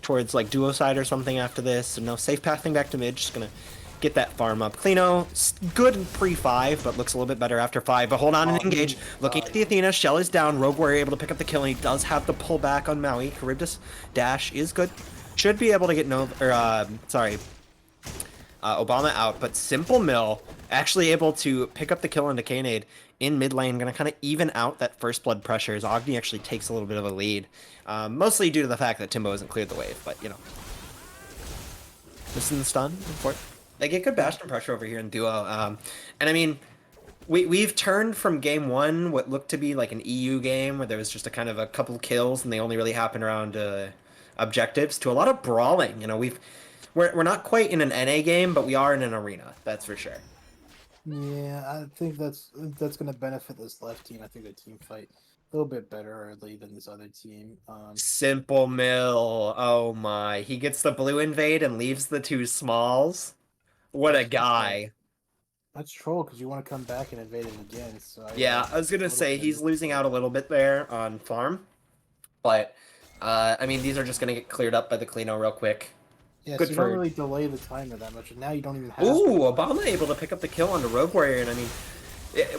towards like duo side or something after this. So no, safe pathing back to mid. Just gonna get that farm up. Kleino, good pre-5, but looks a little bit better after 5. But hold on and engage. Looking at the Athena, Shell is down. Rogue Warrior able to pick up the kill, and he does have the pull back on Maui. Charybdis dash is good. Should be able to get Obama out, but Simple Mill actually able to pick up the kill into Kaynade in mid lane, gonna kind of even out that first blood pressure as Agni actually takes a little bit of a lead. Mostly due to the fact that Timbo hasn't cleared the wave, but you know. Missing the stun, they get good Bastion pressure over here in duo. And I mean, we've turned from game 1, what looked to be like an EU game where there was just a kind of a couple kills and they only really happened around objectives, to a lot of brawling. You know, we're not quite in an NA game, but we are in an arena, that's for sure. Yeah, I think that's going to benefit this left team. I think the team fight a little bit better early than this other team. Simple Mill, oh my, he gets the blue invade and leaves the 2 smalls. What a guy. That's troll because you want to come back and invade it again. So yeah, I was gonna say he's losing out a little bit there on farm, but I mean, these are just gonna get cleared up by the Kleino real quick. Yeah, Good so you for... don't really delay the timer that much, and now you don't even have... Ooh, Obama able to pick up the kill on the Rogue Warrior, and I mean,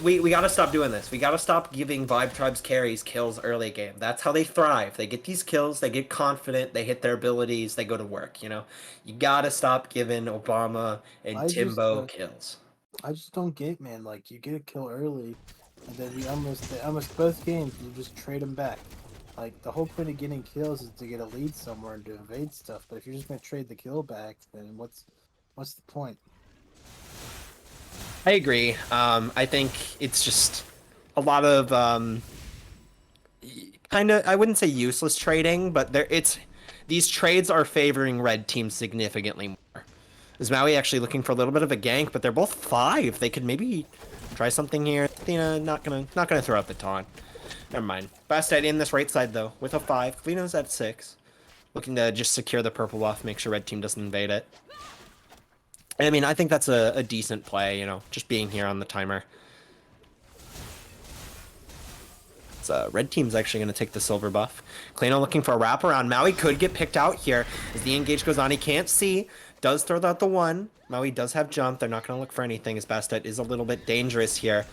we gotta stop doing this. We gotta stop giving Vibe Tribes carries kills early game. That's how they thrive. They get these kills, they get confident, they hit their abilities, they go to work, you know? You gotta stop giving Obama and Timbo kills. I just don't get, man. Like, you get a kill early, and then you almost both games, you just trade them back. Like, the whole point of getting kills is to get a lead somewhere and to evade stuff. But if you're just gonna trade the kill back, then what's the point? I agree. I think it's just a lot of kind of, I wouldn't say useless trading, but these trades are favoring red teams significantly more. Is Maui actually looking for a little bit of a gank, but they're both 5. They could maybe try something here. Athena not gonna throw out the taunt. Never mind. Bastet in this right side though with a 5. Kleino's at 6. Looking to just secure the purple buff, make sure red team doesn't invade it. I mean, I think that's a decent play, you know, just being here on the timer. So red team's actually going to take the silver buff. Kleino looking for a wraparound. Maui could get picked out here as the engage goes on. He can't see. Does throw out the 1. Maui does have jump. They're not going to look for anything as Bastet is a little bit dangerous here.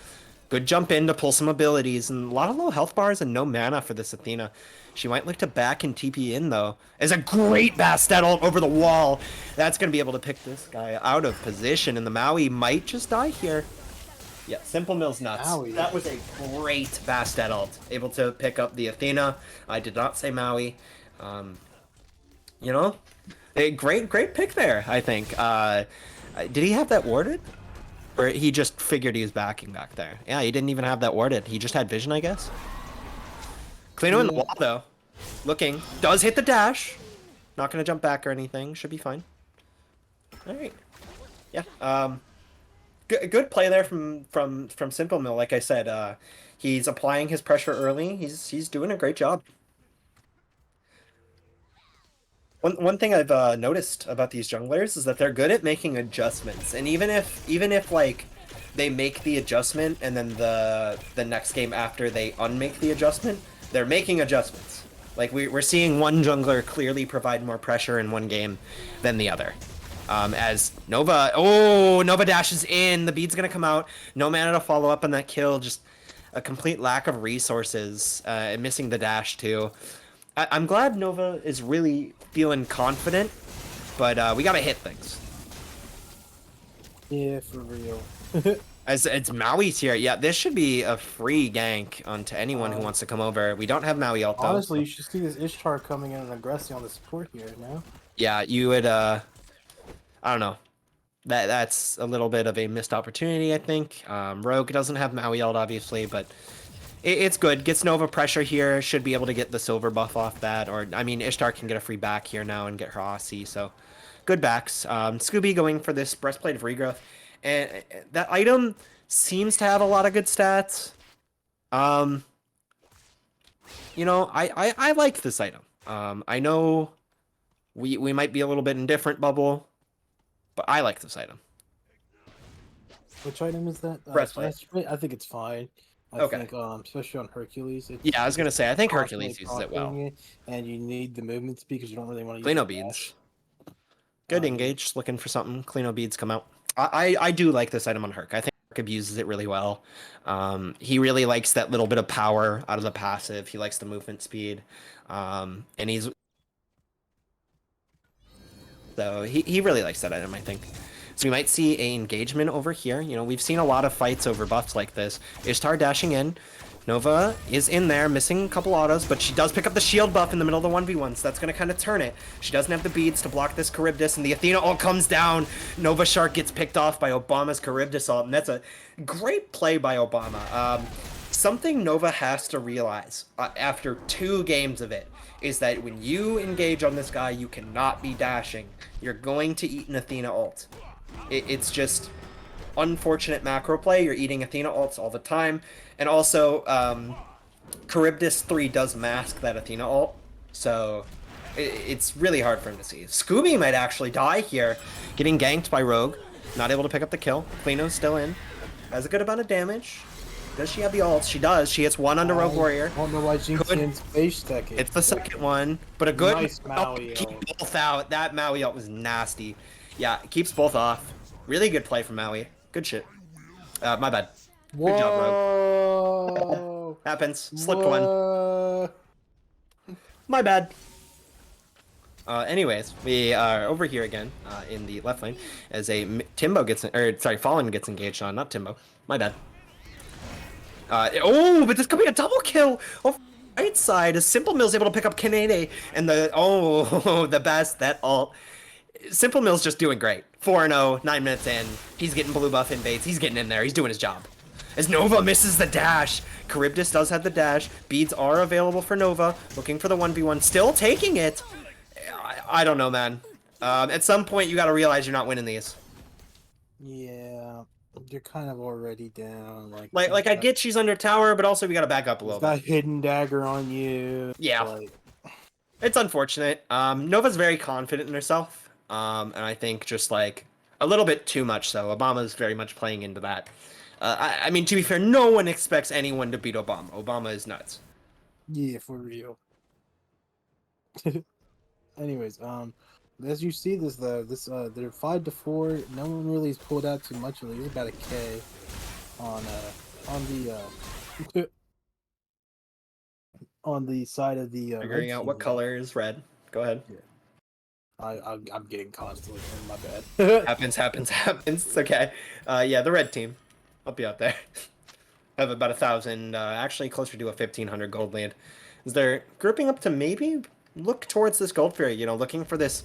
Good jump in to pull some abilities, and a lot of low health bars and no mana for this Athena. She might look to back and TP in, though. As a great Bastet ult over the wall. That's going to be able to pick this guy out of position, and the Maui might just die here. Yeah, Simple Mill's nuts. Maui. That was a great Bastet ult. Able to pick up the Athena. I did not say Maui. You know, a great pick there, I think. Did he have that warded? Or he just figured he was backing back there. Yeah, he didn't even have that warded. He just had vision, I guess. Kleino in the wall, though. Looking. Does hit the dash. Not going to jump back or anything. Should be fine. All right. Yeah. Good play there from Simple Mill. Like I said, he's applying his pressure early. He's doing a great job. One thing I've noticed about these junglers is that they're good at making adjustments, and even if like they make the adjustment and then the next game after they unmake the adjustment, they're making adjustments. Like we're seeing one jungler clearly provide more pressure in one game than the other. As Nova dashes in, the bead's gonna come out. No mana to follow up on that kill. Just a complete lack of resources, and missing the dash too. I'm glad Nova is really feeling confident, but we gotta hit things. Yeah, for real. As it's Maui's here. Yeah, this should be a free gank onto anyone who wants to come over. We don't have Maui ult though. Honestly, you should see this Ishtar coming in and aggressing on the support here now. Yeah, you would I don't know. That's a little bit of a missed opportunity, I think. Rogue doesn't have Maui ult obviously, but it's good. Gets Nova pressure here. Should be able to get the silver buff off that. Or, I mean, Ishtar can get a free back here now and get her Aussie. So, good backs. Scooby going for this Breastplate of Regrowth. And that item seems to have a lot of good stats. You know, I like this item. I know we might be a little bit indifferent, Bubble. But I like this item. Which item is that? Breastplate. I think it's fine. I think, especially on Hercules. Yeah, I was gonna say, I think constantly Hercules uses it well. proccing it, and you need the movement speed because you don't really want to use Cleano the beads. dash. Good engage, just looking for something. Cleano beads come out. I do like this item on Herc. I think Herc abuses it really well. He really likes that little bit of power out of the passive. He likes the movement speed. And he really likes that item, I think. So we might see a engagement over here. You know, we've seen a lot of fights over buffs like this. Ishtar dashing in. Nova is in there, missing a couple autos, but she does pick up the shield buff in the middle of the 1v1, so that's going to kind of turn it. She doesn't have the beads to block this Charybdis, and the Athena ult comes down. Nova Shark gets picked off by Obama's Charybdis ult, and that's a great play by Obama. Something Nova has to realize after 2 games of it is that when you engage on this guy, you cannot be dashing. You're going to eat an Athena ult. It's just unfortunate macro play. You're eating Athena ults all the time. And also, Charybdis 3 does mask that Athena ult. So it's really hard for him to see. Scooby might actually die here. Getting ganked by Rogue. Not able to pick up the kill. Cleano's still in. Has a good amount of damage. Does she have the ults? She does. She hits 1 onto Rogue Warrior. I don't know why Jinxian's face tech it. It's the second one, but a good Nice Maui keep ult. both out. That Maui ult was nasty. Yeah, it keeps both off. Really good play from Maui. Good shit. My bad. Good job, Rogue. Whoa! Happens. Slipped one. My bad. Anyways, we are over here again in the left lane as Timbo gets, Fallen gets engaged on, not Timbo. My bad. But this could be a double kill. Oh, right side, as Simple Mill's able to pick up Kanede and the best, that ult. Simple Mill's just doing great. 4-0, 9 minutes in. He's getting blue buff invades. He's getting in there. He's doing his job. As Nova misses the dash. Charybdis does have the dash. Beads are available for Nova. Looking for the 1v1. Still taking it. I don't know, man. At some point, you got to realize you're not winning these. Yeah, you're kind of already down. Like I get she's under tower, but also we got to back up a little bit. Got hidden dagger on you. Yeah. It's unfortunate. Nova's very confident in herself. And I think just like a little bit too much so. Obama's very much playing into that. I mean, to be fair, no one expects anyone to beat Obama. Obama is nuts. Yeah, for real. Anyways, as you see this they're 5-4. No one really has pulled out too much. Really, about a K on the on the side of the. Figuring out what color is red. Go ahead. Yeah. I'm getting constantly in my bad. happens. It's okay. Yeah, the red team. I'll be out there. I have about 1,000, actually closer to a 1,500 gold lead. Is they're grouping up to maybe look towards this Gold Fury, you know, looking for this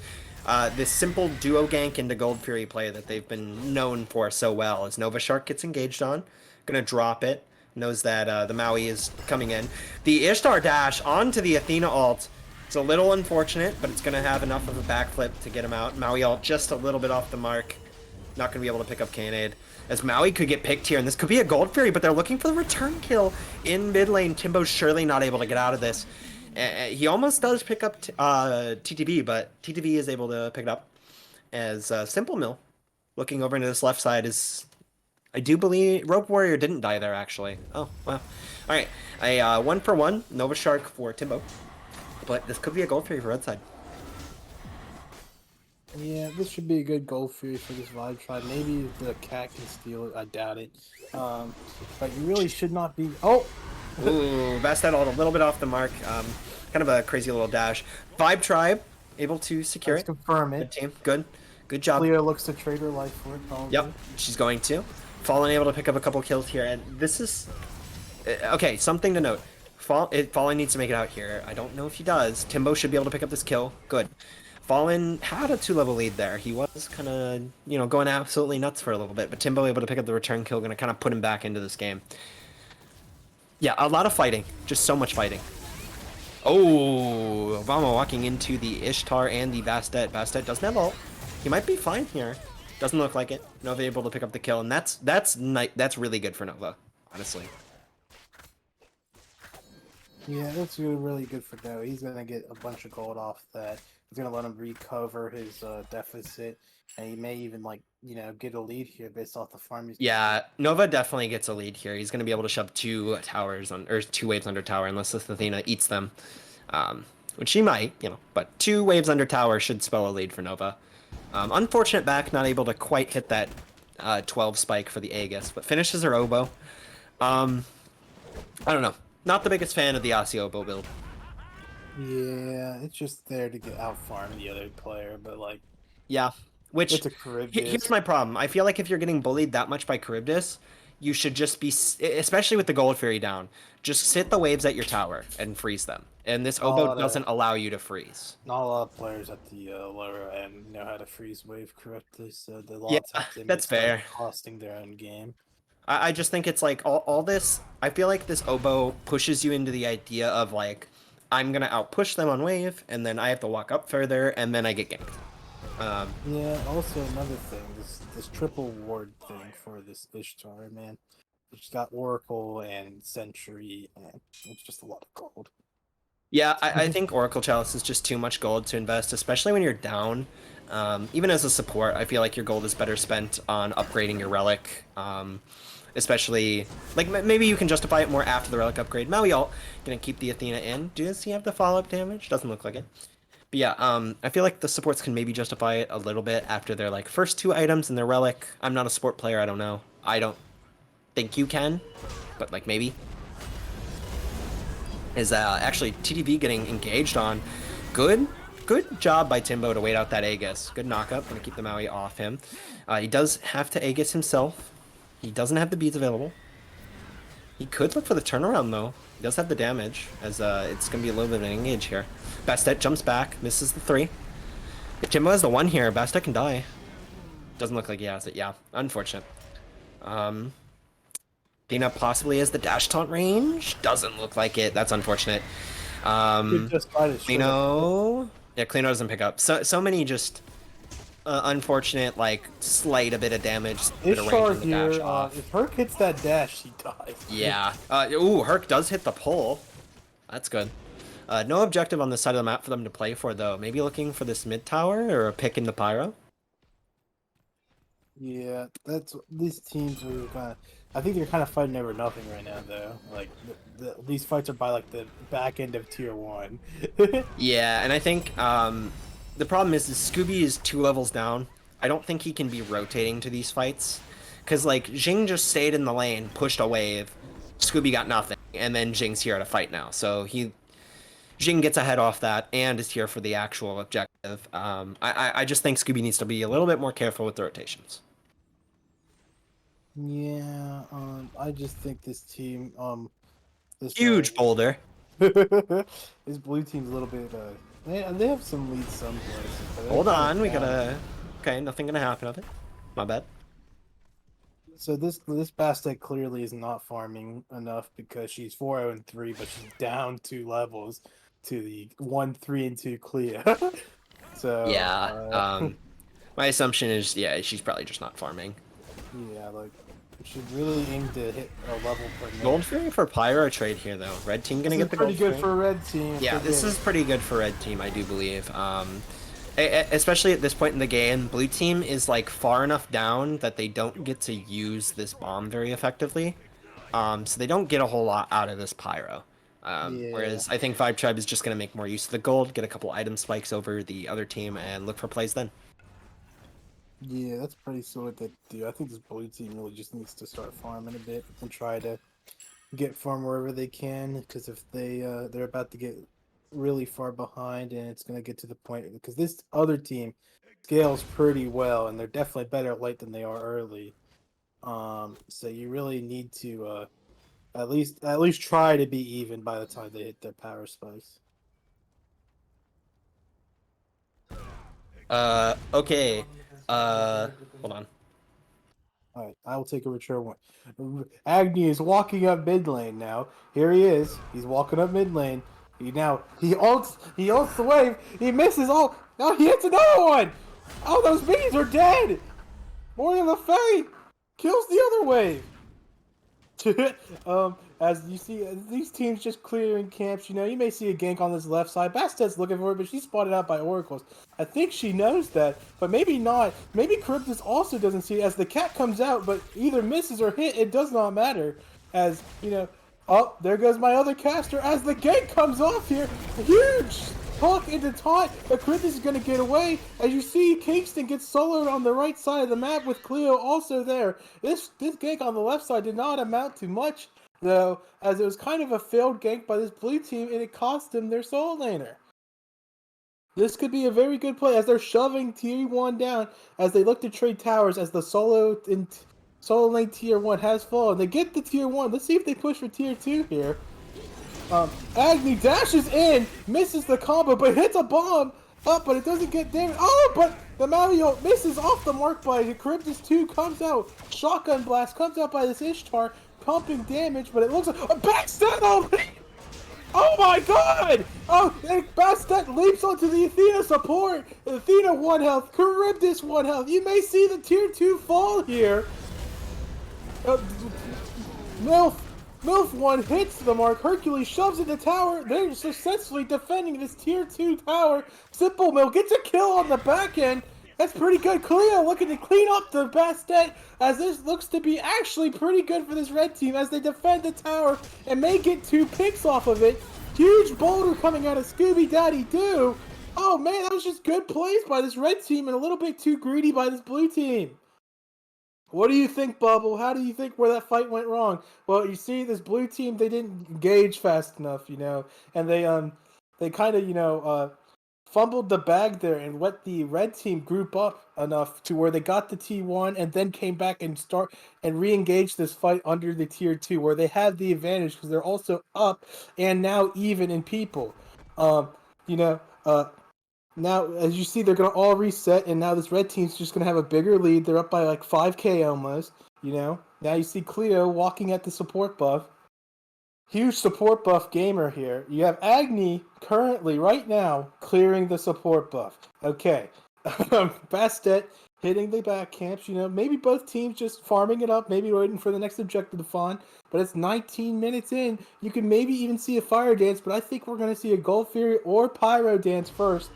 this simple duo gank into Gold Fury play that they've been known for so well. As Nova Shark gets engaged on, gonna drop it, knows that the Maui is coming in. The Ishtar dash onto the Athena ult. It's a little unfortunate, but it's gonna have enough of a backflip to get him out. Maui ult just a little bit off the mark. Not gonna be able to pick up Cannade. As Maui could get picked here, and this could be a Gold Fury, but they're looking for the return kill in mid lane. Timbo's surely not able to get out of this. He almost does pick up TTV, but TTV is able to pick it up. As Simple Mill, looking over into this left side, is... I do believe Rogue Warrior didn't die there, actually. Oh, wow. Alright, a 1-for-1 Nova Shark for Timbo. But this could be a Gold Fury for red side. Yeah, this should be a good Gold Fury for this vibe tribe. Maybe the cat can steal it. I doubt it. But you really should not be... Oh! Ooh, Bastet ult a little bit off the mark. Kind of a crazy little dash. Vibe tribe able to secure Let's confirm it. Good team. Good job. Leah looks to trade her life for it, probably. Yep, she's going to. Fallen able to pick up a couple kills here, and this is... Okay, something to note. Fallen needs to make it out here. I don't know if he does. Timbo should be able to pick up this kill. Good. Fallen had a 2-level lead there. He was kind of, you know, going absolutely nuts for a little bit, but Timbo able to pick up the return kill, going to kind of put him back into this game. Yeah, a lot of fighting. Just so much fighting. Oh, Obama walking into the Ishtar and the Bastet. Bastet doesn't have ult. He might be fine here. Doesn't look like it. Nova able to pick up the kill, and that's really good for Nova, honestly. Yeah, that's really good for Nova. He's gonna get a bunch of gold off that. It's gonna let him recover his deficit, and he may even get a lead here based off the farm. Yeah, Nova definitely gets a lead here. He's going to be able to shove 2 waves under tower unless this Athena eats them, which she might, But 2 waves under tower should spell a lead for Nova. Unfortunate back, not able to quite hit that 12 spike for the Aegis, but finishes her oboe. I don't know. Not the biggest fan of the Aussie oboe build. Yeah, it's just there to get out farm the other player, but Yeah, which it's a Charybdis. Here's my problem. I feel like if you're getting bullied that much by Charybdis, you should just be, especially with the Gold Fairy down, just sit the waves at your tower and freeze them. And this oboe doesn't allow you to freeze. Not a lot of players at the lower end know how to freeze wave correctly, so the Yeah, lots have to that's fair. costing their own game. I just think it's like all this. I feel like this oboe pushes you into the idea of like, I'm gonna outpush them on wave, and then I have to walk up further, and then I get ganked. Yeah. Also, another thing, this triple ward thing for this Ishtar, man. It's got Oracle and Sentry, and it's just a lot of gold. Yeah, I think Oracle Chalice is just too much gold to invest, especially when you're down. Even as a support, I feel like your gold is better spent on upgrading your relic. Especially, like, maybe you can justify it more after the relic upgrade. Maui ult, gonna keep the Athena in. Does he have the follow-up damage? Doesn't look like it. But yeah, I feel like the supports can maybe justify it a little bit after their, like, first 2 items in their relic. I'm not a support player, I don't know. I don't think you can, but, like, maybe. Is actually TTV getting engaged on. Good job by Timbo to wait out that Aegis. Good knockup, gonna keep the Maui off him. He does have to Aegis himself. He doesn't have the beads available. He could look for the turnaround, though. He does have the damage, as it's going to be a little bit of an engage here. Bastet jumps back, misses the 3. If Timbo has the 1 here, Bastet can die. Doesn't look like he has it, yeah. Unfortunate. Dina possibly has the dash taunt range. Doesn't look like it. That's unfortunate. Clino... Yeah, Clino doesn't pick up. So many just... unfortunate, like, slight a bit of damage. Ishtar here, if Herc hits that dash, he dies. Yeah. Ooh, Herc does hit the pull. That's good. No objective on this side of the map for them to play for, though. Maybe looking for this mid tower or a pick in the pyro? Yeah, these teams are kind of... I think they're kind of fighting over nothing right now, though. Like, these fights are by, like, the back end of Tier 1. Yeah, and I think, the problem is Scooby is 2 levels down. I don't think he can be rotating to these fights. Because, like, Jing just stayed in the lane, pushed a wave, Scooby got nothing, and then Jing's here to fight now. So Jing gets ahead off that and is here for the actual objective. I just think Scooby needs to be a little bit more careful with the rotations. Yeah, I just think this team, this Huge boulder. This blue team's a little bit, they have some leads some places. Hold on, we gotta... Okay, nothing gonna happen of it. My bad. So this Bastet clearly is not farming enough because she's 4-0-3, but she's down 2 levels to the 1-3-2 Clea. So yeah, my assumption is she's probably just not farming. Yeah, like should really aim to hit a level per minute. Gold Fury for Pyro trade here though. Red team gonna get the gold. Pretty good for red team. Yeah, this is pretty good for red team, I do believe. Especially at this point in the game, blue team is like far enough down that they don't get to use this bomb very effectively. So they don't get a whole lot out of this Pyro. Whereas I think Vibe Tribe is just gonna make more use of the gold, get a couple item spikes over the other team, and look for plays then. Yeah, that's pretty solid to do. I think this blue team really just needs to start farming a bit and try to get farm wherever they can. Because if they're about to get really far behind, and it's going to get to the point because this other team scales pretty well, and they're definitely better at late than they are early. So you really need to at least try to be even by the time they hit their power spikes. Okay. Hold on. Alright, I will take a return one. Agni is walking up mid lane now. Here he is. He's walking up mid lane. He ults the wave. He misses. Oh, now he hits another one. Oh, those minions are dead. Morning Le Fay kills the other wave. As you see, these teams just clearing camps. You may see a gank on this left side. Bastet's looking for it, but she's spotted out by Oracles. I think she knows that, but maybe not. Maybe Charybdis also doesn't see it as the cat comes out, but either misses or hit. It does not matter. As oh, there goes my other caster. As the gank comes off here, huge hook into taunt, but Charybdis is going to get away. As you see, Kingston gets soloed on the right side of the map with Cleo also there. This gank on the left side did not amount to much, though, as it was kind of a failed gank by this blue team, and it cost them their solo laner. This could be a very good play as they're shoving tier 1 down as they look to trade towers as the solo lane tier 1 has fallen. They get the tier 1. Let's see if they push for tier 2 here. Agni dashes in, misses the combo, but hits a bomb up, but it doesn't get damage. Oh, but the Mario misses off the mark by Charybdis 2 comes out. Shotgun blast comes out by this Ishtar, pumping damage, but it looks like a backstab. Oh my god! Oh, and Bastet leaps onto the Athena support. Athena 1 health, Charybdis 1 health. You may see the tier 2 fall here. MILF 1 hits the mark. Hercules shoves in the tower. They're successfully defending this tier 2 tower. Simple Mill gets a kill on the back end. That's pretty good. Cleo looking to clean up the Bastet as this looks to be actually pretty good for this red team as they defend the tower and may get 2 picks off of it. Huge boulder coming out of Scooby Daddy Doo. Oh man, that was just good plays by this red team and a little bit too greedy by this blue team. What do you think, Bubble? How do you think where that fight went wrong? Well, you see, this blue team, they didn't engage fast enough, and they kind of, fumbled the bag there and let the red team group up enough to where they got the T1 and then came back and re-engage this fight under the tier 2 where they have the advantage because they're also up and now even in people. Now, as you see, they're going to all reset, and now this red team's just going to have a bigger lead. They're up by like 5k almost, Now you see Cleo walking at the support buff. Huge support buff gamer here. You have Agni currently, right now, clearing the support buff. Okay. Bastet hitting the back camps, Maybe both teams just farming it up, maybe waiting for the next objective to fawn. But it's 19 minutes in. You can maybe even see a fire dance, but I think we're going to see a Gold Fury or Pyro dance first.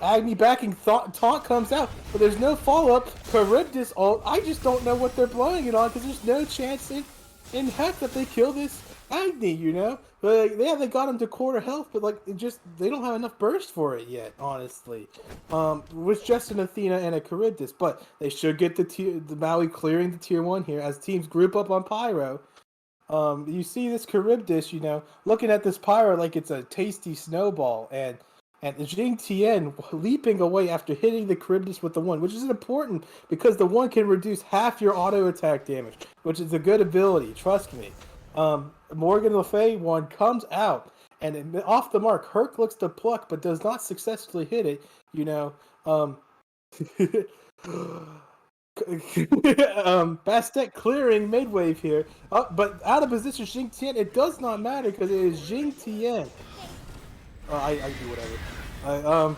Agni backing taunt comes out, but there's no follow-up. Charybdis ult, I just don't know what they're blowing it on because there's no chance in heck that they kill this Agni, But they got him to quarter health, but they don't have enough burst for it yet, honestly. With just an Athena and a Charybdis, but they should get the Maui clearing the tier 1 here as teams group up on Pyro. You see this Charybdis, looking at this Pyro like it's a tasty snowball, and Jing Tian leaping away after hitting the Charybdis with the 1, which is important because the 1 can reduce half your auto attack damage, which is a good ability, trust me. Morgan Le Fay 1 comes out, and off the mark, Herc looks to pluck, but does not successfully hit it, Bastet clearing mid-wave here, but out of position Jing Tian, it does not matter because it is Jing Tian. I do whatever.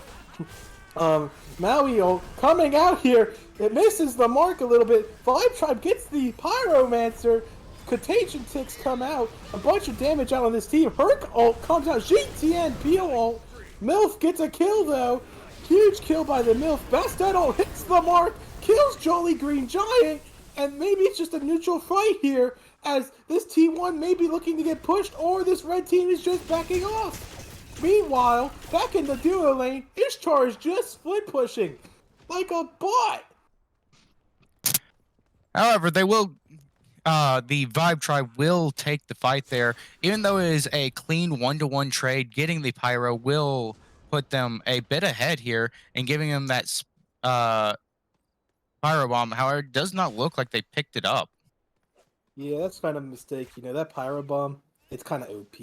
Maui coming out here, it misses the mark a little bit. Vibe Tribe gets the Pyromancer. Contagion ticks come out. A bunch of damage out on this team. Herc ult comes out. Jing Tian Peel ult. MILF gets a kill though. Huge kill by the MILF. Bastet ult hits the mark. Kills Jolly Green Giant. And maybe it's just a neutral fight here as this T1 may be looking to get pushed or this red team is just backing off. Meanwhile, back in the duo lane, Ishtar is just split pushing like a bot. However, they will. The Vibe Tribe will take the fight there, even though it is a clean 1-to-1 trade. Getting the Pyro will put them a bit ahead here and giving them that Pyro Bomb. However, it does not look like they picked it up. Yeah, that's kind of a mistake. That Pyro Bomb, it's kind of OP.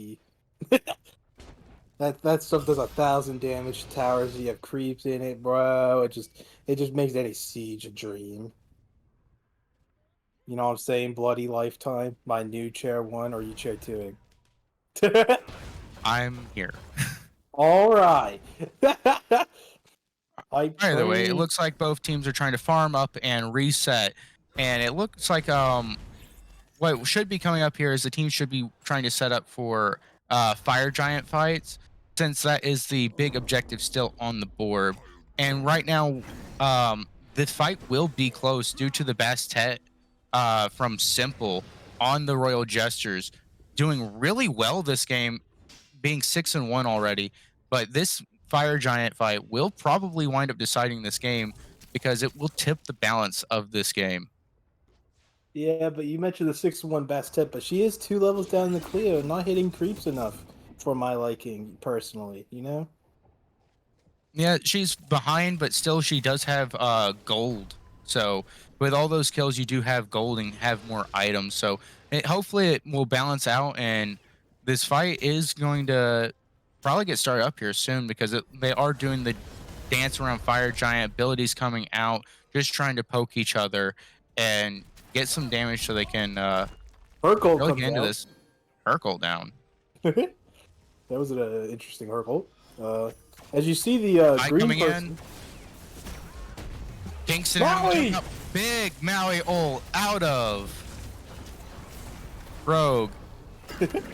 That stuff does 1,000 damage to towers. You have creeps in it, bro. It just makes any siege a dream. You know what I'm saying? Bloody Lifetime, my new chair 1, or you chair 2ing? I'm here. All right. By the way, it looks like both teams are trying to farm up and reset, and it looks like what should be coming up here is the team should be trying to set up for fire giant fights, since that is the big objective still on the board. And right now, the fight will be close due to the Bastet from Simple on the Royal Jesters doing really well this game, being 6-1 already. But this fire giant fight will probably wind up deciding this game because it will tip the balance of this game. Yeah, but you mentioned the 6-1 Bastet, but she is 2 levels down in the Cleo, not hitting creeps enough for my liking, personally, you know? Yeah, she's behind, but still she does have gold. So with all those kills, you do have gold and have more items. So hopefully it will balance out, and this fight is going to probably get started up here soon because they are doing the dance around fire giant abilities coming out, just trying to poke each other and get some damage so they can Urkel really comes get into out. this Urkel down. That was an interesting Urkel. As you see the Eye green coming person... in. Kingston Maui! having a big Maui ult out of Rogue.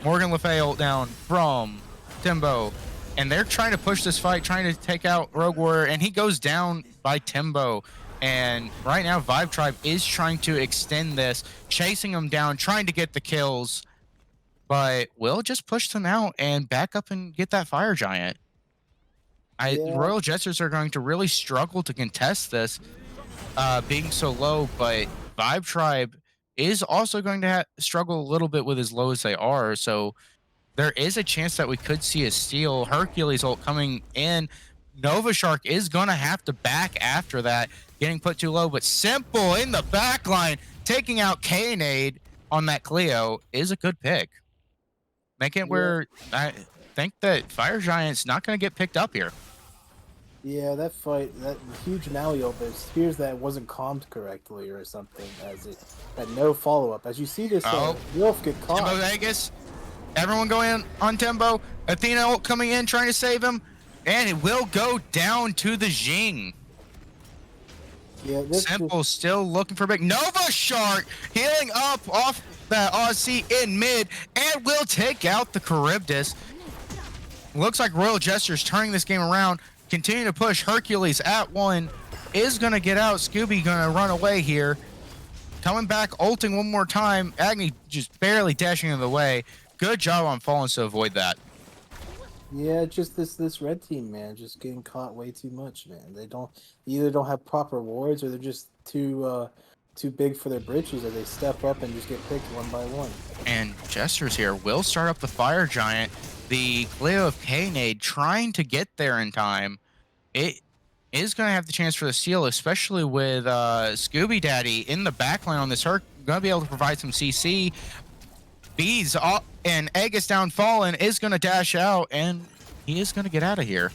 Morgan Le Fay ult down from Timbo. And they're trying to push this fight, trying to take out Rogue Warrior, and he goes down by Timbo. And right now, Vibe Tribe is trying to extend this, chasing him down, trying to get the kills. But Will just push them out and back up and get that Fire Giant. Yeah. Royal Jesters are going to really struggle to contest this, being so low, but Vibe Tribe is also going to struggle a little bit with as low as they are. So there is a chance that we could see a steal. Hercules ult coming in. Nova Shark is going to have to back after that, getting put too low, but Simple in the back line, taking out Kaynade on that Cleo is a good pick. Making it where I think that Fire Giant's not going to get picked up here. Yeah, that fight, that huge Maui ult, it appears that it wasn't calmed correctly or something, as it had no follow-up. As you see this Wolf get caught. Timbo Vegas, everyone going in on Timbo. Athena ult coming in, trying to save him, and it will go down to the Jing. Yeah, Simple still looking for big. Nova Shark healing up off that Aussie in mid, and will take out the Charybdis. Looks like Royal Jester's turning this game around. Continue to push. Hercules at 1 is going to get out. Scooby going to run away here. Coming back, ulting one more time. Agni just barely dashing in the way. Good job on Fallens to avoid that. Yeah, just this red team, man, just getting caught way too much, man. They either don't have proper wards, or they're just too big for their britches, or they step up and just get picked one by one. And Jester's here will start up the Fire Giant. The Cleo of Kaynade trying to get there in time. It is going to have the chance for the steal, especially with Scooby Daddy in the backline on this Herc. Going to be able to provide some CC. Bees and Egg is down fallen, is going to dash out, and he is going to get out of here.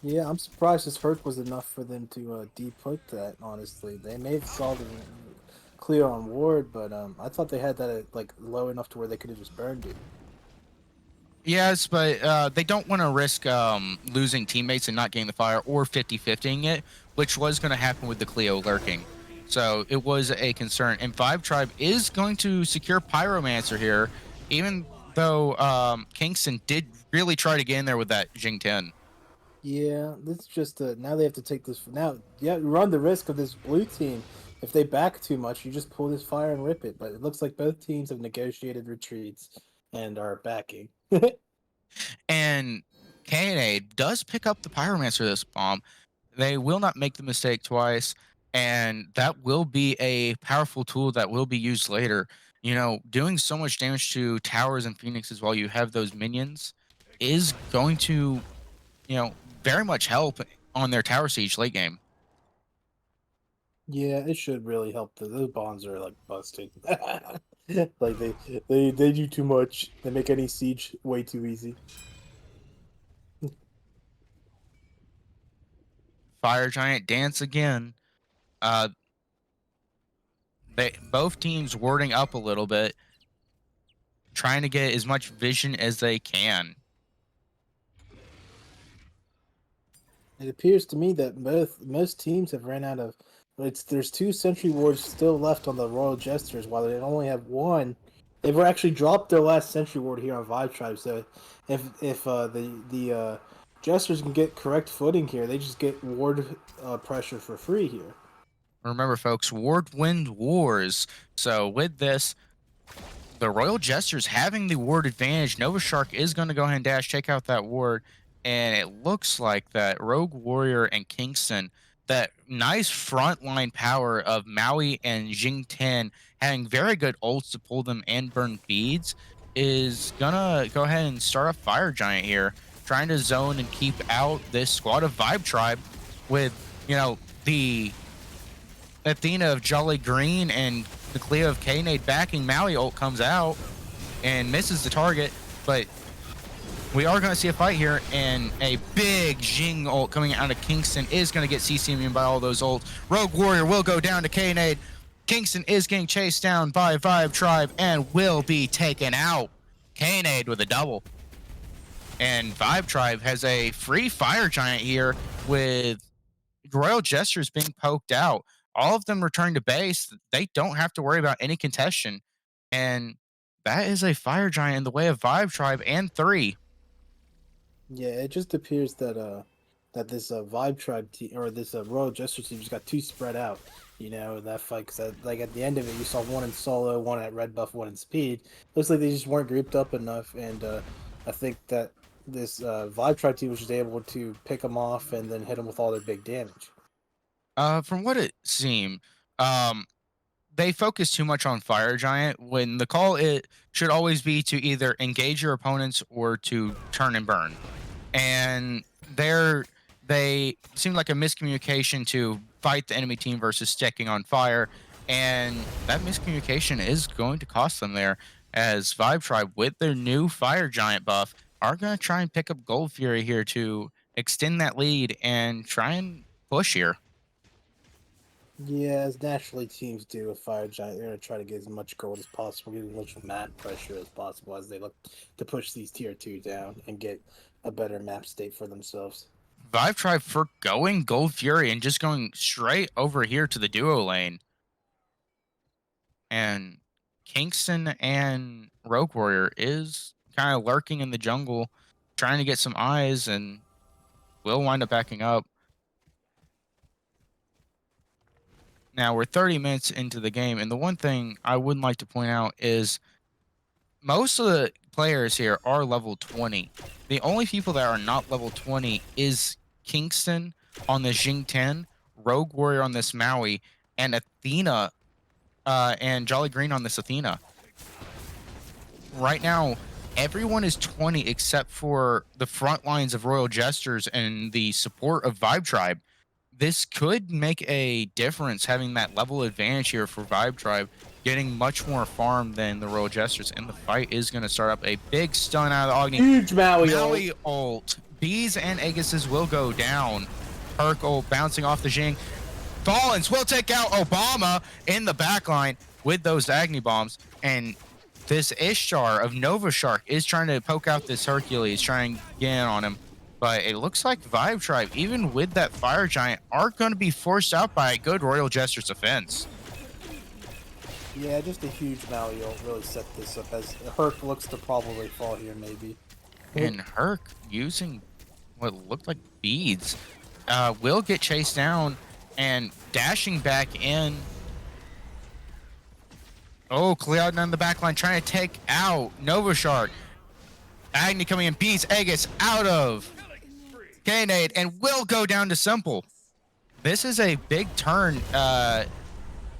Yeah, I'm surprised this Herc was enough for them to de-put that, honestly. They may have solved it clear on ward, but I thought they had that at, like, low enough to where they could have just burned it. Yes, but they don't want to risk losing teammates and not getting the fire, or 50-50ing it, which was going to happen with the Cleo lurking. So it was a concern. And Vibe Tribe is going to secure Pyromancer here, even though Kingston did really try to get in there with that Jing 10. Yeah, this is just now they have to take this. Now, yeah, run the risk of this blue team. If they back too much, you just pull this fire and rip it. But it looks like both teams have negotiated retreats and are backing. And Kaynade does pick up the Pyromancer this bomb. They will not make the mistake twice, and that will be a powerful tool that will be used later. You know, doing so much damage to towers and phoenixes while you have those minions is going to, you know, very much help on their tower siege late game. Yeah, it should really help. Those bonds are like busted. Like they do too much. They make any siege way too easy. Fire Giant dance again. Both teams warding up a little bit, trying to get as much vision as they can. It appears to me that most teams have ran out of There's 2 sentry wards still left on the Royal Jesters, while they only have 1. They've actually dropped their last sentry ward here on Vibe Tribe. So if the Jesters can get correct footing here, they just get ward pressure for free here. Remember, folks, ward wins wars. So with this, the Royal Jesters having the ward advantage. Nova Shark is going to go ahead and dash, take out that ward. And it looks like that Rogue Warrior and Kingston, that nice frontline power of Maui and Jing Ten having very good ults to pull them and burn beads, is going to go ahead and start a Fire Giant here, trying to zone and keep out this squad of Vibe Tribe with, the Athena of Jolly Green and the Cleo of K-Nade backing. Maui ult comes out and misses the target, but we are going to see a fight here, and a big Jing ult coming out of Kingston is going to get CC immune by all those ults. Rogue Warrior will go down to K-Nade. Kingston is getting chased down by Vibe Tribe and will be taken out. K-Nade with a double. And Vibe Tribe has a free Fire Giant here with Royal Jesters being poked out. All of them return to base. They don't have to worry about any contention. And that is a Fire Giant in the way of Vibe Tribe and 3. Yeah, it just appears that this Vibe Tribe team or this Royal Jester team just got too spread out. In that fight, because like at the end of it, you saw 1 in solo, 1 at red buff, 1 in speed. Looks like they just weren't grouped up enough, and I think that this Vibe Tribe team was just able to pick them off and then hit them with all their big damage. From what it seemed, they focus too much on Fire Giant when the call it should always be to either engage your opponents or to turn and burn. And they seem like a miscommunication to fight the enemy team versus sticking on fire, and that miscommunication is going to cost them there, as Vibe Tribe with their new Fire Giant buff are going to try and pick up Gold Fury here to extend that lead and try and push here. Yeah, as naturally teams do with Fire Giant, they're going to try to get as much gold as possible, get as much map pressure as possible as they look to push these tier 2 down and get a better map state for themselves. Vibe Tribe forgoing Gold Fury and just going straight over here to the duo lane. And Kingston and Rogue Warrior is kind of lurking in the jungle, trying to get some eyes, and will wind up backing up. Now we're 30 minutes into the game, and the one thing I would like to point out is most of the players here are level 20. The only people that are not level 20 is Kingston on the Jing 10, Rogue Warrior on this Maui, and Athena and Jolly Green on this Athena. Right now, everyone is 20 except for the front lines of Royal Jesters and the support of Vibe Tribe. This could make a difference, having that level advantage here for Vibe Tribe, getting much more farm than the Royal Jesters, and the fight is going to start up. A big stun out of the Agni. Huge Maui ult. Bees and Aegises will go down. Perk ult bouncing off the Jing. Fallens will take out Obama in the backline with those Agni bombs, and this Ishtar of Nova Shark is trying to poke out this Hercules, trying to get in on him. But it looks like Vibe Tribe, even with that Fire Giant, are going to be forced out by a good Royal Jester's defense. Yeah, just a huge Maui ult really set this up, as Herc looks to probably fall here maybe. And Herc, using what looked like beads, will get chased down and dashing back in. Oh, Cleod on the backline trying to take out Nova Shark. Agni coming in, beats Aegis out of K-Nade and will go down to Simple. This is a big turn,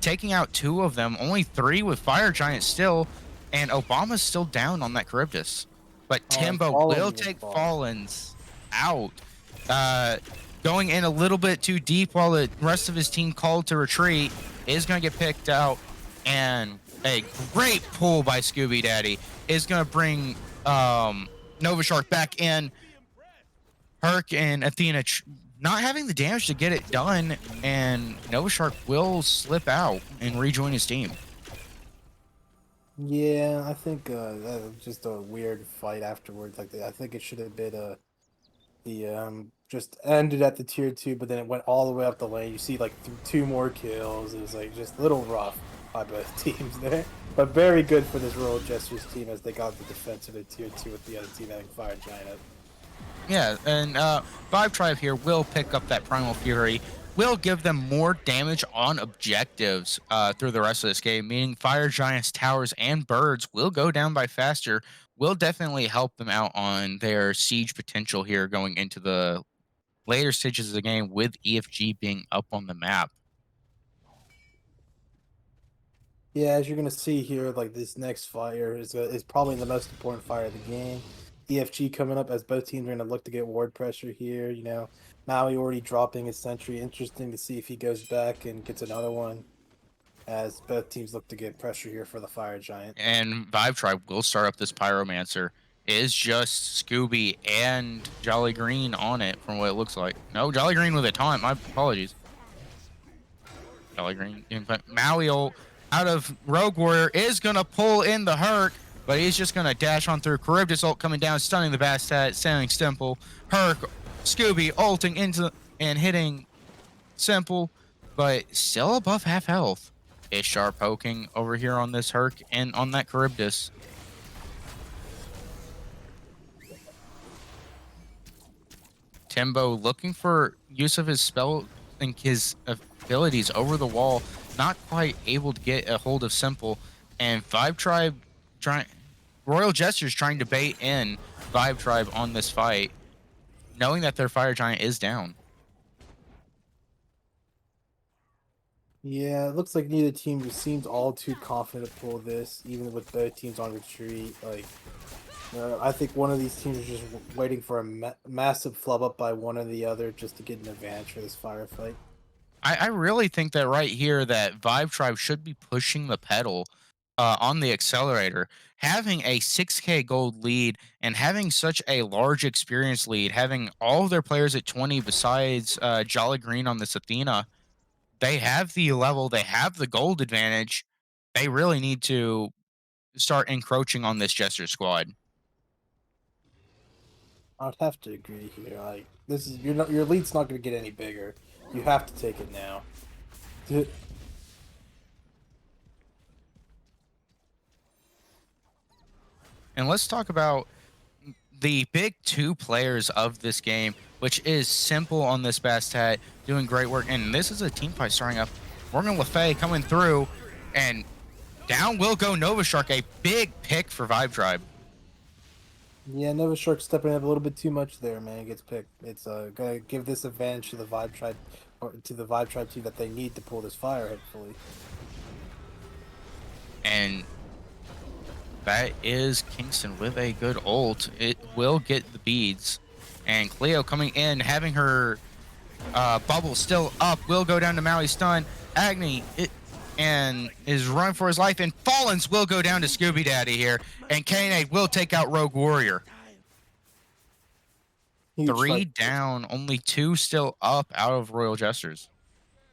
taking out 2 of them, only 3 with Fire Giant still, and Obama's still down on that Charybdis. But Timbo will take Fallens out. Going in a little bit too deep while the rest of his team called to retreat, is going to get picked out, and a great pull by Scooby Daddy is going to bring Nova Shark back in. Herc and Athena not having the damage to get it done, and Nova Shark will slip out and rejoin his team. Yeah, I think that was just a weird fight afterwards. Like I think it should have been The just ended at the tier 2, but then it went all the way up the lane. You see like 2 more kills. It was like just a little rough by both teams there, but very good for this Royal Jesters team as they got the defense of their tier 2 with the other team having Fire Giant up. Yeah, and Vibe Tribe here will pick up that Primal Fury, will give them more damage on objectives through the rest of this game, meaning Fire Giants, Towers, and Birds will go down by faster, will definitely help them out on their siege potential here going into the later stages of the game with EFG being up on the map. Yeah, as you're gonna see here, like this next fire is probably the most important fire of the game. EFG coming up as both teams are gonna look to get ward pressure here. You know, Maui already dropping his sentry. Interesting to see if he goes back and gets another one. As both teams look to get pressure here for the Fire Giant. And Vibe Tribe will start up this Pyromancer. It is just Scooby and Jolly Green on it from what it looks like. No, Jolly Green with a taunt. My apologies. Jolly Green. Maui out of Rogue Warrior is going to pull in the Herc, but he's just going to dash on through. Charybdis ult coming down, stunning the Bastet, sailing Simple. Herc, Scooby ulting into and hitting Simple, but still above half health. Ishtar poking over here on this Herc and on that Charybdis. Timbo looking for use of his spell and his abilities over the wall, not quite able to get a hold of Simple, and Vibe Tribe Royal Jesters trying to bait in Vibe Tribe on this fight, knowing that their Fire Giant is down. Yeah, it looks like neither team seems all too confident to pull this, even with both teams on retreat. Like, I think one of these teams is just waiting for a massive flub up by one or the other just to get an advantage for this firefight. I really think that right here that Vibe Tribe should be pushing the pedal on the accelerator. Having a 6K gold lead and having such a large experience lead, having all of their players at 20 besides Jolly Green on this Athena, they have the level, they have the gold advantage. They really need to start encroaching on this Jester squad. I'd have to agree here. Like, this is your lead's not going to get any bigger. You have to take it now. And let's talk about the big two players of this game, which is Simple on this Bastet, doing great work. And this is a team fight starting up. Morgan Le Fay coming through, and down will go Nova Shark, a big pick for Vibe Tribe. Yeah, Nova Shark stepping up a little bit too much there, man. It gets picked. It's gonna give this advantage to the Vibe Tribe, or to the Vibe Tribe team that they need to pull this fire, hopefully. And that is Kingston with a good ult. It will get the beads. And Cleo coming in, having her bubble still up, will go down to Maui stun. Agni and is running for his life, and Fallens will go down to Scooby Daddy here, and Kainade will take out Rogue Warrior. Huge 3 fight. down, only 2 still up out of Royal Jesters.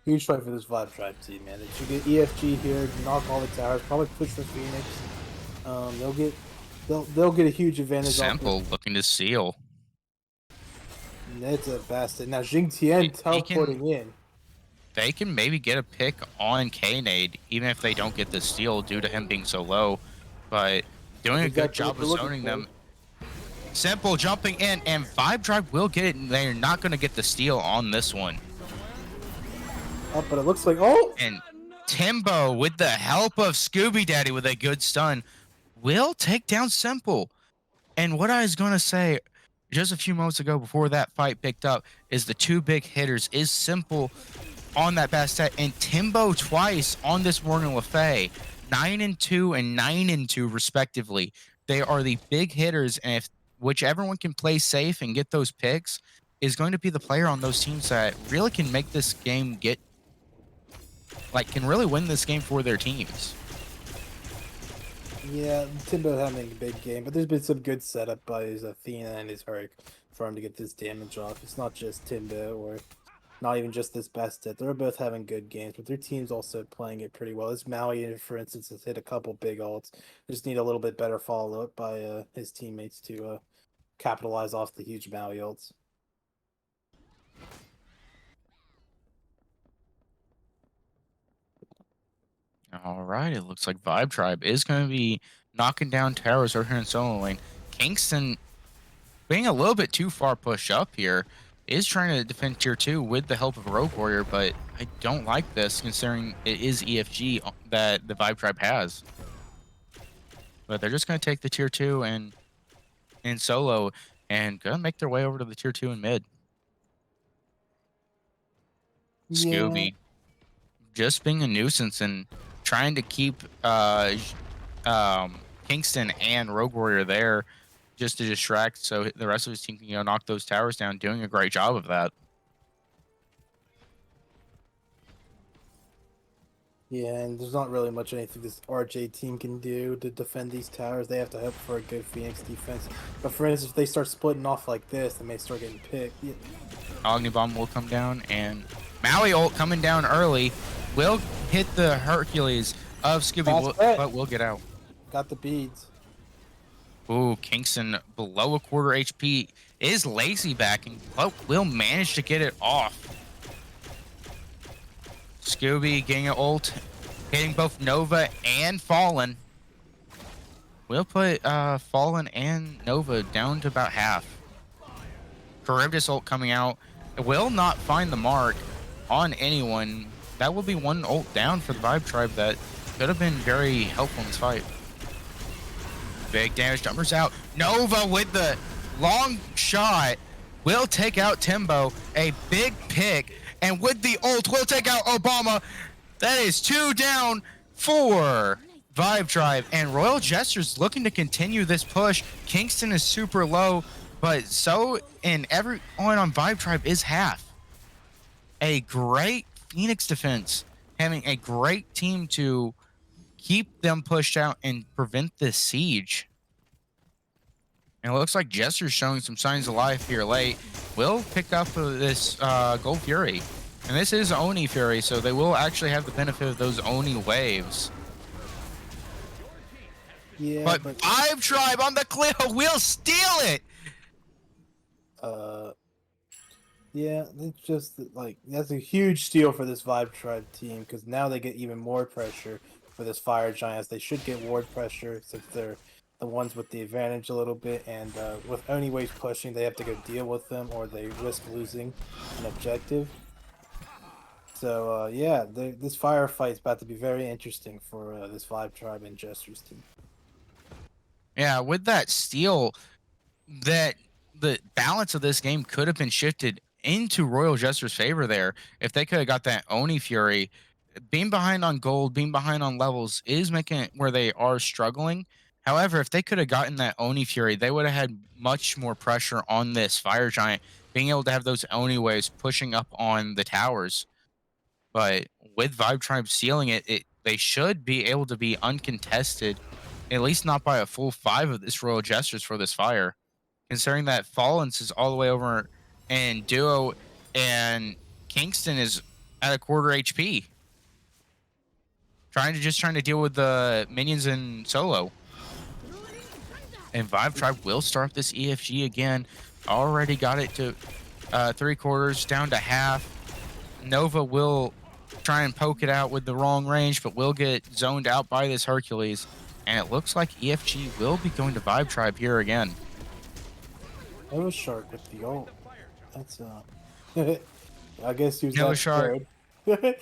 Huge fight for this Vibe Tribe team, man. They should get EFG here, knock all the towers, probably push for Phoenix. They'll get a huge advantage. Simple looking to seal. It's a bastard. Now Jing Tian teleporting in. They can maybe get a pick on Kainade, even if they don't get the steal due to him being so low. But doing a good job of zoning them. Simple jumping in, and Vibe Tribe will get it, and they're not going to get the steal on this one. Oh, but it looks like, oh! And Timbo, with the help of Scooby Daddy with a good stun, will take down Simple. And what I was going to say just a few moments ago before that fight picked up is the two big hitters is Simple on that Bastet and Timbo twice on this Morgan Le Fay. 9-2 and 9-2 respectively. They are the big hitters, and if whichever one can play safe and get those picks is going to be the player on those teams that really can make this game can really win this game for their teams. Yeah, Timbo having a big game, but there's been some good setup by his Athena and his Herc for him to get this damage off. It's not just Timbo or not even just this Bastet. They're both having good games, but their team's also playing it pretty well. This Maui, for instance, has hit a couple big ults. Just need a little bit better follow-up by his teammates to capitalize off the huge Maui ults. All right, it looks like Vibe Tribe is going to be knocking down towers over here in solo lane. Kingston, being a little bit too far pushed up here, is trying to defend tier 2 with the help of Rogue Warrior, but I don't like this considering it is EFG that the Vibe Tribe has. But they're just going to take the tier 2 and in solo and going to make their way over to the tier 2 in mid. Yeah. Scooby just being a nuisance and trying to keep Kingston and Rogue Warrior there just to distract so the rest of his team can knock those towers down, doing a great job of that. Yeah, and there's not really much anything this RJ team can do to defend these towers. They have to hope for a good Phoenix defense. But for instance, if they start splitting off like this, they may start getting picked. Yeah. Ognibomb will come down, and Maui ult coming down early will hit the Hercules of Scooby, but will get out. Got the beads. Ooh, Kingston below a quarter HP is lazy backing, but will manage to get it off. Scooby getting an ult, hitting both Nova and Fallen. We'll put Fallen and Nova down to about half. Charybdis ult coming out. It will not find the mark on anyone. That will be one ult down for the Vibe Tribe that could have been very helpful in this fight. Big damage numbers out. Nova with the long shot will take out Timbo. A big pick. And with the ult, will take out Obama. That is 2 down for Vibe Tribe. And Royal Jester's looking to continue this push. Kingston is super low, but so in everyone on Vibe Tribe is half. A great Phoenix defense, having a great team to keep them pushed out and prevent this siege. And it looks like Jester's showing some signs of life here late. Will pick up this Gold Fury. And this is Oni Fury, so they will actually have the benefit of those Oni waves. Yeah, but Vibe Tribe on the cliff will steal it! Yeah, it's just like that's a huge steal for this Vibe Tribe team because now they get even more pressure for this Fire Giants. They should get ward pressure since they're the ones with the advantage a little bit, and with Oni waves pushing, they have to go deal with them or they risk losing an objective. So yeah, this firefight is about to be very interesting for this Vibe Tribe and Jester's team. Yeah, with that steal, that the balance of this game could have been shifted into Royal Jester's favor there if they could have got that Oni Fury. Being behind on gold, being behind on levels is making it where they are struggling. However, if they could have gotten that Oni Fury, they would have had much more pressure on this Fire Giant, being able to have those Oni waves pushing up on the towers. But with Vibe Tribe sealing it, they should be able to be uncontested, at least not by a full 5 of this Royal Jesters for this fire. Considering that Fallens is all the way over and Duo and Kingston is at a quarter HP. Trying to deal with the minions in solo. And Vibe Tribe will start this EFG again. Already got it to 3/4, down to half. Nova will try and poke it out with the wrong range, but will get zoned out by this Hercules. And it looks like EFG will be going to Vibe Tribe here again. Nova Shark with the ult. That's I guess he was Nova that Shark scared.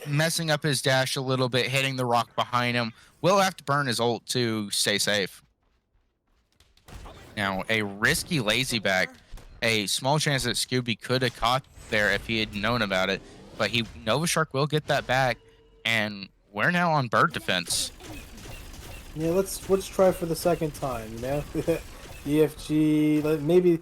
messing up his dash a little bit, hitting the rock behind him. Will have to burn his ult to stay safe. Now, a risky lazy back. A small chance that Scooby could have caught there if he had known about it. But Nova Shark will get that back. And we're now on bird defense. Yeah, let's try for the second time, you know? EFG, maybe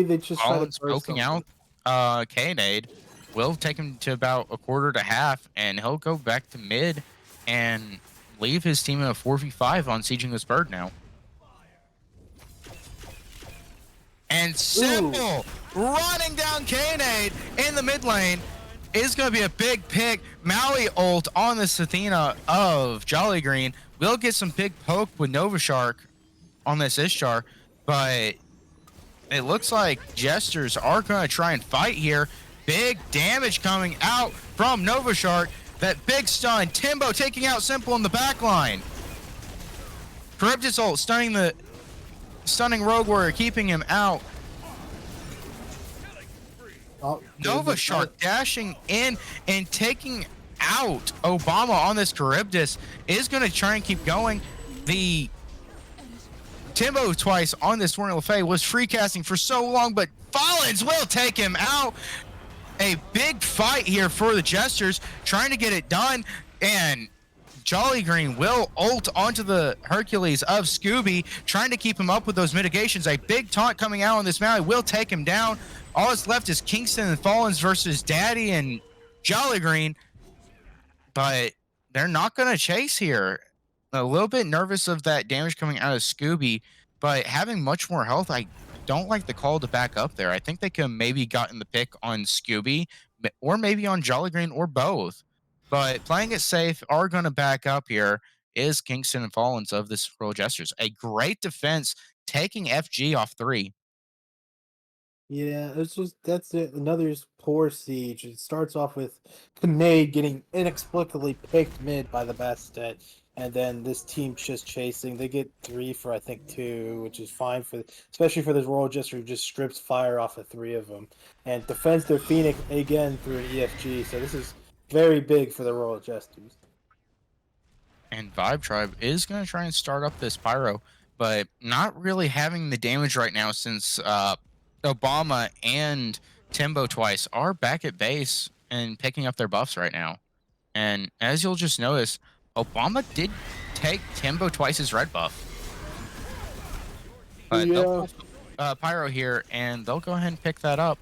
they just try to Collins poking out Kaynade. Will take him to about a quarter to half, and he'll go back to mid and leave his team in a 4v5 on sieging this bird now. And Simple running down Kaynade in the mid lane is going to be a big pick. Maui ult on the Athena of Jolly Green. Will get some big poke with Nova Shark on this Ishtar, but it looks like Jesters are going to try and fight here. Big damage coming out from Nova Shark. That big stun. Timbo taking out Simple in the back line. Charybdis ult stunning Rogue Warrior, keeping him out. Oh, Nova Shark dashing in and taking out Obama on this Charybdis is going to try and keep going. The Timbo twice on this Warren Le Fay was free casting for so long, but Fallons will take him out. A big fight here for the Jesters, trying to get it done, and Jolly Green will ult onto the Hercules of Scooby, trying to keep him up with those mitigations. A big taunt coming out on this Maui will take him down. All that's left is Kingston and Fallons versus Daddy and Jolly Green, but they're not going to chase here. A little bit nervous of that damage coming out of Scooby, but having much more health, I don't like the call to back up there. I think they could have maybe gotten the pick on Scooby or maybe on Jolly Green or both. But playing it safe, are going to back up here is Kingston and Fallons of this Royal Jesters. A great defense taking FG off 3. Yeah, it's just that's it. Another poor siege. It starts off with Kinnaid getting inexplicably picked mid by the Bastet, and then this team just chasing. They get 3 for I think 2, which is fine for especially for this Royal Jester who just strips fire off of 3 of them and defends their Phoenix again through an EFG. So this is very big for the Royal Jesters. And Vibe Tribe is going to try and start up this Pyro, but not really having the damage right now since Obama and Timbo twice are back at base and picking up their buffs right now. And as you'll just notice, Obama did take Timbo twice's red buff. But they'll pull Pyro here, and they'll go ahead and pick that up.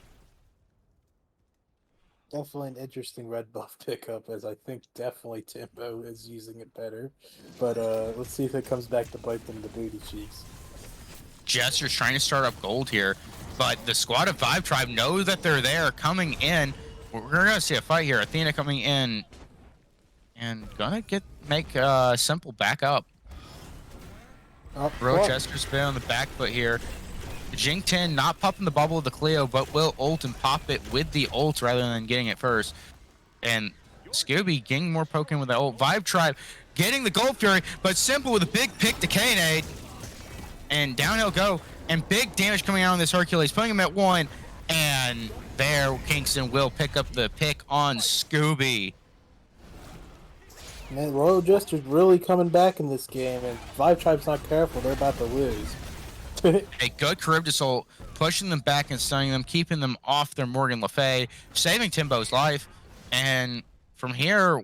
Definitely an interesting red buff pickup, as I think definitely Timbo is using it better. But let's see if it comes back to bite them in the booty cheeks. Jester's trying to start up gold here, but the squad of Vibe Tribe know that they're there coming in. We're going to see a fight here. Athena coming in and going to make Simple back up. Royal Jester's been on the back foot here. Jing 10 not popping the bubble of the Cleo, but will ult and pop it with the ult rather than getting it first. And Scooby getting more poking with the ult. Vibe Tribe getting the Gold Fury, but Simple with a big pick to Kaynade. And down he'll go. And big damage coming out on this Hercules, putting him at 1. And there, Kingston will pick up the pick on Scooby. Man, Royal Jester's really coming back in this game, and Vibe Tribe's not careful, they're about to lose. A good Charybdis ult, pushing them back and stunning them, keeping them off their Morgan Le Fay, saving Timbo's life. And from here,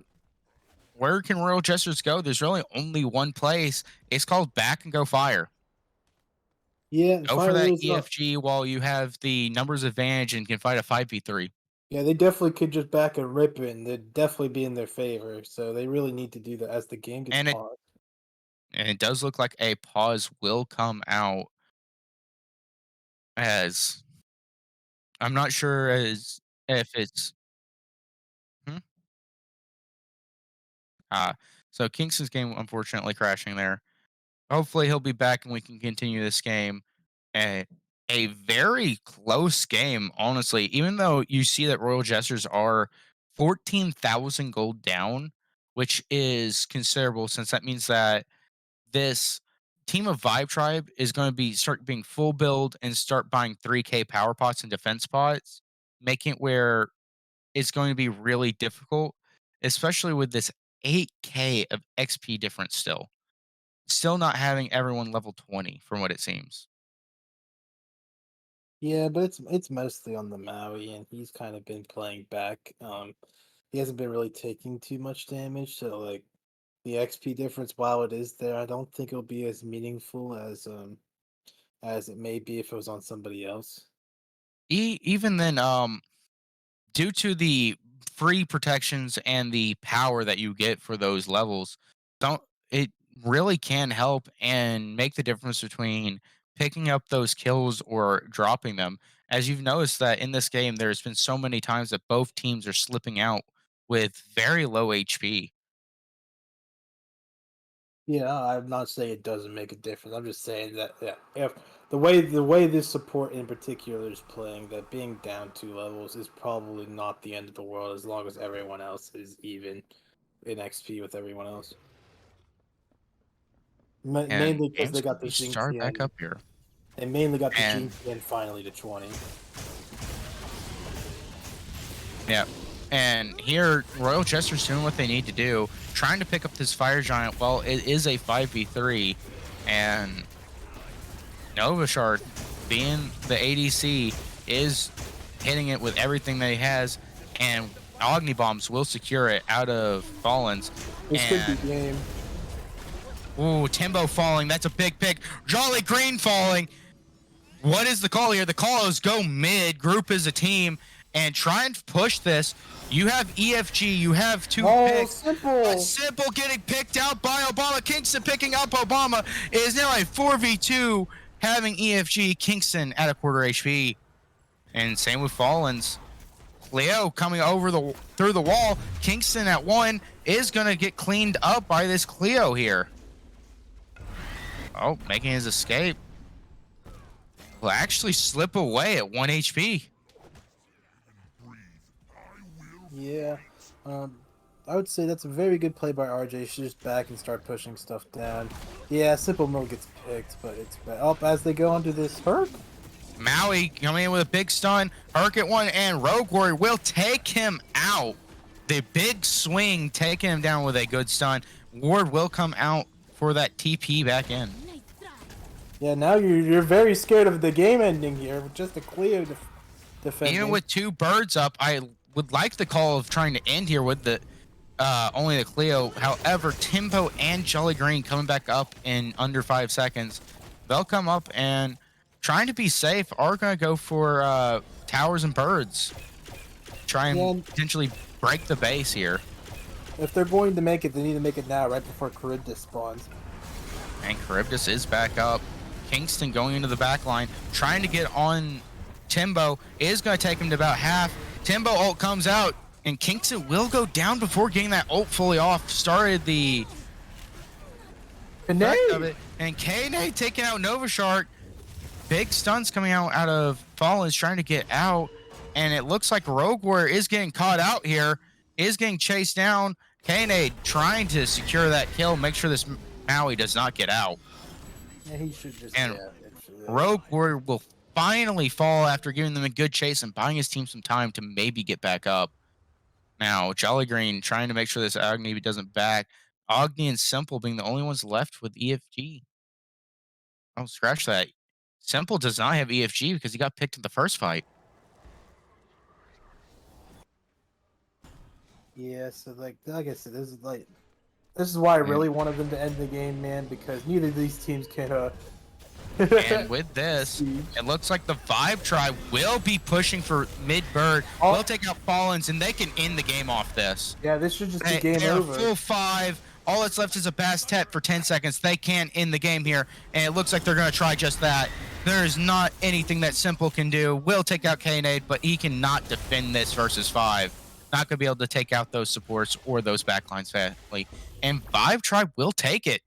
where can Royal Jesters go? There's really only one place. It's called back and go fire. Yeah, Go for that EFG while you have the numbers advantage and can fight a 5v3. Yeah, they definitely could just back and rip it, and they'd definitely be in their favor. So they really need to do that as the game gets paused. And it does look like a pause will come out, as I'm not sure as if it's so Kingston's game unfortunately crashing there. Hopefully he'll be back and we can continue this game. A very close game, honestly, even though you see that Royal Jesters are 14,000 gold down, which is considerable, since that means that this team of Vibe Tribe is going to start being full build and start buying 3K power pots and defense pots, making it where it's going to be really difficult, especially with this 8K of XP difference still not having everyone level 20 from what it seems. Yeah, but it's mostly on the Maui, and he's kind of been playing back. He hasn't been really taking too much damage, so like the XP difference, while it is there, I don't think it'll be as meaningful as it may be if it was on somebody else. Even then, due to the free protections and the power that you get for those levels, don't it really can help and make the difference between picking up those kills or dropping them. As you've noticed that in this game, there's been so many times that both teams are slipping out with very low HP. Yeah, I'm not saying it doesn't make a difference. I'm just saying that yeah, if the way this support in particular is playing, that being down 2 levels is probably not the end of the world as long as everyone else is even in XP with everyone else. And Mainly because game's they gonna got the be start back Jinxian. up here. They mainly got the And Jinxian finally to 20. yeah. And here, Royal Jester's doing what they need to do, trying to pick up this Fire Giant. Well, it is a 5v3, and Novashard, being the ADC, is hitting it with everything that he has, and Agni Bombs will secure it out of Fallens. This could be And game. ooh, Timbo falling. That's a big pick. Jolly Green falling. What is the call here? The call is go mid, group as a team, and try and push this. You have EFG, you have two Oh, picks. simple. But Simple getting picked out by Obama. Kingston picking up Obama. It is now a 4v2 having EFG. Kingston at a quarter HP. And same with Fallens. Leo coming over through the wall. Kingston at 1 is going to get cleaned up by this Cleo here. Oh, making his escape. Will actually slip away at 1 HP. Yeah. I would say that's a very good play by RJ. Should just back and start pushing stuff down. Yeah, Simple Mill gets picked, but it's up as they go onto this Herc. Maui coming in with a big stun. Herc at 1, and Rogue Warrior will take him out. The big swing taking him down with a good stun. Ward will come out for that TP back in. Yeah, now you're very scared of the game ending here with just a Cleo defending. Even with 2 birds up, I would like the call of trying to end here with the only the Cleo. However, Timbo and Jolly Green coming back up in under 5 seconds. They'll come up and trying to be safe are going to go for towers and birds. Try and potentially break the base here. If they're going to make it, they need to make it now, right before Charybdis spawns. And Charybdis is back up. Kingston going into the back line, trying to get on Timbo, is going to take him to about half. Timbo ult comes out, and Kingston will go down before getting that ult fully off. Started the effect of it. And K-Nate taking out Novashark. Big stuns coming out of Fallens, trying to get out. And it looks like Rogue Warrior is getting caught out here, is getting chased down. K-Nate trying to secure that kill, make sure this Maui does not get out. Yeah, he should just. And yeah, Rogue Warrior will finally fall after giving them a good chase and buying his team some time to maybe get back up. Now, Jolly Green trying to make sure this Agni doesn't back. Agni and Simple being the only ones left with EFG. Oh, scratch that. Simple does not have EFG because he got picked in the first fight. Yeah, so like I said, this is why I really wanted them to end the game, man, because neither of these teams can. And with this, it looks like the Vibe Tribe will be pushing for mid-bird. Will take out Fallens, and they can end the game off this. Yeah, this should just be game They're over. full 5. All that's left is a Bastet for 10 seconds. They can't end the game here, and it looks like they're going to try just that. There is not anything that Simple can do. Will take out K-Nade, but he cannot defend this versus 5. Not going to be able to take out those supports or those backlines fastly. And Vibe Tribe will take it.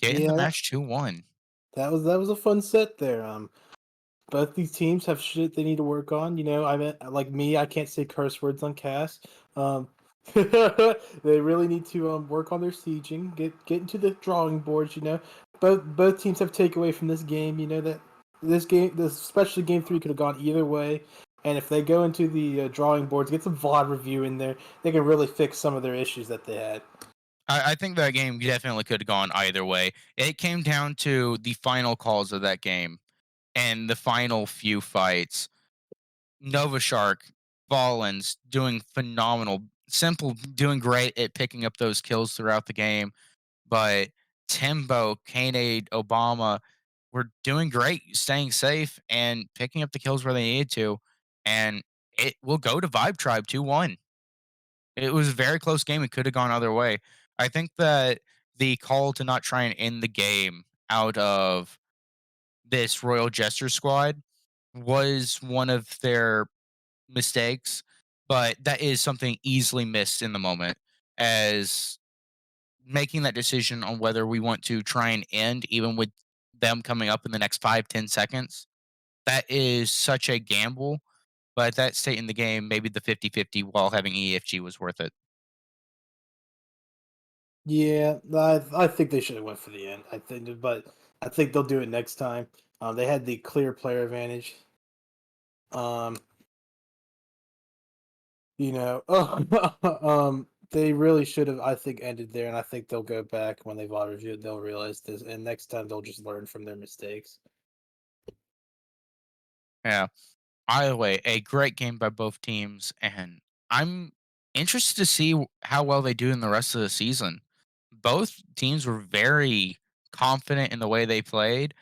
Getting the match 2-1. That was a fun set there. Both these teams have shit they need to work on. You know, I mean, like me, I can't say curse words on cast. They really need to work on their sieging, get into the drawing boards. You know, both teams have takeaway from this game. You know that this game, especially game 3, could have gone either way. And if they go into the drawing boards, get some VOD review in there, they can really fix some of their issues that they had. I think that game definitely could have gone either way. It came down to the final calls of that game and the final few fights. Nova Shark, Fallens doing phenomenal. Simple doing great at picking up those kills throughout the game. But Timbo, Kanade, Obama were doing great, staying safe and picking up the kills where they needed to. And it will go to Vibe Tribe 2-1. It was a very close game. It could have gone either way. I think that the call to not try and end the game out of this Royal Jester squad was one of their mistakes, but that is something easily missed in the moment. as making that decision on whether we want to try and end even with them coming up in the next 5-10 seconds. That is such a gamble, but at that state in the game, maybe the 50-50 while having EFG was worth it. Yeah, I think they should have went for the end. I think, but I think they'll do it next time. They had the clear player advantage. Um, they really should have, I think, ended there, and I think they'll go back when they've auto reviewed. They'll realize this, and next time they'll just learn from their mistakes. Yeah. Either way, a great game by both teams, and I'm interested to see how well they do in the rest of the season. Both teams were very confident in the way they played,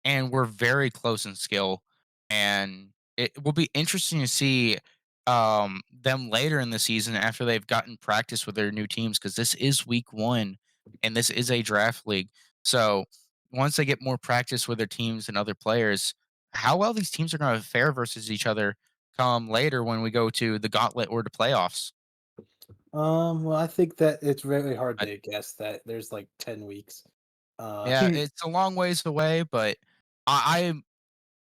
and were very close in skill. And it will be interesting to see them later in the season after they've gotten practice with their new teams, because this is week 1, and this is a draft league. So once they get more practice with their teams and other players, how well these teams are going to fare versus each other come later when we go to the gauntlet or the playoffs. Well, I think that it's really hard But to guess that there's like 10 weeks. yeah, it's a long ways away, but I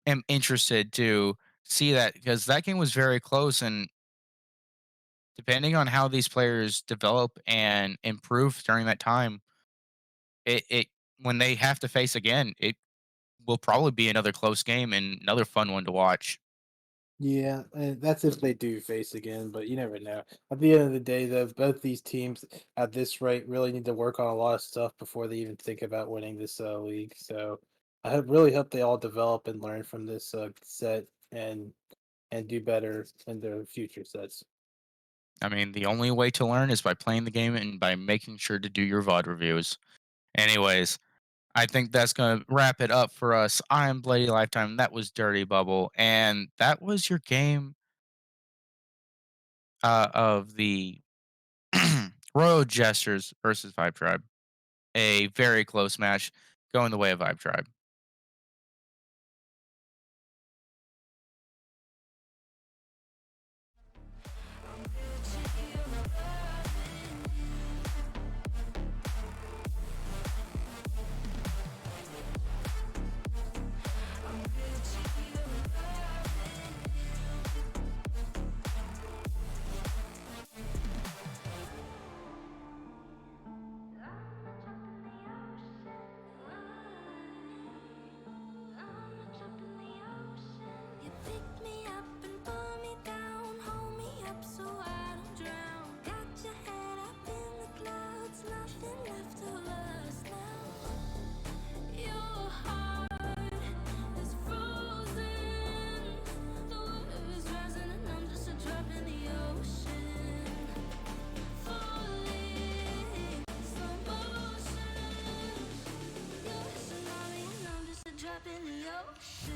am interested to see that because that game was very close. And depending on how these players develop and improve during that time, it when they have to face again, it will probably be another close game and another fun one to watch. Yeah, and that's if they do face again, but you never know. At the end of the day, though, both these teams at this rate really need to work on a lot of stuff before they even think about winning this league. So really hope they all develop and learn from this set and do better in their future sets. I mean, the only way to learn is by playing the game and by making sure to do your VOD reviews. Anyways, I think that's going to wrap it up for us. I'm Bloody Lifetime. That was Dirty Bubble. And that was your game of the Royal Jesters versus Vibe Tribe. A very close match going the way of Vibe Tribe. You pick me up and pull me down, hold me up so I don't drown. Got your head up in the clouds, nothing left of us now. Your heart is frozen, the water is rising and I'm just a drop in the ocean. Falling, slow motion. You're a tsunami and I'm just a drop in the ocean.